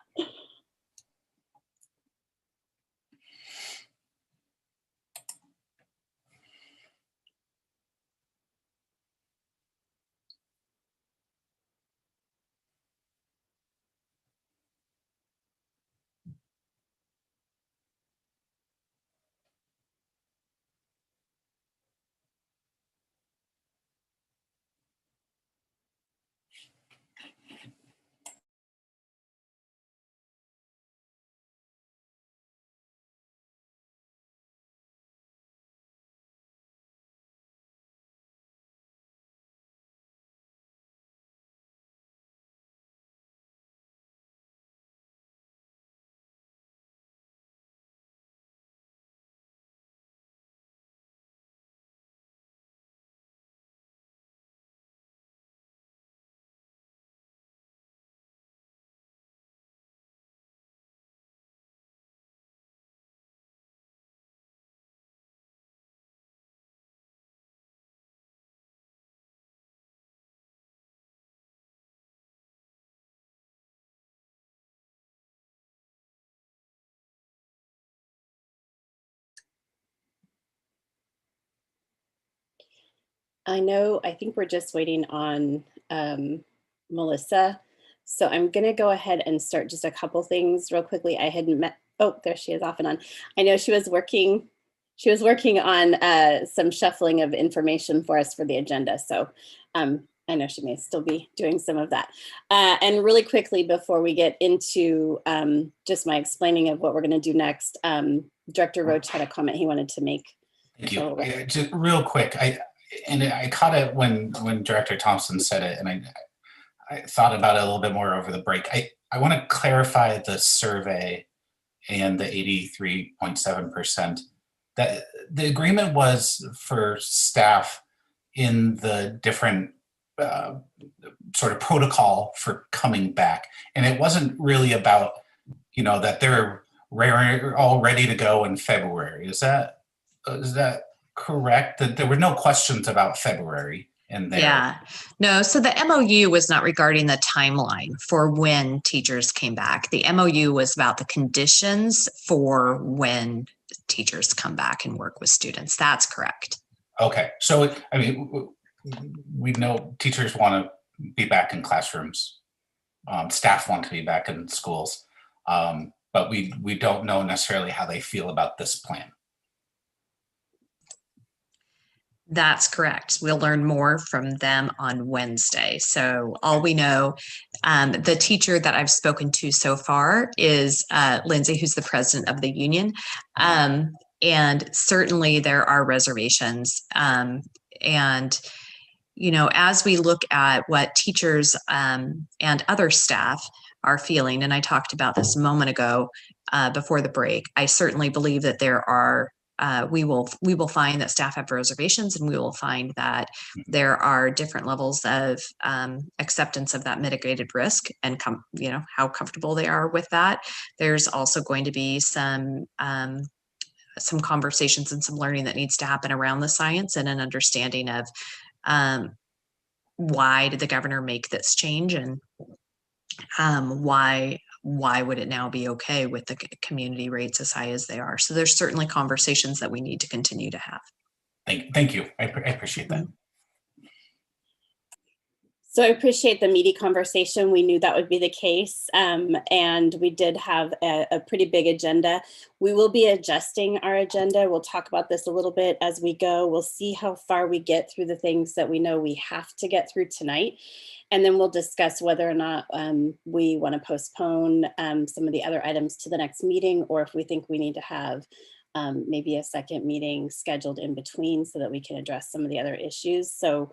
I think we're just waiting on Melissa. So I'm gonna go ahead and start just a couple things real quickly. I hadn't met, oh, there she is off and on. I know she was working on some shuffling of information for us for the agenda. So I know she may still be doing some of that. And really quickly, before we get into just my explaining of what we're gonna do next, Director Roach had a comment he wanted to make. Thank you. Just real quick, I caught it when Director Thompson said it, and I thought about it a little bit more over the break. I want to clarify the survey and the 83.7%. That the agreement was for staff in the different sort of protocol for coming back, and it wasn't really about, you know, that they're all ready to go in February. Is that correct? That there were no questions about February in there? Yeah, no. So the MOU was not regarding the timeline for when teachers came back. The MOU was about the conditions for when teachers come back and work with students. That's correct. Okay, so I mean, we know teachers want to be back in classrooms. Staff want to be back in schools, but we don't know necessarily how they feel about this plan. That's correct. We'll learn more from them on Wednesday. So all we know, the teacher that I've spoken to so far is Lindsay, who's the president of the union. And certainly there are reservations. And, you know, as we look at what teachers and other staff are feeling, and I talked about this a moment ago before the break, I certainly believe that there are we will find that staff have reservations, and we will find that there are different levels of acceptance of that mitigated risk and you know, how comfortable they are with that. There's also going to be some conversations and some learning that needs to happen around the science and an understanding of why did the governor make this change, and why would it now be okay with the community rates as high as they are? So there's certainly conversations that we need to continue to have. Thank you. I appreciate that. So I appreciate the meaty conversation. We knew that would be the case, and we did have a pretty big agenda. We will be adjusting our agenda. We'll talk about this a little bit as we go. We'll see how far we get through the things that we know we have to get through tonight. And then we'll discuss whether or not we want to postpone some of the other items to the next meeting, or if we think we need to have maybe a second meeting scheduled in between so that we can address some of the other issues. So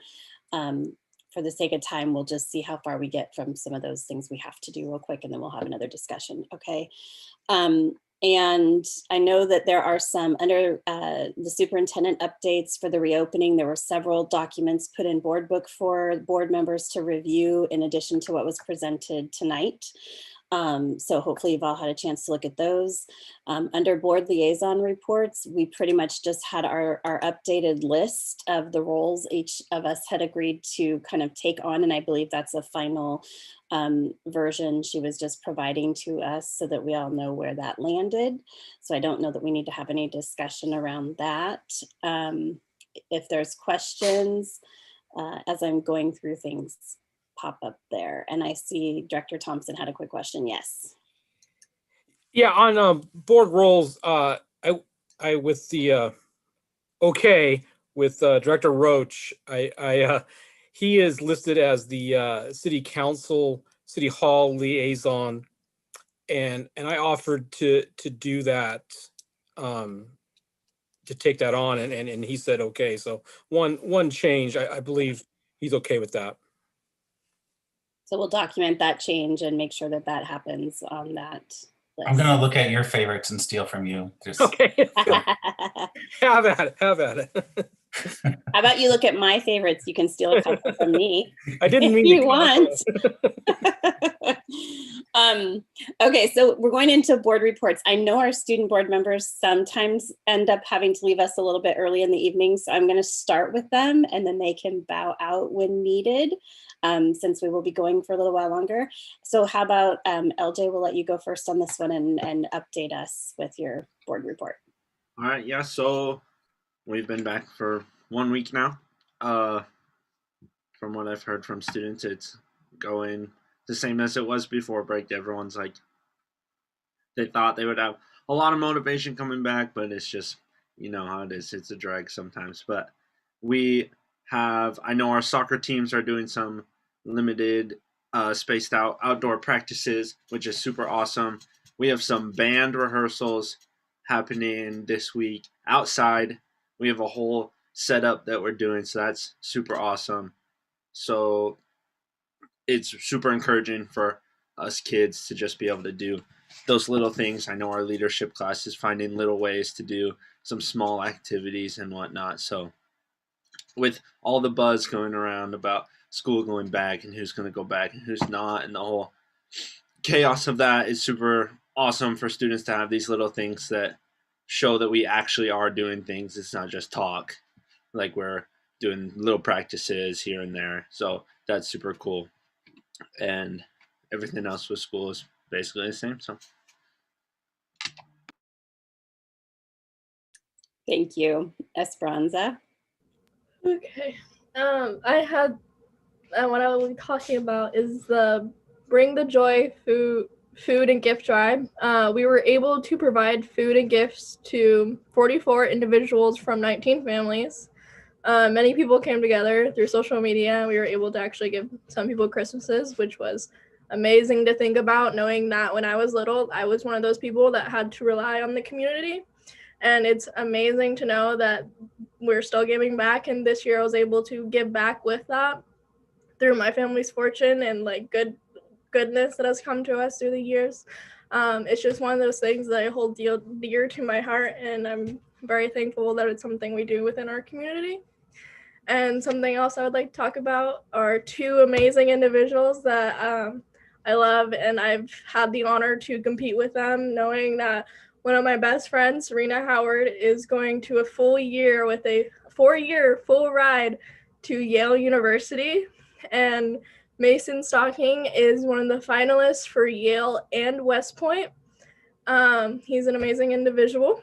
for the sake of time, we'll just see how far we get from some of those things we have to do real quick, and then we'll have another discussion, okay? And I know that there are some under the superintendent updates for the reopening. There were several documents put in board book for board members to review in addition to what was presented tonight. So hopefully you've all had a chance to look at those. Under board liaison reports, we pretty much just had our updated list of the roles each of us had agreed to kind of take on. And I believe that's a final version she was just providing to us so that we all know where that landed. So I don't know that we need to have any discussion around that. If there's questions, as I'm going through things, pop up there. And I see Director Thompson had a quick question. Yes. Yeah, on board roles, I with the okay with Director Roach, he is listed as the city council, city hall liaison, and I offered to do that, to take that on, and he said okay. So one change, I believe he's okay with that. So we'll document that change and make sure that that happens on that list. I'm gonna look at your favorites and steal from you. Just okay. Have at it. How about you look at my favorites? You can steal a couple from me. I didn't mean if you want. Okay, so we're going into board reports. I know our student board members sometimes end up having to leave us a little bit early in the evening, so I'm going to start with them and then they can bow out when needed, since we will be going for a little while longer. So how about LJ, we'll let you go first on this one and update us with your board report. All right, yeah, so we've been back for 1 week now. From what I've heard from students, it's going the same as it was before break. Everyone's like, they thought they would have a lot of motivation coming back, but it's just, you know how it is. It's a drag sometimes. But we have, I know our soccer teams are doing some limited spaced out outdoor practices, which is super awesome. We have some band rehearsals happening this week outside. We have a whole setup that we're doing, so that's super awesome. So it's super encouraging for us kids to just be able to do those little things. I know our leadership class is finding little ways to do some small activities and whatnot. So with all the buzz going around about school going back and who's going to go back and who's not, and the whole chaos of that, is super awesome for students to have these little things that show that we actually are doing things. It's not just talk, like we're doing little practices here and there. So that's super cool. And everything else with school is basically the same. So thank you. Esperanza. Okay. I had what I was talking about is the Bring the Joy food and gift drive. We were able to provide food and gifts to 44 individuals from 19 families. Many people came together through social media. We were able to actually give some people Christmases, which was amazing to think about, knowing that when I was little, I was one of those people that had to rely on the community. And it's amazing to know that we're still giving back. And this year I was able to give back with that through my family's fortune and like goodness that has come to us through the years. It's just one of those things that I hold dear to my heart, and I'm very thankful that it's something we do within our community. And something else I would like to talk about are two amazing individuals that I love, and I've had the honor to compete with them, knowing that one of my best friends, Serena Howard, is going to a full year with a 4-year full ride to Yale University. And Mason Stocking is one of the finalists for Yale and West Point. He's an amazing individual.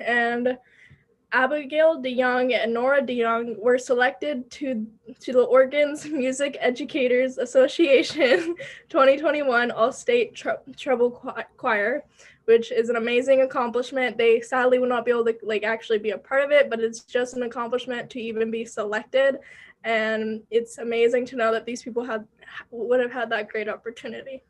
And Abigail DeYoung and Nora DeYoung were selected to the Oregon's Music Educators Association 2021 All-State Treble Choir, which is an amazing accomplishment. They sadly will not be able to actually be a part of it, but it's just an accomplishment to even be selected. And it's amazing to know that these people would have had that great opportunity.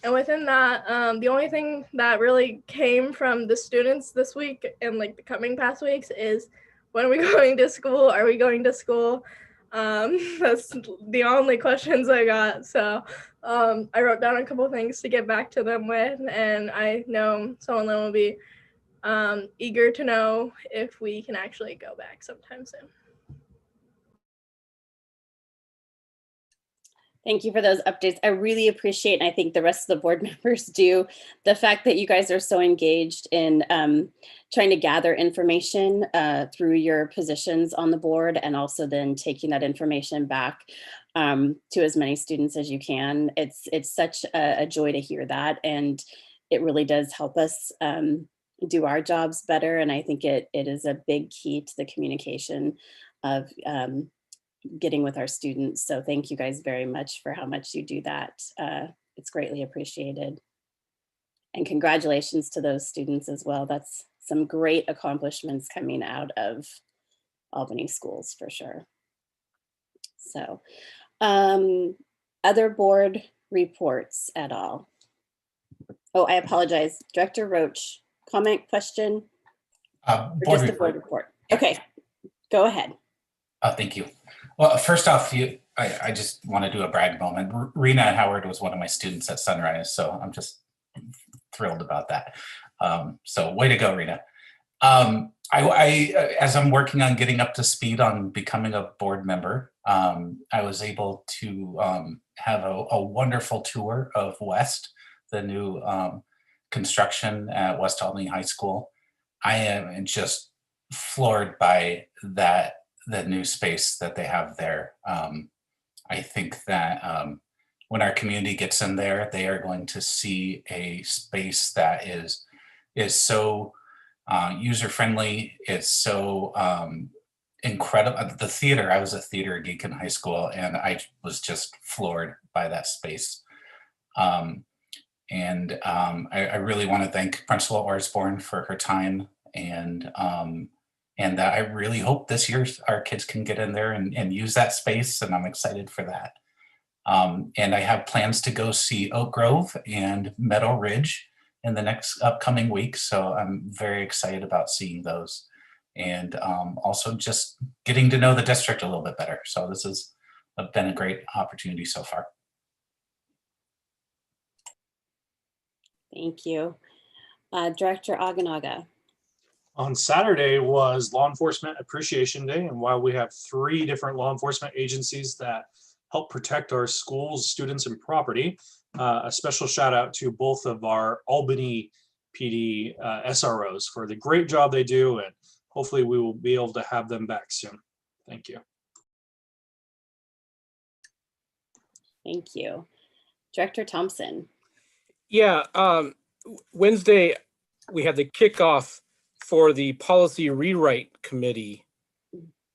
And within that, the only thing that really came from the students this week and the coming past weeks is, when are we going to school? Are we going to school? That's the only questions I got. So I wrote down a couple things to get back to them with, and I know some of them will be eager to know if we can actually go back sometime soon. Thank you for those updates. I really appreciate, and I think the rest of the board members do, the fact that you guys are so engaged in trying to gather information through your positions on the board, and also then taking that information back to as many students as you can. It's such a joy to hear that, and it really does help us do our jobs better. And I think it is a big key to the communication of getting with our students. So thank you guys very much for how much you do that. It's greatly appreciated. And congratulations to those students as well. That's some great accomplishments coming out of Albany schools for sure. So other board reports at all? Oh, I apologize. Director Roach, comment, question? Just a board report. Okay, go ahead. Thank you. Well, first off, I just want to do a brag moment. Rena Howard was one of my students at Sunrise, so I'm just thrilled about that. So way to go, Rena. As I'm working on getting up to speed on becoming a board member, I was able to have a wonderful tour of West, the new construction at West Albany High School. I am just floored by the new space that they have there. I think that when our community gets in there, they are going to see a space that is so user-friendly. It's so incredible. The theater, I was a theater geek in high school, and I was just floored by that space. I really want to thank Principal Orsborn for her time, and that I really hope this year our kids can get in there and use that space, and I'm excited for that. And I have plans to go see Oak Grove and Meadow Ridge in the next upcoming week, so I'm very excited about seeing those. And also just getting to know the district a little bit better. So this has been a great opportunity so far. Thank you. Director Aganaga. On Saturday was Law Enforcement Appreciation Day, and while we have 3 different law enforcement agencies that help protect our schools, students, and property, a special shout out to both of our Albany PD SROs for the great job they do, and hopefully we will be able to have them back soon. Thank you. Thank you. Director Thompson. Yeah, Wednesday we had the kickoff for the policy rewrite committee.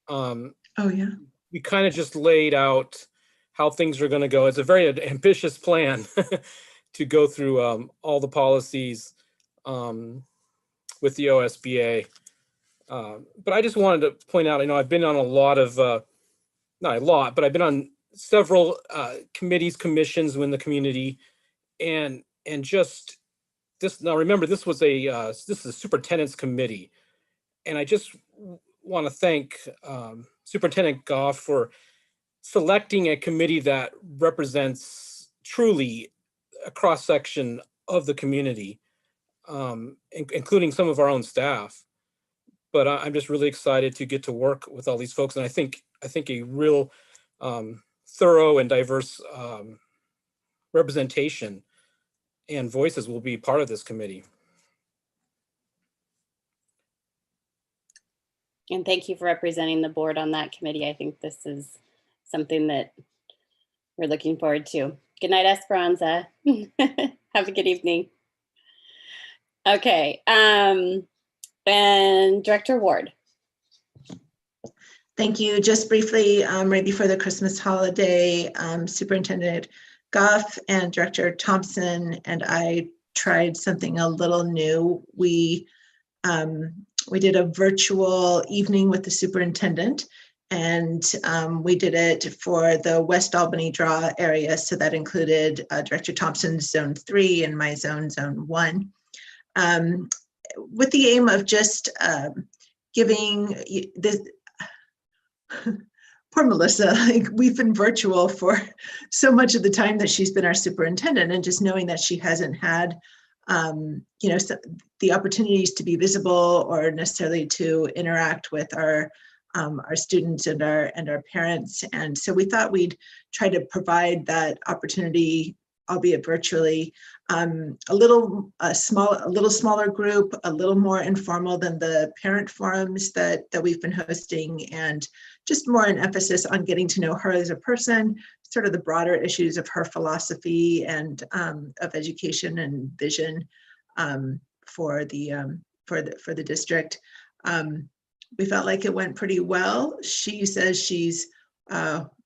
Oh yeah. We kind of just laid out how things are going to go. It's a very ambitious plan to go through all the policies with the OSBA. But I just wanted to point out, I've been on a lot of, not a lot, but I've been on several committees, commissions in the community, and just this. Now remember, this is a superintendent's committee, and I just want to thank Superintendent Goff for selecting a committee that represents truly a cross section of the community, including some of our own staff. But I'm just really excited to get to work with all these folks, and I think a real thorough and diverse representation and voices will be part of this committee. And thank you for representing the board on that committee. I think this is something that we're looking forward to. Good night, Esperanza. Have a good evening. Okay, and Director Ward. Thank you. Just briefly, right before the Christmas holiday, Superintendent Goff and Director Thompson and I tried something a little new. We did a virtual evening with the superintendent, and we did it for the West Albany draw area. So that included Director Thompson's Zone 3 and my Zone 1. With the aim of just giving this, poor Melissa, like, we've been virtual for so much of the time that she's been our superintendent, and just knowing that she hasn't had, the opportunities to be visible or necessarily to interact with our students and our parents. And so we thought we'd try to provide that opportunity, albeit virtually, a little smaller group, a little more informal than the parent forums that we've been hosting, and just more an emphasis on getting to know her as a person, sort of the broader issues of her philosophy and of education and vision for the district. We felt like it went pretty well. She says she's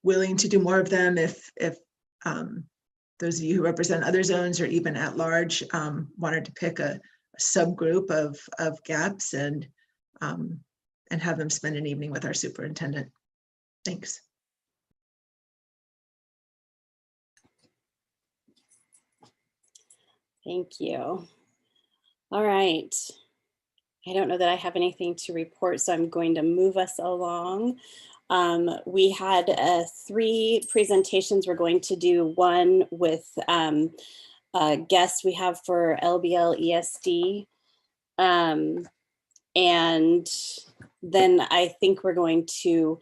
willing to do more of them if those of you who represent other zones or even at large wanted to pick a subgroup of GAPs and have them spend an evening with our superintendent. Thanks. Thank you. All right. I don't know that I have anything to report, so I'm going to move us along. We had 3 presentations. We're going to do one with guests we have for LBL ESD. And then I think we're going to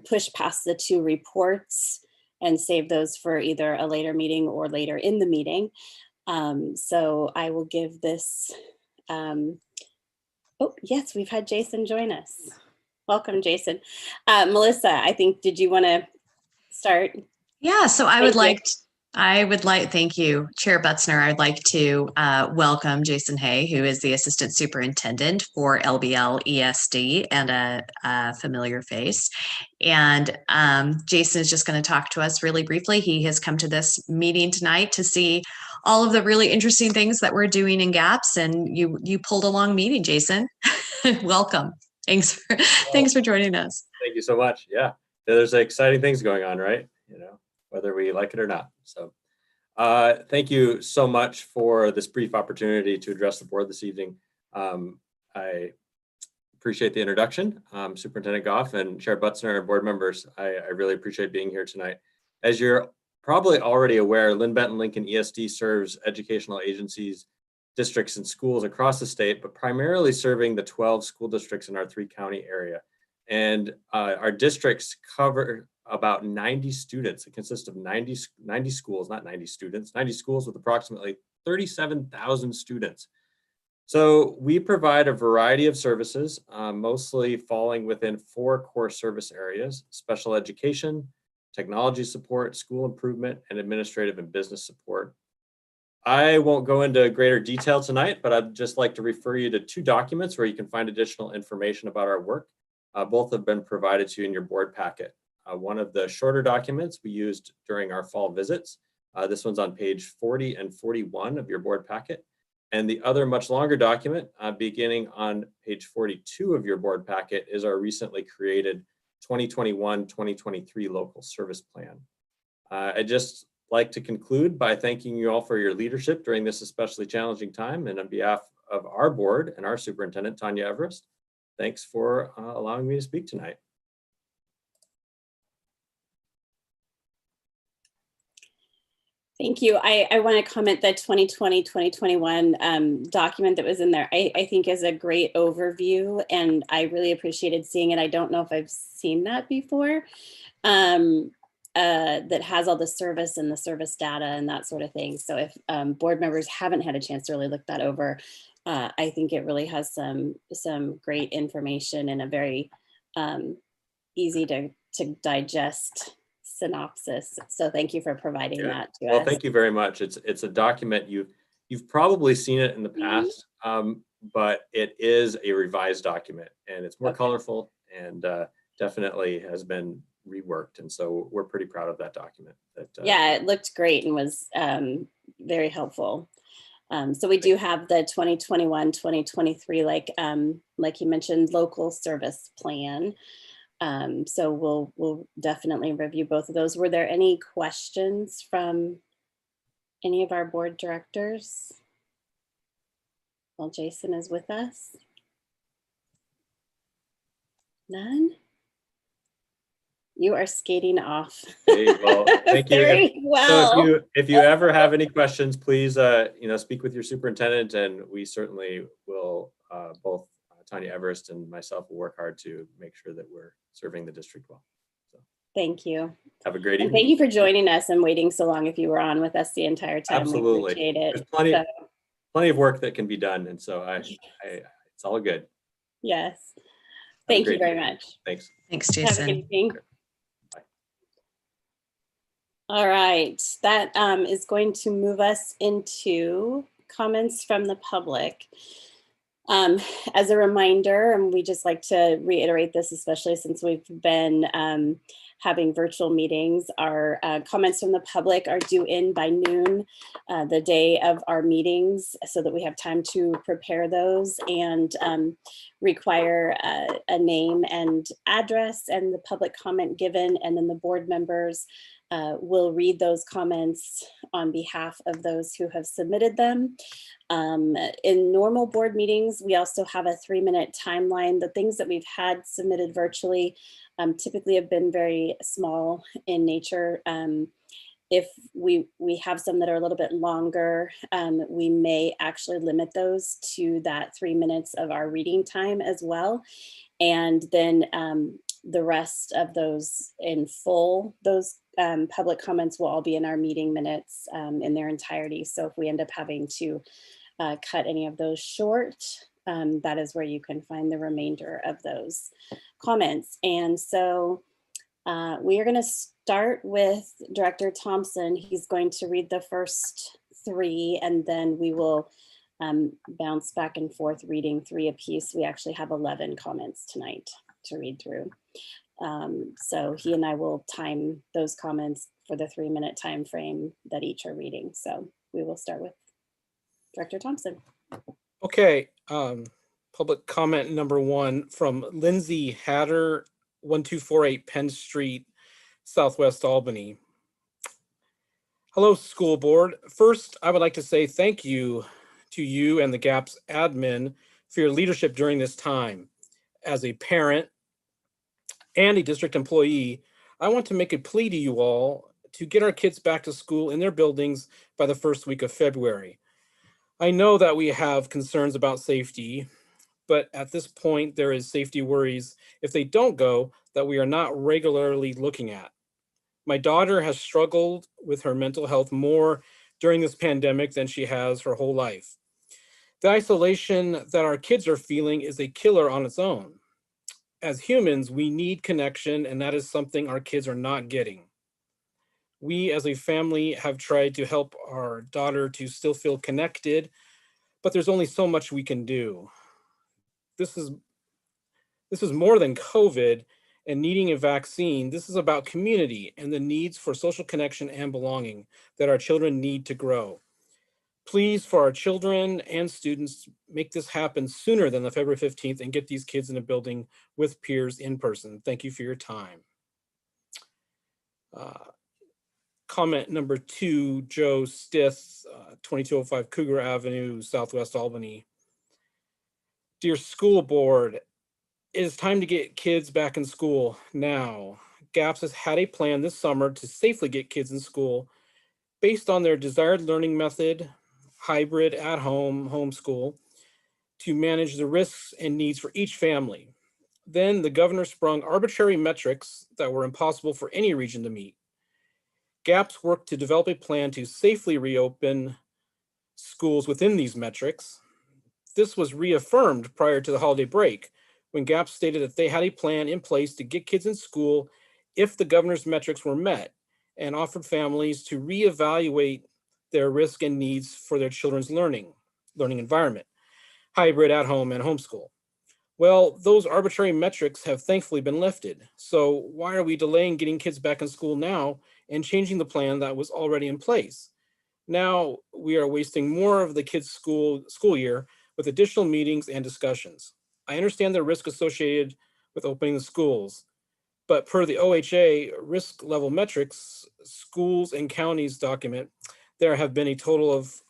push past the 2 reports and save those for either a later meeting or later in the meeting. So I will give this, oh yes, we've had Jason join us. Welcome, Jason. Melissa, I think, did you want to start? Yeah, so I would like, thank you, Chair Butzner. I'd like to welcome Jason Hay, who is the Assistant Superintendent for LBL ESD and a familiar face. And Jason is just going to talk to us really briefly. He has come to this meeting tonight to see all of the really interesting things that we're doing in GAPS, and you pulled a long meeting, Jason. Welcome. Thanks for joining us. Thank you so much. Yeah, there's exciting things going on, right? Whether we like it or not. So thank you so much for this brief opportunity to address the board this evening. I appreciate the introduction. Superintendent Goff and Chair Butzner and board members, I really appreciate being here tonight. As you're probably already aware, Lynn Benton Lincoln ESD serves educational agencies, districts, and schools across the state, but primarily serving the 12 school districts in our 3-county area. And our districts cover about 90 students. It consists of 90 schools, not 90 students, 90 schools with approximately 37,000 students. So we provide a variety of services, mostly falling within 4 core service areas: special education, technology support, school improvement, and administrative and business support. I won't go into greater detail tonight, but I'd just like to refer you to 2 documents where you can find additional information about our work. Both have been provided to you in your board packet. One of the shorter documents we used during our fall visits. This one's on page 40 and 41 of your board packet. And the other much longer document, beginning on page 42 of your board packet, is our recently created 2021-2023 local service plan. I'd just like to conclude by thanking you all for your leadership during this especially challenging time. And on behalf of our board and our superintendent, Tanya Everest, thanks for allowing me to speak tonight. Thank you. I want to comment that 2020-2021 document that was in there, I think is a great overview, and I really appreciated seeing it. I don't know if I've seen that before, that has all the service and the service data and that sort of thing. So if board members haven't had a chance to really look that over, I think it really has some great information and a very easy to digest synopsis. So thank you for providing that to us. Well, thank you very much. It's a document you've probably seen it in the past, but it is a revised document, and it's more colorful and definitely has been reworked. And so we're pretty proud of that document. Yeah, it looked great and was very helpful. So we do have the 2021-2023, like you mentioned, local service plan. So we'll definitely review both of those. Were there any questions from any of our board directors? Well, Jason is with us. None? You are skating off. Hey, well, thank you. Very well. So if you ever have any questions, please speak with your superintendent, and we certainly will. Both Tanya Everest and myself will work hard to make sure that we're serving the district well. So thank you. have a great And evening. thank you for joining us and waiting so long. If you were on with us the entire time, Absolutely. we appreciate it. There's plenty of work that can be done, and so it's all good. Yes. Thank you very much. Thanks. Thanks, Have a Jason. good evening. Bye. All right, that is going to move us into comments from the public. As a reminder, and we just like to reiterate this, especially since we've been having virtual meetings, our comments from the public are due in by noon the day of our meetings, so that we have time to prepare those and require a name and address and the public comment given, and then the board members will read those comments on behalf of those who have submitted them. In normal board meetings, we also have a 3-minute timeline. The things that we've had submitted virtually typically have been very small in nature. If we have some that are a little bit longer, we may actually limit those to that 3 minutes of our reading time as well. And then the rest of those in full, those public comments will all be in our meeting minutes in their entirety. So if we end up having to cut any of those short, that is where you can find the remainder of those comments. And so we are going to start with Director Thompson. He's going to read the first 3, and then we will bounce back and forth reading 3 apiece. We actually have 11 comments tonight to read through. So he and I will time those comments for the 3-minute time frame that each are reading. So we will start with Director Thompson. Okay, public comment number 1 from Lindsay Hatter, 1248 Penn Street, Southwest Albany. Hello, school board. First, I would like to say thank you to you and the GAPS admin for your leadership during this time. As a parent and a district employee, I want to make a plea to you all to get our kids back to school in their buildings by the first week of February. I know that we have concerns about safety, but at this point, there is safety worries if they don't go that we are not regularly looking at. My daughter has struggled with her mental health more during this pandemic than she has her whole life. The isolation that our kids are feeling is a killer on its own. As humans, we need connection, and that is something our kids are not getting. We as a family have tried to help our daughter to still feel connected, but there's only so much we can do. This is more than COVID and needing a vaccine. This is about community and the needs for social connection and belonging that our children need to grow. Please, for our children and students, make this happen sooner than the February 15th and get these kids in a building with peers in person. Thank you for your time. Comment number 2, Joe Stith, 2205 Cougar Avenue, Southwest Albany. Dear school board, it is time to get kids back in school now. GAPS has had a plan this summer to safely get kids in school based on their desired learning method, hybrid, at-home, homeschool, to manage the risks and needs for each family. Then the governor sprung arbitrary metrics that were impossible for any region to meet. GAPS worked to develop a plan to safely reopen schools within these metrics. This was reaffirmed prior to the holiday break, when GAPS stated that they had a plan in place to get kids in school if the governor's metrics were met, and offered families to reevaluate their risk and needs for their children's learning environment, hybrid, at home, and homeschool. Well, those arbitrary metrics have thankfully been lifted. So why are we delaying getting kids back in school now and changing the plan that was already in place? Now we are wasting more of the kids' school year with additional meetings and discussions. I understand the risk associated with opening the schools, but per the OHA risk level metrics, schools and counties document, there have been a total of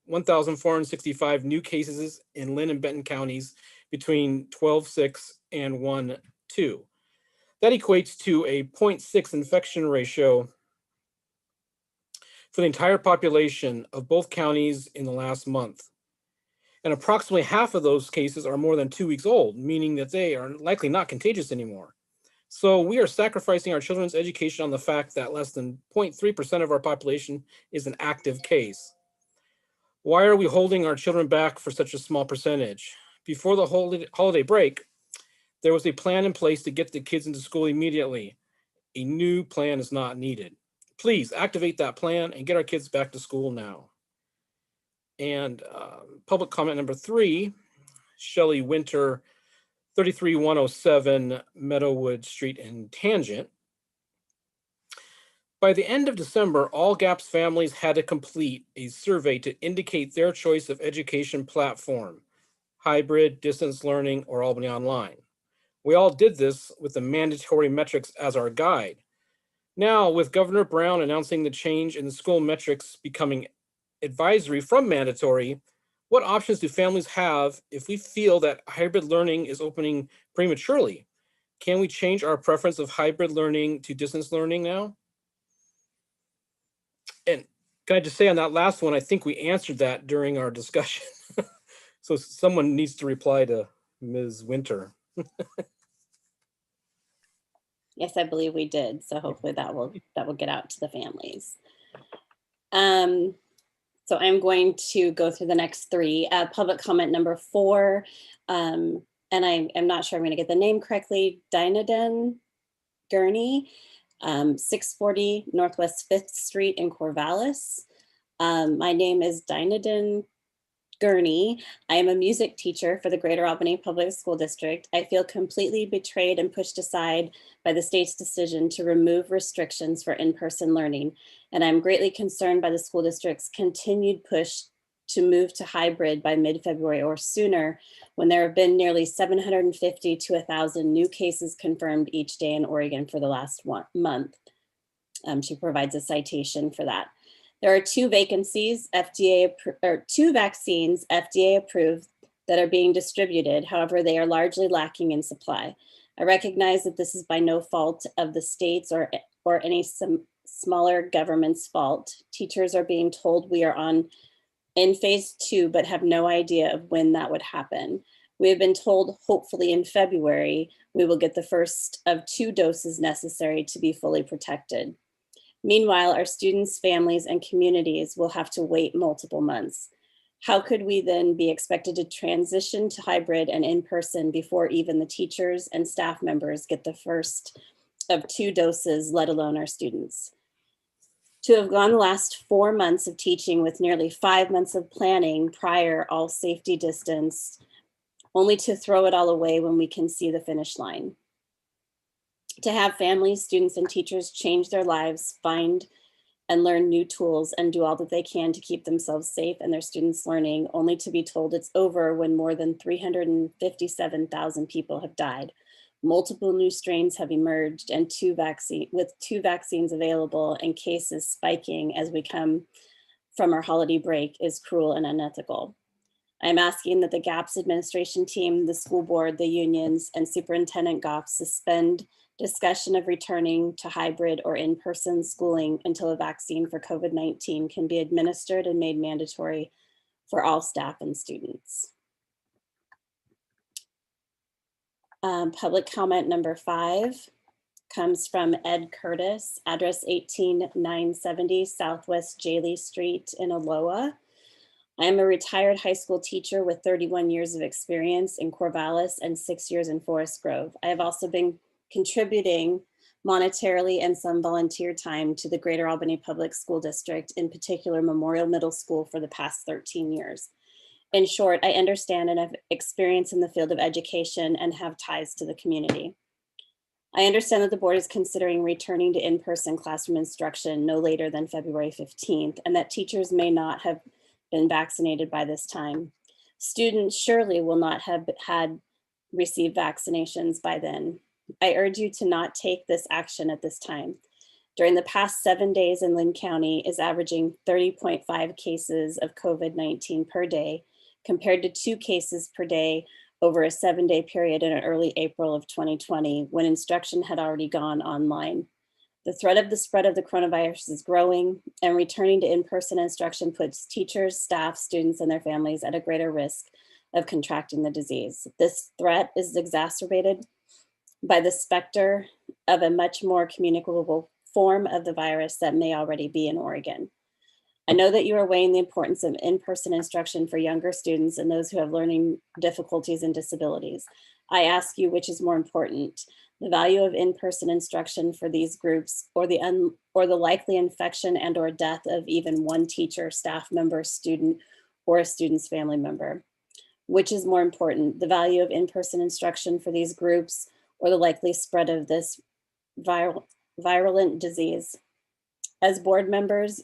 1,465 new cases in Lynn and Benton counties between 12/6 and 1/2. That equates to a 0.6 infection ratio for the entire population of both counties in the last month. And approximately half of those cases are more than 2 weeks old, meaning that they are likely not contagious anymore. So we are sacrificing our children's education on the fact that less than 0.3% of our population is an active case. Why are we holding our children back for such a small percentage? Before the holiday break, there was a plan in place to get the kids into school immediately. A new plan is not needed. Please activate that plan and get our kids back to school now. And public comment number 3, Shelley Winter, 33107 Meadowood Street in Tangent. By the end of December, all GAPS families had to complete a survey to indicate their choice of education platform, hybrid, distance learning, or Albany Online. We all did this with the mandatory metrics as our guide. Now, with Governor Brown announcing the change in the school metrics becoming advisory from mandatory, what options do families have if we feel that hybrid learning is opening prematurely? Can we change our preference of hybrid learning to distance learning now? And can I just say on that last one, I think we answered that during our discussion. So someone needs to reply to Ms. Winter. Yes, I believe we did. So hopefully that will get out to the families. So I'm going to go through the next 3. Public comment number 4, and I'm not sure I'm going to get the name correctly. Dinaden Gurney, 640 Northwest 5th Street in Corvallis. My name is Dinaden Gurney. I am a music teacher for the Greater Albany Public School District. I feel completely betrayed and pushed aside by the state's decision to remove restrictions for in-person learning, and I'm greatly concerned by the school district's continued push to move to hybrid by mid-February or sooner, when there have been nearly 750 to 1,000 new cases confirmed each day in Oregon for the last month. She provides a citation for that. There are 2 vacancies, two vaccines FDA approved that are being distributed. However, they are largely lacking in supply. I recognize that this is by no fault of the states or any smaller government's fault. Teachers are being told we are in phase 2, but have no idea of when that would happen. We have been told hopefully in February, we will get the first of 2 doses necessary to be fully protected. Meanwhile, our students, families, and communities will have to wait multiple months. How could we then be expected to transition to hybrid and in-person before even the teachers and staff members get the first of 2 doses, let alone our students? To have gone the last 4 months of teaching with nearly 5 months of planning prior, all safety distance, only to throw it all away when we can see the finish line. To have families, students, and teachers change their lives, find and learn new tools, and do all that they can to keep themselves safe and their students learning, only to be told it's over when more than 357,000 people have died. Multiple new strains have emerged, and 2 vaccines available and cases spiking as we come from our holiday break is cruel and unethical. I'm asking that the GAPS administration team, the school board, the unions, and Superintendent Goff suspend discussion of returning to hybrid or in-person schooling until a vaccine for COVID-19 can be administered and made mandatory for all staff and students. Public comment number 5 comes from Ed Curtis, address 18970 Southwest Jaley Street in Aloha. I am a retired high school teacher with 31 years of experience in Corvallis and 6 years in Forest Grove. I have also been contributing monetarily and some volunteer time to the Greater Albany Public School District, in particular Memorial Middle School, for the past 13 years. In short, I understand and have experience in the field of education and have ties to the community. I understand that the board is considering returning to in-person classroom instruction no later than February 15th, and that teachers may not have been vaccinated by this time. Students surely will not have received vaccinations by then. I urge you to not take this action at this time. During the past 7 days in Lynn County is averaging 30.5 cases of COVID-19 per day, compared to 2 cases per day over a 7-day period in early April of 2020, when instruction had already gone online. The threat of the spread of the coronavirus is growing, and returning to in-person instruction puts teachers, staff, students, and their families at a greater risk of contracting the disease. This threat is exacerbated by the specter of a much more communicable form of the virus that may already be in Oregon. I know that you are weighing the importance of in-person instruction for younger students and those who have learning difficulties and disabilities. I ask you, which is more important, the value of in-person instruction for these groups, or the likely infection and or death of even one teacher, staff member, student, or a student's family member? Which is more important, the value of in-person instruction for these groups, or the likely spread of this virulent disease? As board members,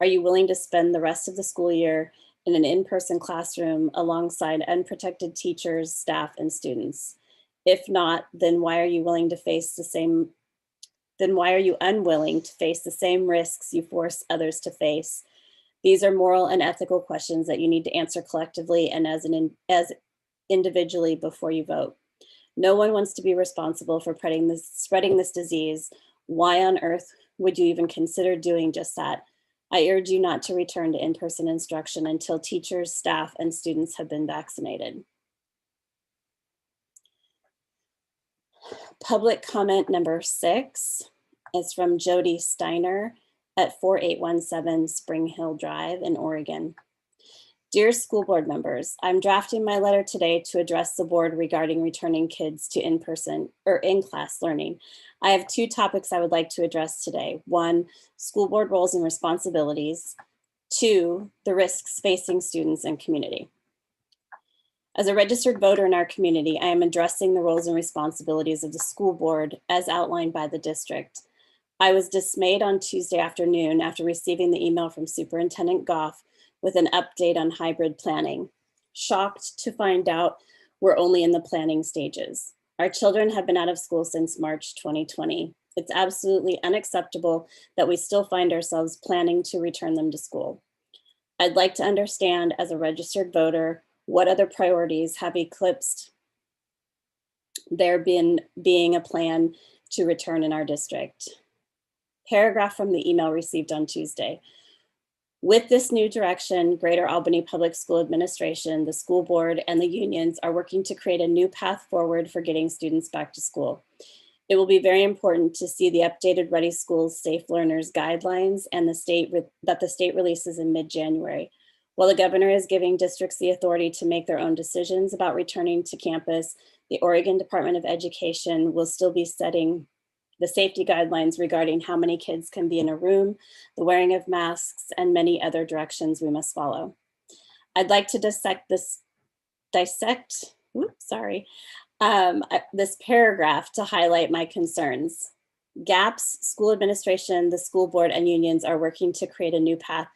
are you willing to spend the rest of the school year in an in-person classroom alongside unprotected teachers, staff, and students? If not, then why are you unwilling to face the same risks you force others to face? These are moral and ethical questions that you need to answer collectively and as individually before you vote. No one wants to be responsible for spreading this disease. Why on earth would you even consider doing just that? I urge you not to return to in-person instruction until teachers, staff, and students have been vaccinated. Public comment number 6 is from Jody Steiner at 4817 Spring Hill Drive in Oregon. Dear school board members, I'm drafting my letter today to address the board regarding returning kids to in-person or in-class learning. I have 2 topics I would like to address today. 1, school board roles and responsibilities. 2, the risks facing students and community. As a registered voter in our community, I am addressing the roles and responsibilities of the school board as outlined by the district. I was dismayed on Tuesday afternoon after receiving the email from Superintendent Goff with an update on hybrid planning. Shocked to find out we're only in the planning stages. Our children have been out of school since March 2020. It's absolutely unacceptable that we still find ourselves planning to return them to school. I'd like to understand, as a registered voter, what other priorities have eclipsed there being a plan to return in our district. Paragraph from the email received on Tuesday. With this new direction, Greater Albany Public School Administration, the school board, and the unions are working to create a new path forward for getting students back to school. It will be very important to see the updated Ready Schools Safe Learners Guidelines and that the state releases in mid-January. While the governor is giving districts the authority to make their own decisions about returning to campus, the Oregon Department of Education will still be setting the safety guidelines regarding how many kids can be in a room, the wearing of masks, and many other directions we must follow. I'd like to dissect this paragraph to highlight my concerns. GAPS, school administration, the school board, and unions are working to create a new path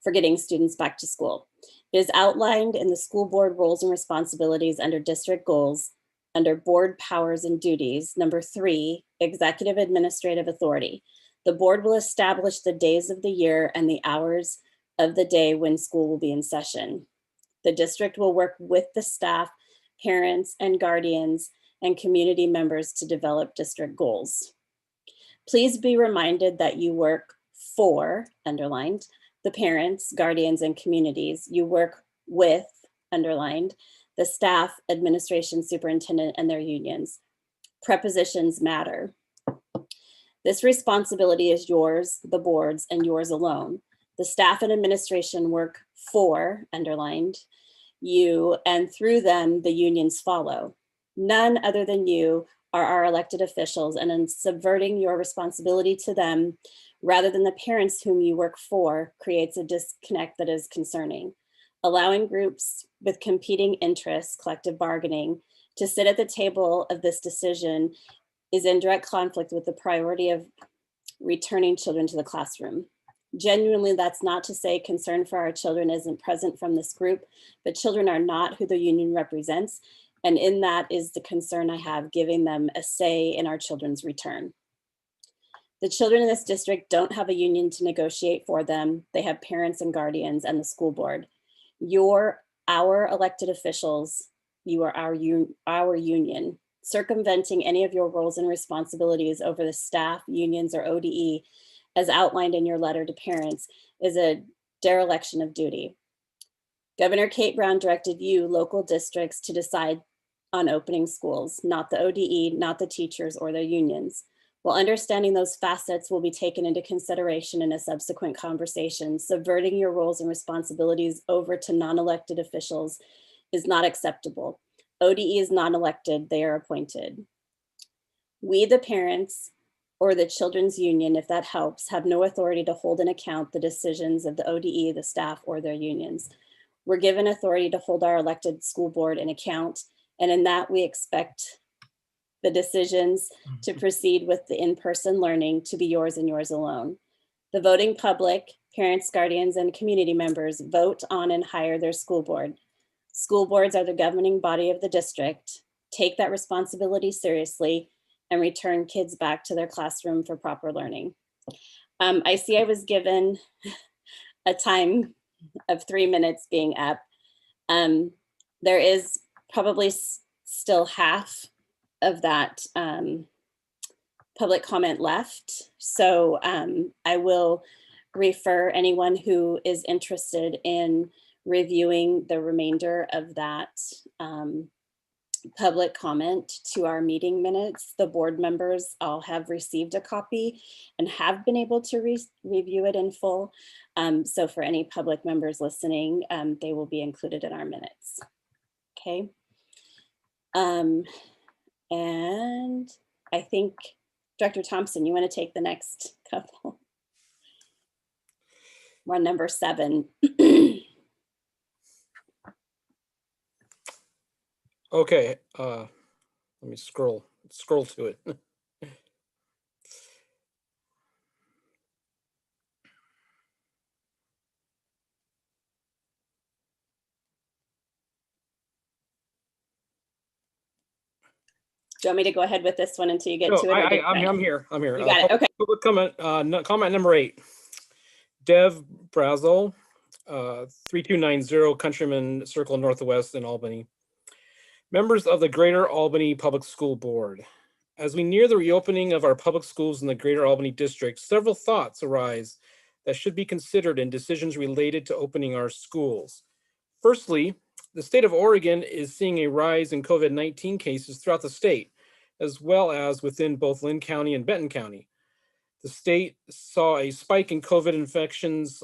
for getting students back to school. It is outlined in the school board roles and responsibilities under district goals, under board powers and duties. Number 3, executive administrative authority. The board will establish the days of the year and the hours of the day when school will be in session. The district will work with the staff, parents, and guardians and community members to develop district goals. Please be reminded that you work for, underlined, the parents, guardians, and communities. You work with, underlined, the staff, administration, superintendent, and their unions. Prepositions matter. This responsibility is yours, the board's, and yours alone. The staff and administration work for, underlined, you, and through them, the unions follow. None other than you are our elected officials, and in subverting your responsibility to them, rather than the parents whom you work for, creates a disconnect that is concerning. Allowing groups with competing interests, collective bargaining, to sit at the table of this decision is in direct conflict with the priority of returning children to the classroom. Genuinely, that's not to say concern for our children isn't present from this group, but children are not who the union represents. And in that is the concern I have, giving them a say in our children's return. The children in this district don't have a union to negotiate for them. They have parents and guardians and the school board. Our elected officials You are our union. Circumventing any of your roles and responsibilities over the staff, unions, or ODE, as outlined in your letter to parents, is a dereliction of duty. Governor Kate Brown directed you, local districts, to decide on opening schools, not the ODE, not the teachers or their unions. While understanding those facets will be taken into consideration in a subsequent conversation, subverting your roles and responsibilities over to non-elected officials is not acceptable. ODE is not elected, they are appointed. We, the parents, or the children's union, if that helps, have no authority to hold in account the decisions of the ODE, the staff, or their unions. We're given authority to hold our elected school board in account, and in that we expect the decisions to proceed with the in-person learning to be yours and yours alone. The voting public, parents, guardians, and community members vote on and hire their school board. School boards are the governing body of the district. Take that responsibility seriously and return kids back to their classroom for proper learning. I see I was given a time of 3 minutes being up. There is probably still half of that public comment left. So I will refer anyone who is interested in reviewing the remainder of that public comment to our meeting minutes. The board members all have received a copy and have been able to review it in full. So for any public members listening, they will be included in our minutes. Okay. And I think, Director Thompson, you want to take the next couple? We're on number 7. Okay, let me scroll to it. Do you want me to go ahead with this one until you get to it? I'm here. You got it. Okay. Public comment, comment number 8. Dev Brazel, 3290 Countryman Circle Northwest in Albany. Members of the Greater Albany Public School Board. As we near the reopening of our public schools in the Greater Albany District, several thoughts arise that should be considered in decisions related to opening our schools. Firstly, the state of Oregon is seeing a rise in COVID-19 cases throughout the state, as well as within both Lynn County and Benton County. The state saw a spike in COVID infections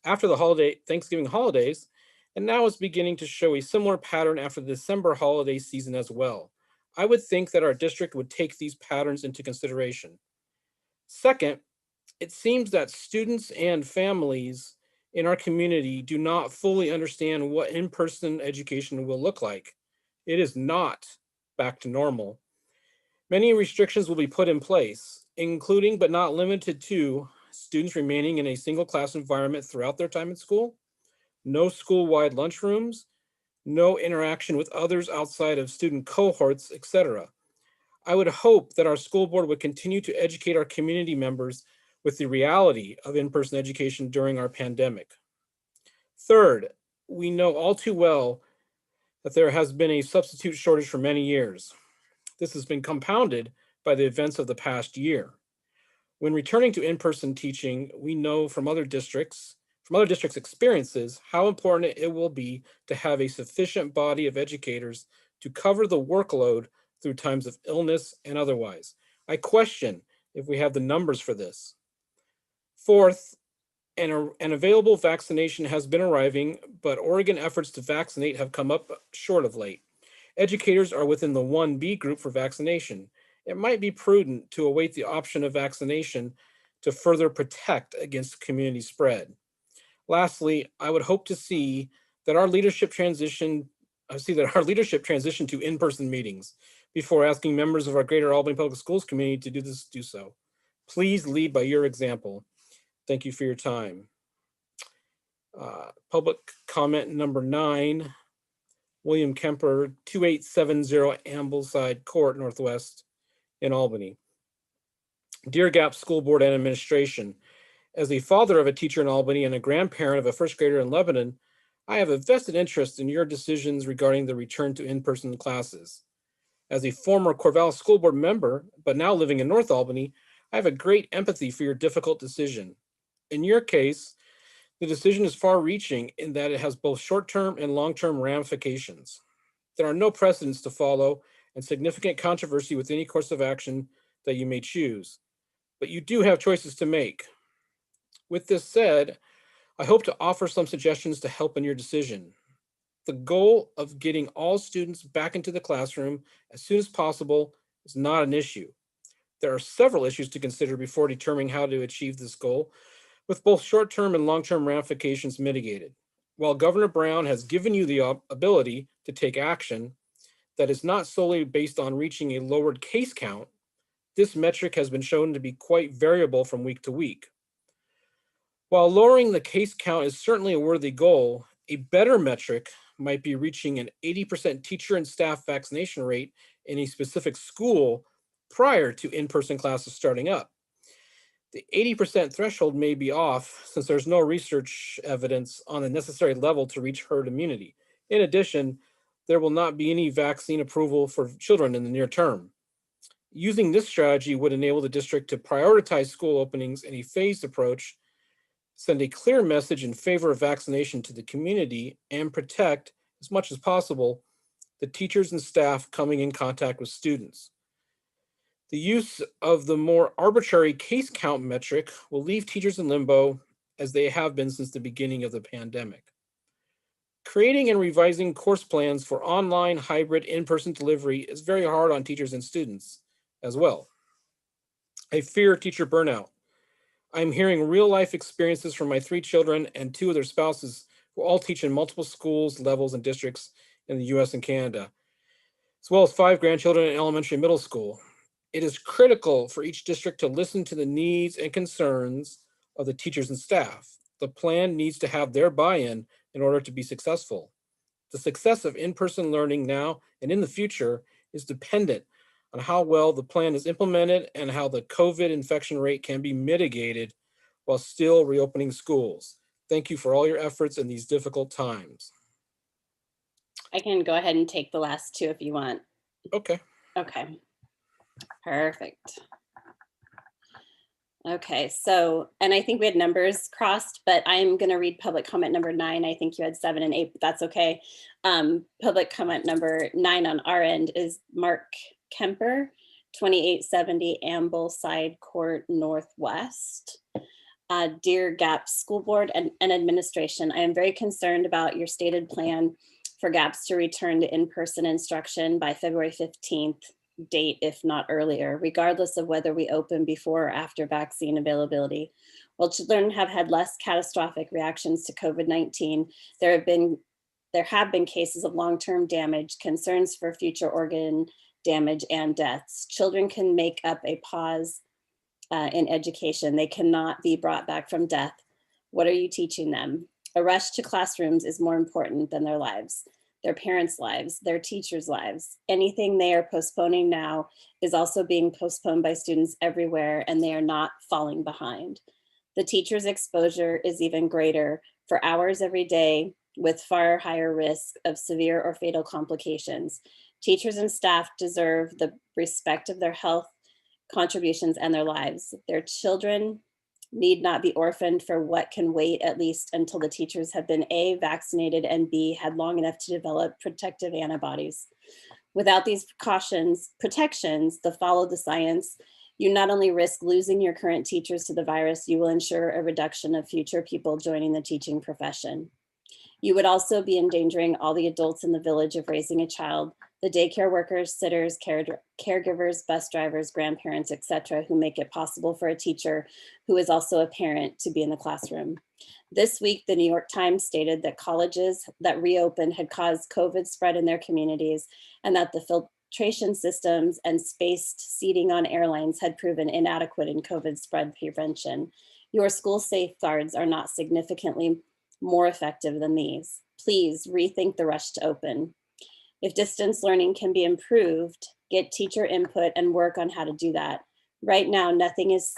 after the Thanksgiving holidays, and now is beginning to show a similar pattern after the December holiday season as well. I would think that our district would take these patterns into consideration. Second, it seems that students and families in our community do not fully understand what in-person education will look like. It is not back to normal. Many restrictions will be put in place, including but not limited to students remaining in a single class environment throughout their time in school, no school-wide lunchrooms, no interaction with others outside of student cohorts, etc. I would hope that our school board would continue to educate our community members with the reality of in-person education during our pandemic. Third, we know all too well that there has been a substitute shortage for many years. This has been compounded by the events of the past year. When returning to in-person teaching, we know from other districts' experiences how important it will be to have a sufficient body of educators to cover the workload through times of illness and otherwise. I question if we have the numbers for this. Fourth, an available vaccination has been arriving, but Oregon efforts to vaccinate have come up short of late. Educators are within the 1B group for vaccination. It might be prudent to await the option of vaccination to further protect against community spread. Lastly, I would hope to see that our leadership transition to in-person meetings before asking members of our Greater Albany Public Schools community to do so. Please lead by your example. Thank you for your time. Public comment number 9, William Kemper, 2870 Ambleside Court, Northwest in Albany. Dear Gap School Board and Administration, as the father of a teacher in Albany and a grandparent of a first grader in Lebanon, I have a vested interest in your decisions regarding the return to in-person classes. As a former Corvallis School Board member, but now living in North Albany, I have a great empathy for your difficult decision. In your case, the decision is far-reaching in that it has both short-term and long-term ramifications. There are no precedents to follow and significant controversy with any course of action that you may choose, but you do have choices to make. With this said, I hope to offer some suggestions to help in your decision. The goal of getting all students back into the classroom as soon as possible is not an issue. There are several issues to consider before determining how to achieve this goal, with both short-term and long-term ramifications mitigated. While Governor Brown has given you the ability to take action that is not solely based on reaching a lowered case count, this metric has been shown to be quite variable from week to week. While lowering the case count is certainly a worthy goal, a better metric might be reaching an 80% teacher and staff vaccination rate in a specific school prior to in-person classes starting up. The 80% threshold may be off since there's no research evidence on the necessary level to reach herd immunity. In addition, there will not be any vaccine approval for children in the near term. Using this strategy would enable the district to prioritize school openings in a phased approach, send a clear message in favor of vaccination to the community, and protect, as much as possible, the teachers and staff coming in contact with students. The use of the more arbitrary case count metric will leave teachers in limbo, as they have been since the beginning of the pandemic. Creating and revising course plans for online, hybrid, in-person delivery is very hard on teachers and students as well. I fear teacher burnout. I'm hearing real-life experiences from my 3 children and 2 of their spouses who all teach in multiple schools, levels, and districts in the US and Canada, as well as 5 grandchildren in elementary and middle school. It is critical for each district to listen to the needs and concerns of the teachers and staff. The plan needs to have their buy-in in order to be successful. The success of in-person learning now and in the future is dependent on how well the plan is implemented and how the COVID infection rate can be mitigated while still reopening schools. Thank you for all your efforts in these difficult times. I can go ahead and take the last 2 if you want. Okay. Okay. Perfect. Okay, so, and I think we had numbers crossed, but I'm going to read public comment number 9. I think you had 7 and 8, but that's okay. Public comment number 9 on our end is Mark Kemper, 2870 Ambleside Court Northwest. Dear GAP School Board and Administration, I am very concerned about your stated plan for GAPS to return to in-person instruction by February 15th date, if not earlier, regardless of whether we open before or after vaccine availability. While children have had less catastrophic reactions to COVID-19, there have been cases of long-term damage, concerns for future organ damage, and deaths. Children can make up a pause in education. They cannot be brought back from death. What are you teaching them? A rush to classrooms is more important than their lives, their parents' lives, their teachers' lives. Anything they are postponing now is also being postponed by students everywhere, and they are not falling behind. The teacher's exposure is even greater for hours every day with far higher risk of severe or fatal complications. Teachers and staff deserve the respect of their health contributions and their lives. Their children need not be orphaned for what can wait at least until the teachers have been A, vaccinated, and B, had long enough to develop protective antibodies. Without these protections, the follow the science, you not only risk losing your current teachers to the virus, you will ensure a reduction of future people joining the teaching profession. You would also be endangering all the adults in the village of raising a child, the daycare workers, sitters, caregivers, bus drivers, grandparents, etc., who make it possible for a teacher who is also a parent to be in the classroom. This week, the New York Times stated that colleges that reopened had caused COVID spread in their communities, and that the filtration systems and spaced seating on airlines had proven inadequate in COVID spread prevention. Your school safeguards are not significantly more effective than these. Please rethink the rush to open. If distance learning can be improved, get teacher input and work on how to do that. Right now, nothing is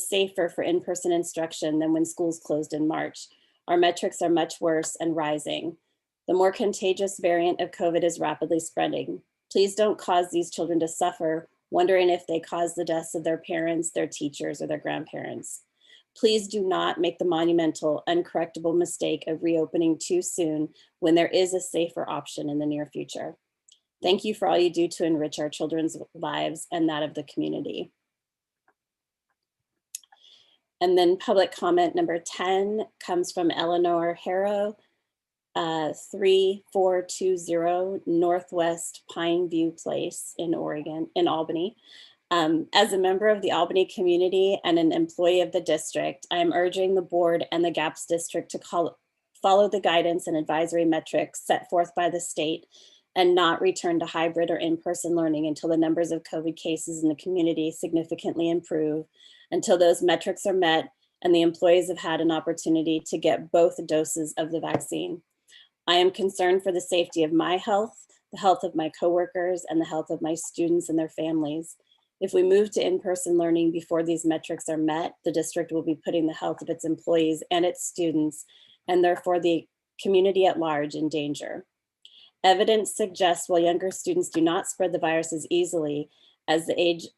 safer for in-person instruction than when schools closed in March. Our metrics are much worse and rising. The more contagious variant of COVID is rapidly spreading. Please don't cause these children to suffer, wondering if they caused the deaths of their parents, their teachers, or their grandparents. Please do not make the monumental, uncorrectable mistake of reopening too soon when there is a safer option in the near future. Thank you for all you do to enrich our children's lives and that of the community. And then public comment number 10 comes from Eleanor Harrow, 3420 Northwest Pine View Place in Albany. As a member of the Albany community and an employee of the district, I am urging the board and the GAPS district to follow the guidance and advisory metrics set forth by the state and not return to hybrid or in-person learning until the numbers of COVID cases in the community significantly improve, until those metrics are met and the employees have had an opportunity to get both doses of the vaccine. I am concerned for the safety of my health, the health of my coworkers, and the health of my students and their families. If we move to in-person learning before these metrics are met, the district will be putting the health of its employees and its students, and therefore the community at large, in danger. Evidence suggests while younger students do not spread the virus as easily, as the age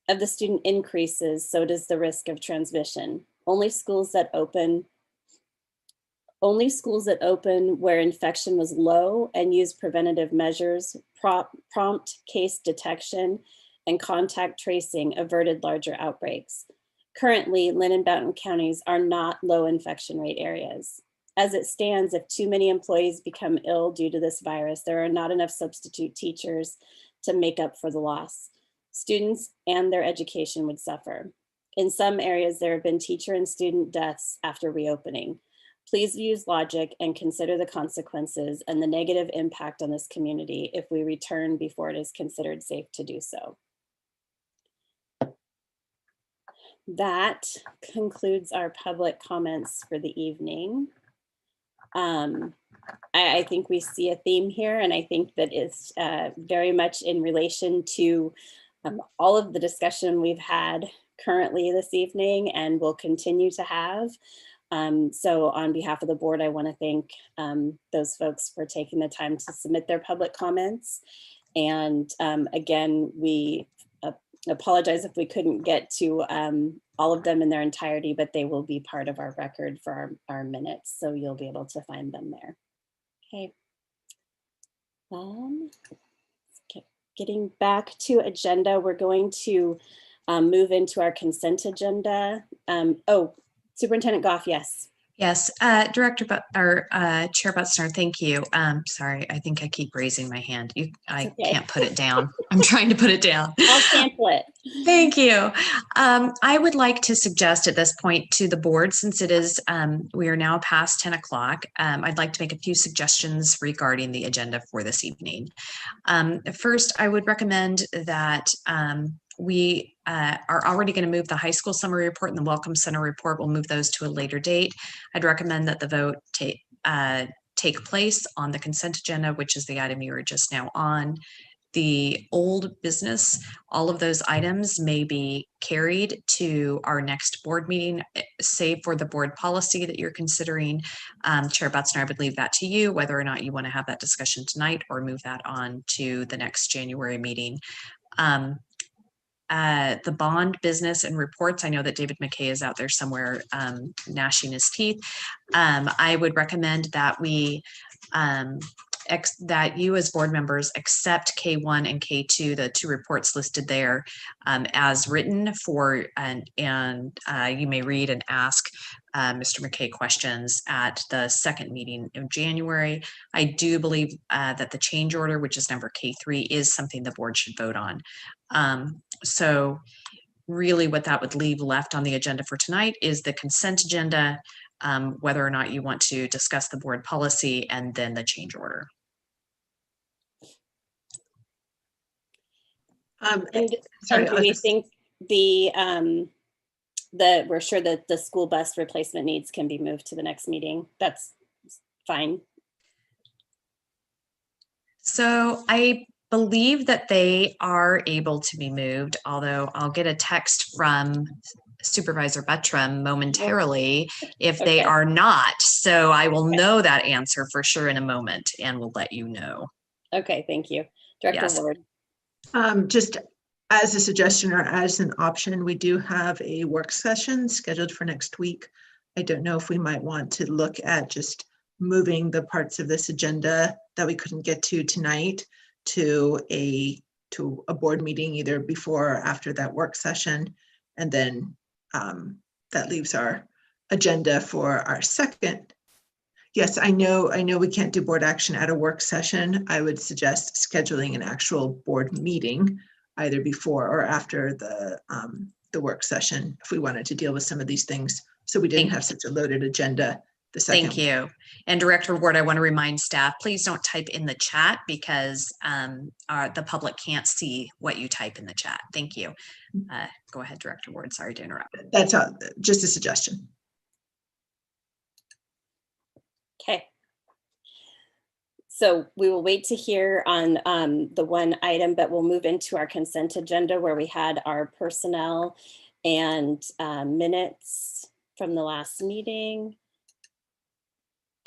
of the student increases, so does the risk of transmission. Only schools that open where infection was low and used preventative measures, prompt case detection, and contact tracing averted larger outbreaks. Currently, Lynn and Blount counties are not low infection rate areas. As it stands, if too many employees become ill due to this virus, there are not enough substitute teachers to make up for the loss. Students and their education would suffer. In some areas, there have been teacher and student deaths after reopening. Please use logic and consider the consequences and the negative impact on this community if we return before it is considered safe to do so. That concludes our public comments for the evening. I think we see a theme here, and I think that it's very much in relation to all of the discussion we've had currently this evening and will continue to have. So on behalf of the board, I want to thank those folks for taking the time to submit their public comments. And again, we apologize if we couldn't get to all of them in their entirety, but they will be part of our record for our minutes. So you'll be able to find them there. Okay. Getting back to agenda, we're going to move into our consent agenda. Oh, Superintendent Goff, yes. Yes, Director Chair Butzner, thank you. Sorry, I think I keep raising my hand. I can't put it down. I'm trying to put it down. I'll sample it. Thank you. I would like to suggest at this point to the board, since it is, we are now past 10 o'clock, I'd like to make a few suggestions regarding the agenda for this evening. First, I would recommend that we are already going to move the high school summary report and the Welcome Center report. We'll move those to a later date. I'd recommend that the vote take place on the consent agenda, which is the item you were just now on. The old business, all of those items may be carried to our next board meeting, save for the board policy that you're considering. Chair Butzner, I would leave that to you, whether or not you want to have that discussion tonight or move that on to the next January meeting. The bond business and reports, I know that David McKay is out there somewhere gnashing his teeth. I would recommend that we that you as board members accept K1 and K2, the two reports listed there, as written for, and you may read and ask Mr. McKay questions at the second meeting in January. I do believe that the change order, which is number K3, is something the board should vote on. So really what that would leave left on the agenda for tonight is the consent agenda, whether or not you want to discuss the board policy and then the change order. And do we think we're sure that the school bus replacement needs can be moved to the next meeting? That's fine. So I believe that they are able to be moved, although I'll get a text from Supervisor Buttram momentarily if they are not. So I will know that answer for sure in a moment and will let you know. Okay, thank you. Director Yes. Ward. Just as a suggestion or as an option, we do have a work session scheduled for next week. I don't know if we might want to look at just moving the parts of this agenda that we couldn't get to tonight to a board meeting either before or after that work session. And then that leaves our agenda for our second. Yes, I know we can't do board action at a work session. I would suggest scheduling an actual board meeting either before or after the work session if we wanted to deal with some of these things. So we didn't have such a loaded agenda the second. Thank you. And Director Ward, I want to remind staff, please don't type in the chat because the public can't see what you type in the chat. Thank you. Go ahead, Director Ward. Sorry to interrupt. That's just a suggestion. Okay. So we will wait to hear on the one item, but we'll move into our consent agenda where we had our personnel and minutes from the last meeting.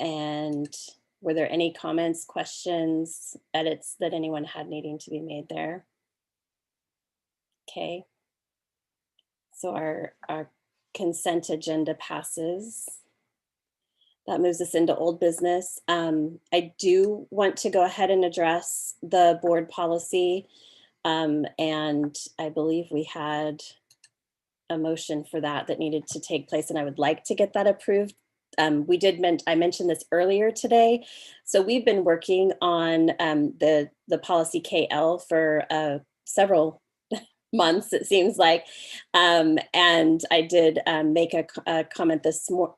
And were there any comments, questions, edits that anyone had needing to be made there? Okay. So our consent agenda passes. That moves us into old business. I do want to go ahead and address the board policy. And I believe we had a motion for that needed to take place, and I would like to get that approved. I mentioned this earlier today. So we've been working on the policy KL for several months, it seems like. And I did make a comment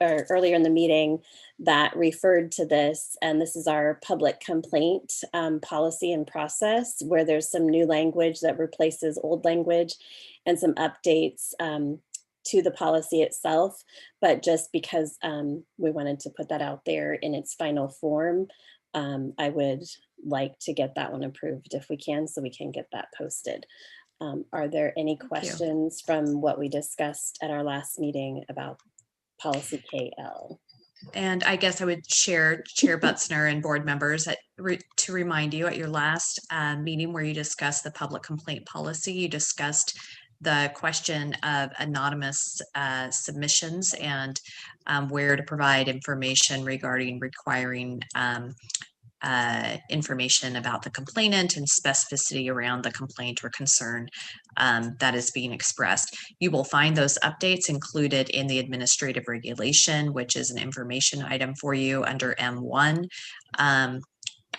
earlier in the meeting that referred to this, and this is our public complaint policy and process, where there's some new language that replaces old language and some updates to the policy itself. But just because we wanted to put that out there in its final form, I would like to get that one approved if we can, so we can get that posted. Are there any questions from what we discussed at our last meeting about policy KL? And I guess I would share Chair Butzner and board members to remind you at your last meeting where you discussed the public complaint policy, you discussed the question of anonymous submissions and where to provide information regarding requiring information about the complainant and specificity around the complaint or concern that is being expressed. You will find those updates included in the administrative regulation, which is an information item for you under M1.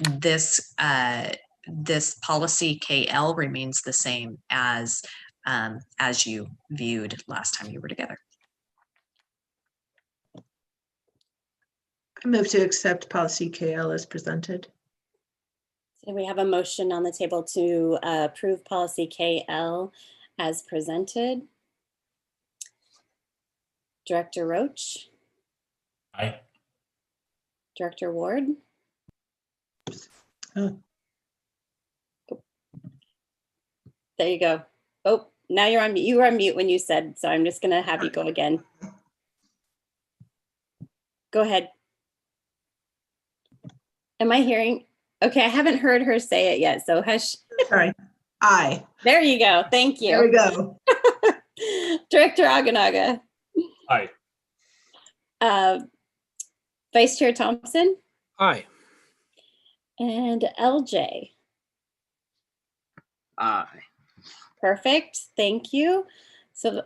This policy KL remains the same as you viewed last time you were together. I move to accept policy KL as presented. So we have a motion on the table to approve policy KL as presented. Director Roach? Aye. Director Ward? Oh. There you go. Oh, now you're on mute. You were on mute when you said, so I'm just going to have you go again. Go ahead. Am I hearing? Okay, I haven't heard her say it yet, so hush. Sorry. Aye. There you go. Thank you. There we go. Director Aganaga. Aye. Vice Chair Thompson. Aye. And LJ. Aye. Perfect. Thank you. So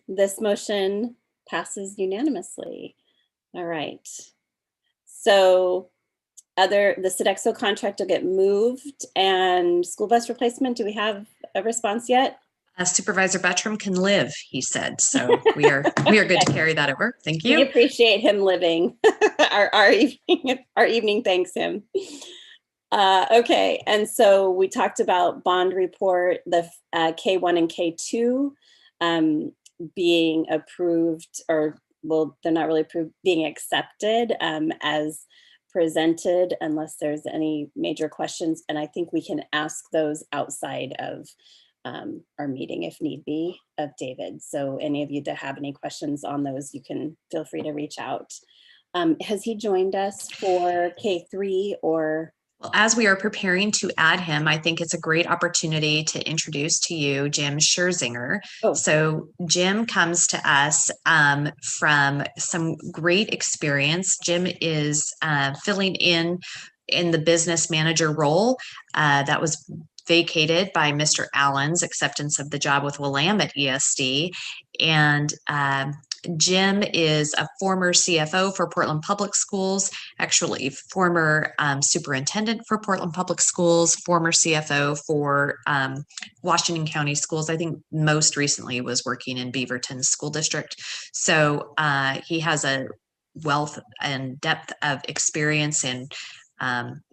this motion passes unanimously. All right. So the Sodexo contract will get moved, and school bus replacement, do we have a response yet? Supervisor Buttram can live, he said. So we are good to carry that over. Thank you. We appreciate him living. our evening thanks him. Okay, and so we talked about bond report, the K1 and K2 being approved, or well, they're not really approved, being accepted as presented, unless there's any major questions. And I think we can ask those outside of our meeting if need be of David. So any of you that have any questions on those, you can feel free to reach out. Has he joined us for K3 or? Well, as we are preparing to add him, I think it's a great opportunity to introduce to you Jim Scherzinger. Oh. So Jim comes to us from some great experience. Jim is filling in the business manager role that was vacated by Mr. Allen's acceptance of the job with Willamette ESD. And Jim is a former CFO for Portland Public Schools, actually former superintendent for Portland Public Schools, former CFO for Washington County Schools. I think most recently was working in Beaverton School District. So he has a wealth and depth of experience, and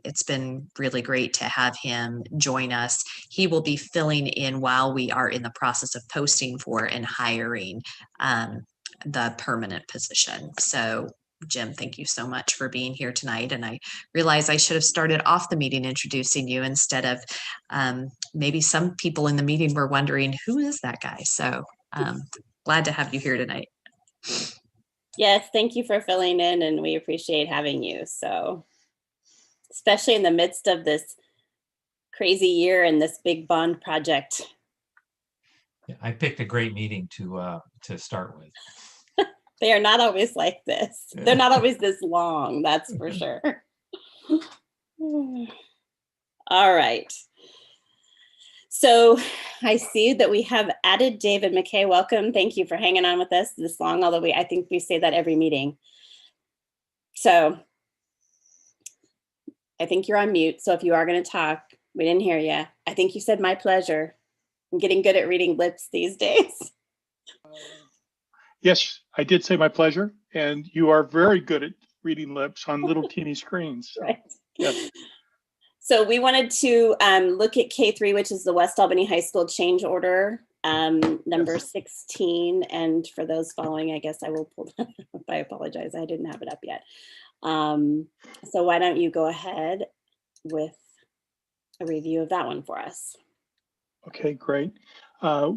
it's been really great to have him join us. He will be filling in while we are in the process of posting for and hiring the permanent position. So Jim, thank you so much for being here tonight. And I realize I should have started off the meeting introducing you instead of maybe some people in the meeting were wondering, who is that guy? So glad to have you here tonight. Yes, thank you for filling in, and we appreciate having you. So, especially in the midst of this crazy year and this big bond project. Yeah, I picked a great meeting to start with. They are not always like this. They're not always this long, that's for sure. All right. So I see that we have added David McKay. Welcome. Thank you for hanging on with us this long, although I think we say that every meeting. So I think you're on mute. So if you are going to talk, we didn't hear you. I think you said my pleasure. I'm getting good at reading lips these days. Yes, I did say my pleasure, and you are very good at reading lips on little teeny screens. So, right. Yes. So we wanted to look at K3, which is the West Albany High School change order, number 16. And for those following, I guess I will pull that up. I apologize, I didn't have it up yet. So why don't you go ahead with a review of that one for us? Okay, great.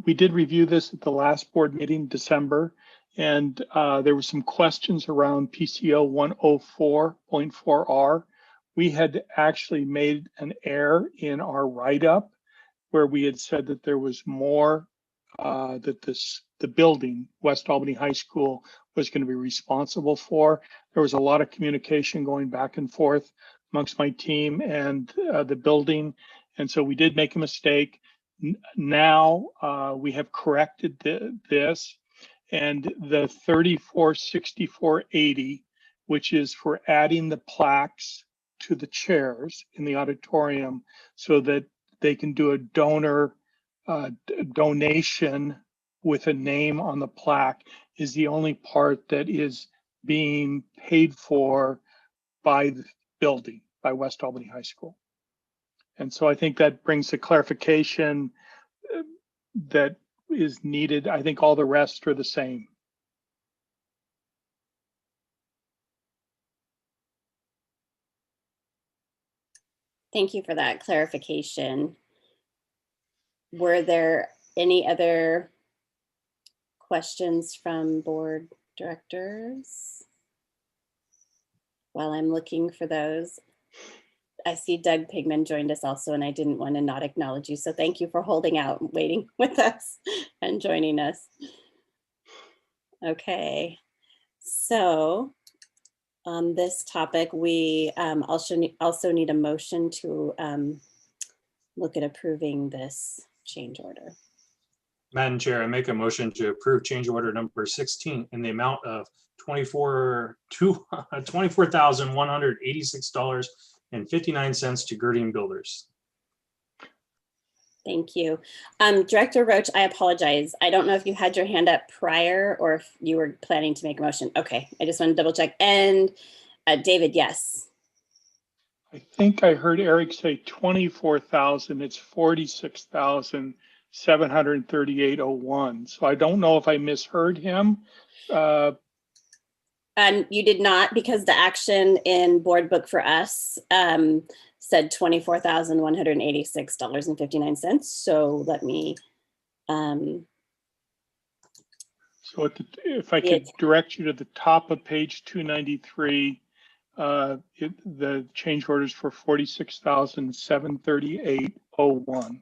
We did review this at the last board meeting, December, and there were some questions around PCO 104.4R. We had actually made an error in our write-up where we had said that there was more that the building, West Albany High School, was going to be responsible for. There was a lot of communication going back and forth amongst my team and the building. And so we did make a mistake. Now we have corrected this, and the 346480, which is for adding the plaques to the chairs in the auditorium so that they can do a donation with a name on the plaque, is the only part that is being paid for by the building, by West Albany High School. And so I think that brings the clarification that is needed. I think all the rest are the same. Thank you for that clarification. Were there any other questions from board directors? While I'm looking for those, I see Doug Pigman joined us also, and I didn't want to not acknowledge you. So thank you for holding out and waiting with us and joining us. Okay, so on this topic, we also need a motion to look at approving this change order. Madam Chair, I make a motion to approve change order number 16 in the amount of $24,186.59 to Girding Builders. Thank you. Director Roach, I apologize. I don't know if you had your hand up prior or if you were planning to make a motion. Okay, I just want to double check. And David, yes. I think I heard Eric say 24,000. It's 46,738.01. So I don't know if I misheard him. You did not, because the action in board book for us said $24,186.59. So let me. So if I could direct you to the top of page 293, the change orders for 46,738.01.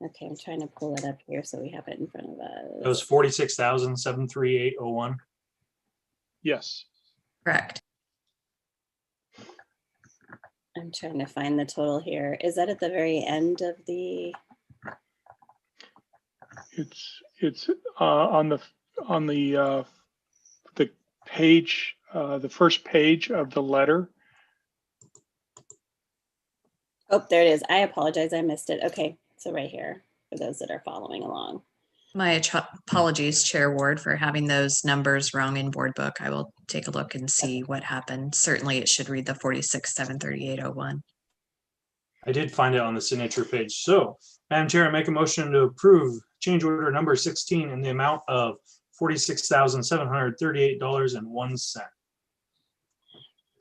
Okay, I'm trying to pull it up here so we have it in front of us. It was 46,738.01. Yes. Correct. I'm trying to find the total here. Is that at the very end of the? It's on the page, the first page of the letter. Oh, there it is. I apologize. I missed it. Okay, so right here for those that are following along. My apologies, Chair Ward, for having those numbers wrong in board book. I will take a look and see what happened. Certainly it should read the 46,738.01. I did find it on the signature page. So, Madam Chair, I make a motion to approve change order number 16 in the amount of $46,738.01.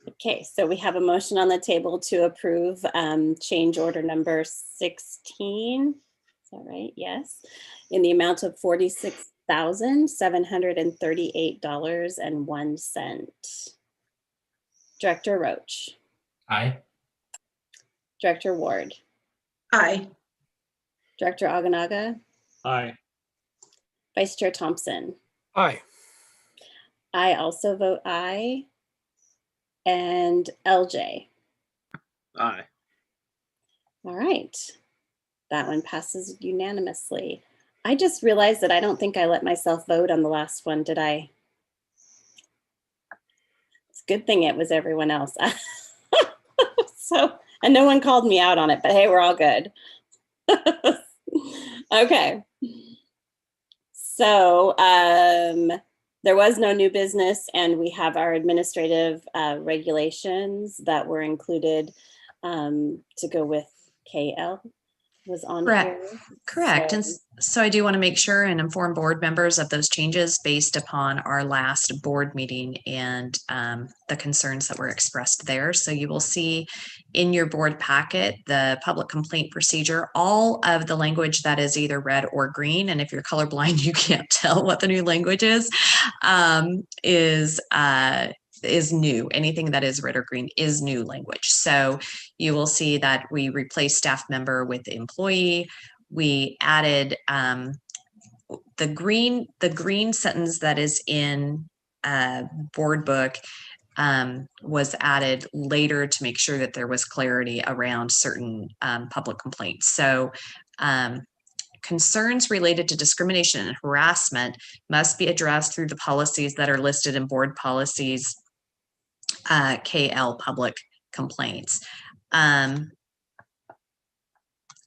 Okay, so we have a motion on the table to approve change order number 16. Is that right? Yes. In the amount of $46,738.01. Director Roach. Aye. Director Ward. Aye. Director Aganaga. Aye. Vice Chair Thompson. Aye. I also vote aye. And LJ. Aye. All right. That one passes unanimously. I just realized that I don't think I let myself vote on the last one, did I? It's a good thing it was everyone else. So, and no one called me out on it, but hey, we're all good. Okay. So there was no new business, and we have our administrative regulations that were included to go with KL. Was on Correct. here. Correct. So, And so I do want to make sure and inform board members of those changes based upon our last board meeting and the concerns that were expressed there. So you will see in your board packet the public complaint procedure, all of the language that is either red or green. And if you're colorblind, you can't tell what the new language is new. Anything that is red or green is new language. So you will see that we replaced staff member with employee. We added the green sentence that is in board book was added later to make sure that there was clarity around certain public complaints. So concerns related to discrimination and harassment must be addressed through the policies that are listed in board policies KL public complaints.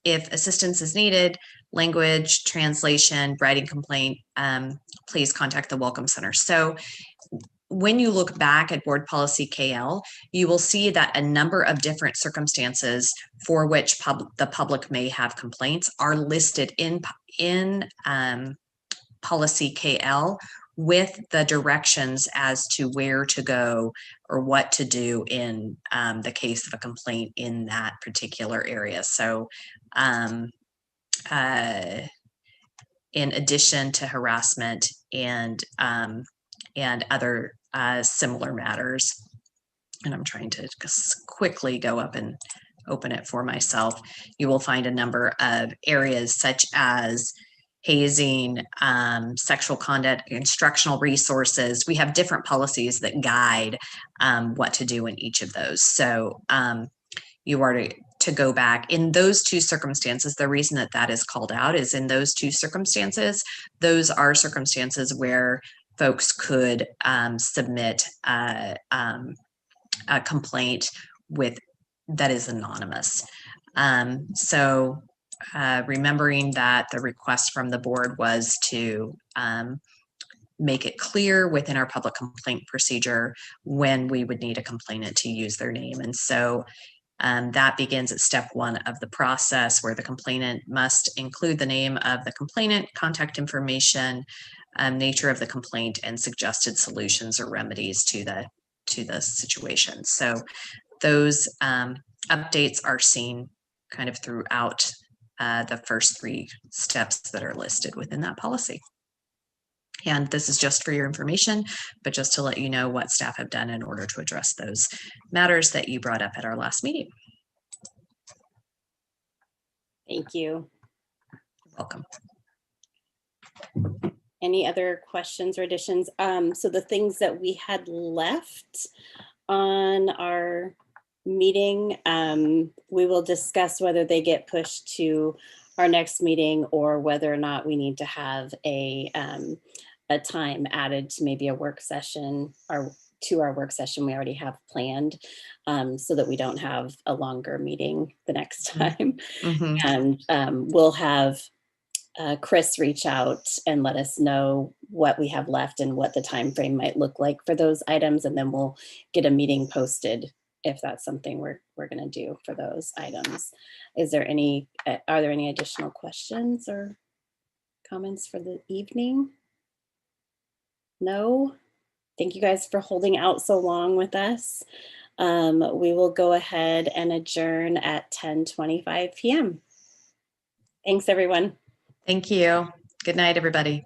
If assistance is needed, language, translation, writing complaint, please contact the Welcome Center. So when you look back at board policy KL, you will see that a number of different circumstances for which the public may have complaints are listed in policy KL with the directions as to where to go or what to do in the case of a complaint in that particular area. So in addition to harassment and other similar matters, and I'm trying to just quickly go up and open it for myself, you will find a number of areas such as hazing, sexual conduct, instructional resources. We have different policies that guide what to do in each of those. So you are to go back in those two circumstances. The reason that that is called out is in those two circumstances, those are circumstances where folks could submit a complaint that is anonymous. Remembering that the request from the board was to make it clear within our public complaint procedure when we would need a complainant to use their name. And so that begins at step one of the process, where the complainant must include the name of the complainant, contact information, nature of the complaint, and suggested solutions or remedies to the situation. So those updates are seen kind of throughout the first 3 steps that are listed within that policy. And this is just for your information, but just to let you know what staff have done in order to address those matters that you brought up at our last meeting. Thank you. You're welcome. Any other questions or additions? So the things that we had left on our meeting, we will discuss whether they get pushed to our next meeting or whether or not we need to have a time added to maybe a work session or to our work session we already have planned, so that we don't have a longer meeting the next time. Mm-hmm. And we'll have Chris reach out and let us know what we have left and what the time frame might look like for those items, and then we'll get a meeting posted if that's something we're going to do for those items. Is there any are there any additional questions or comments for the evening? No. Thank you guys for holding out so long with us. We will go ahead and adjourn at 10:25 p.m. Thanks, everyone. Thank you. Good night, everybody.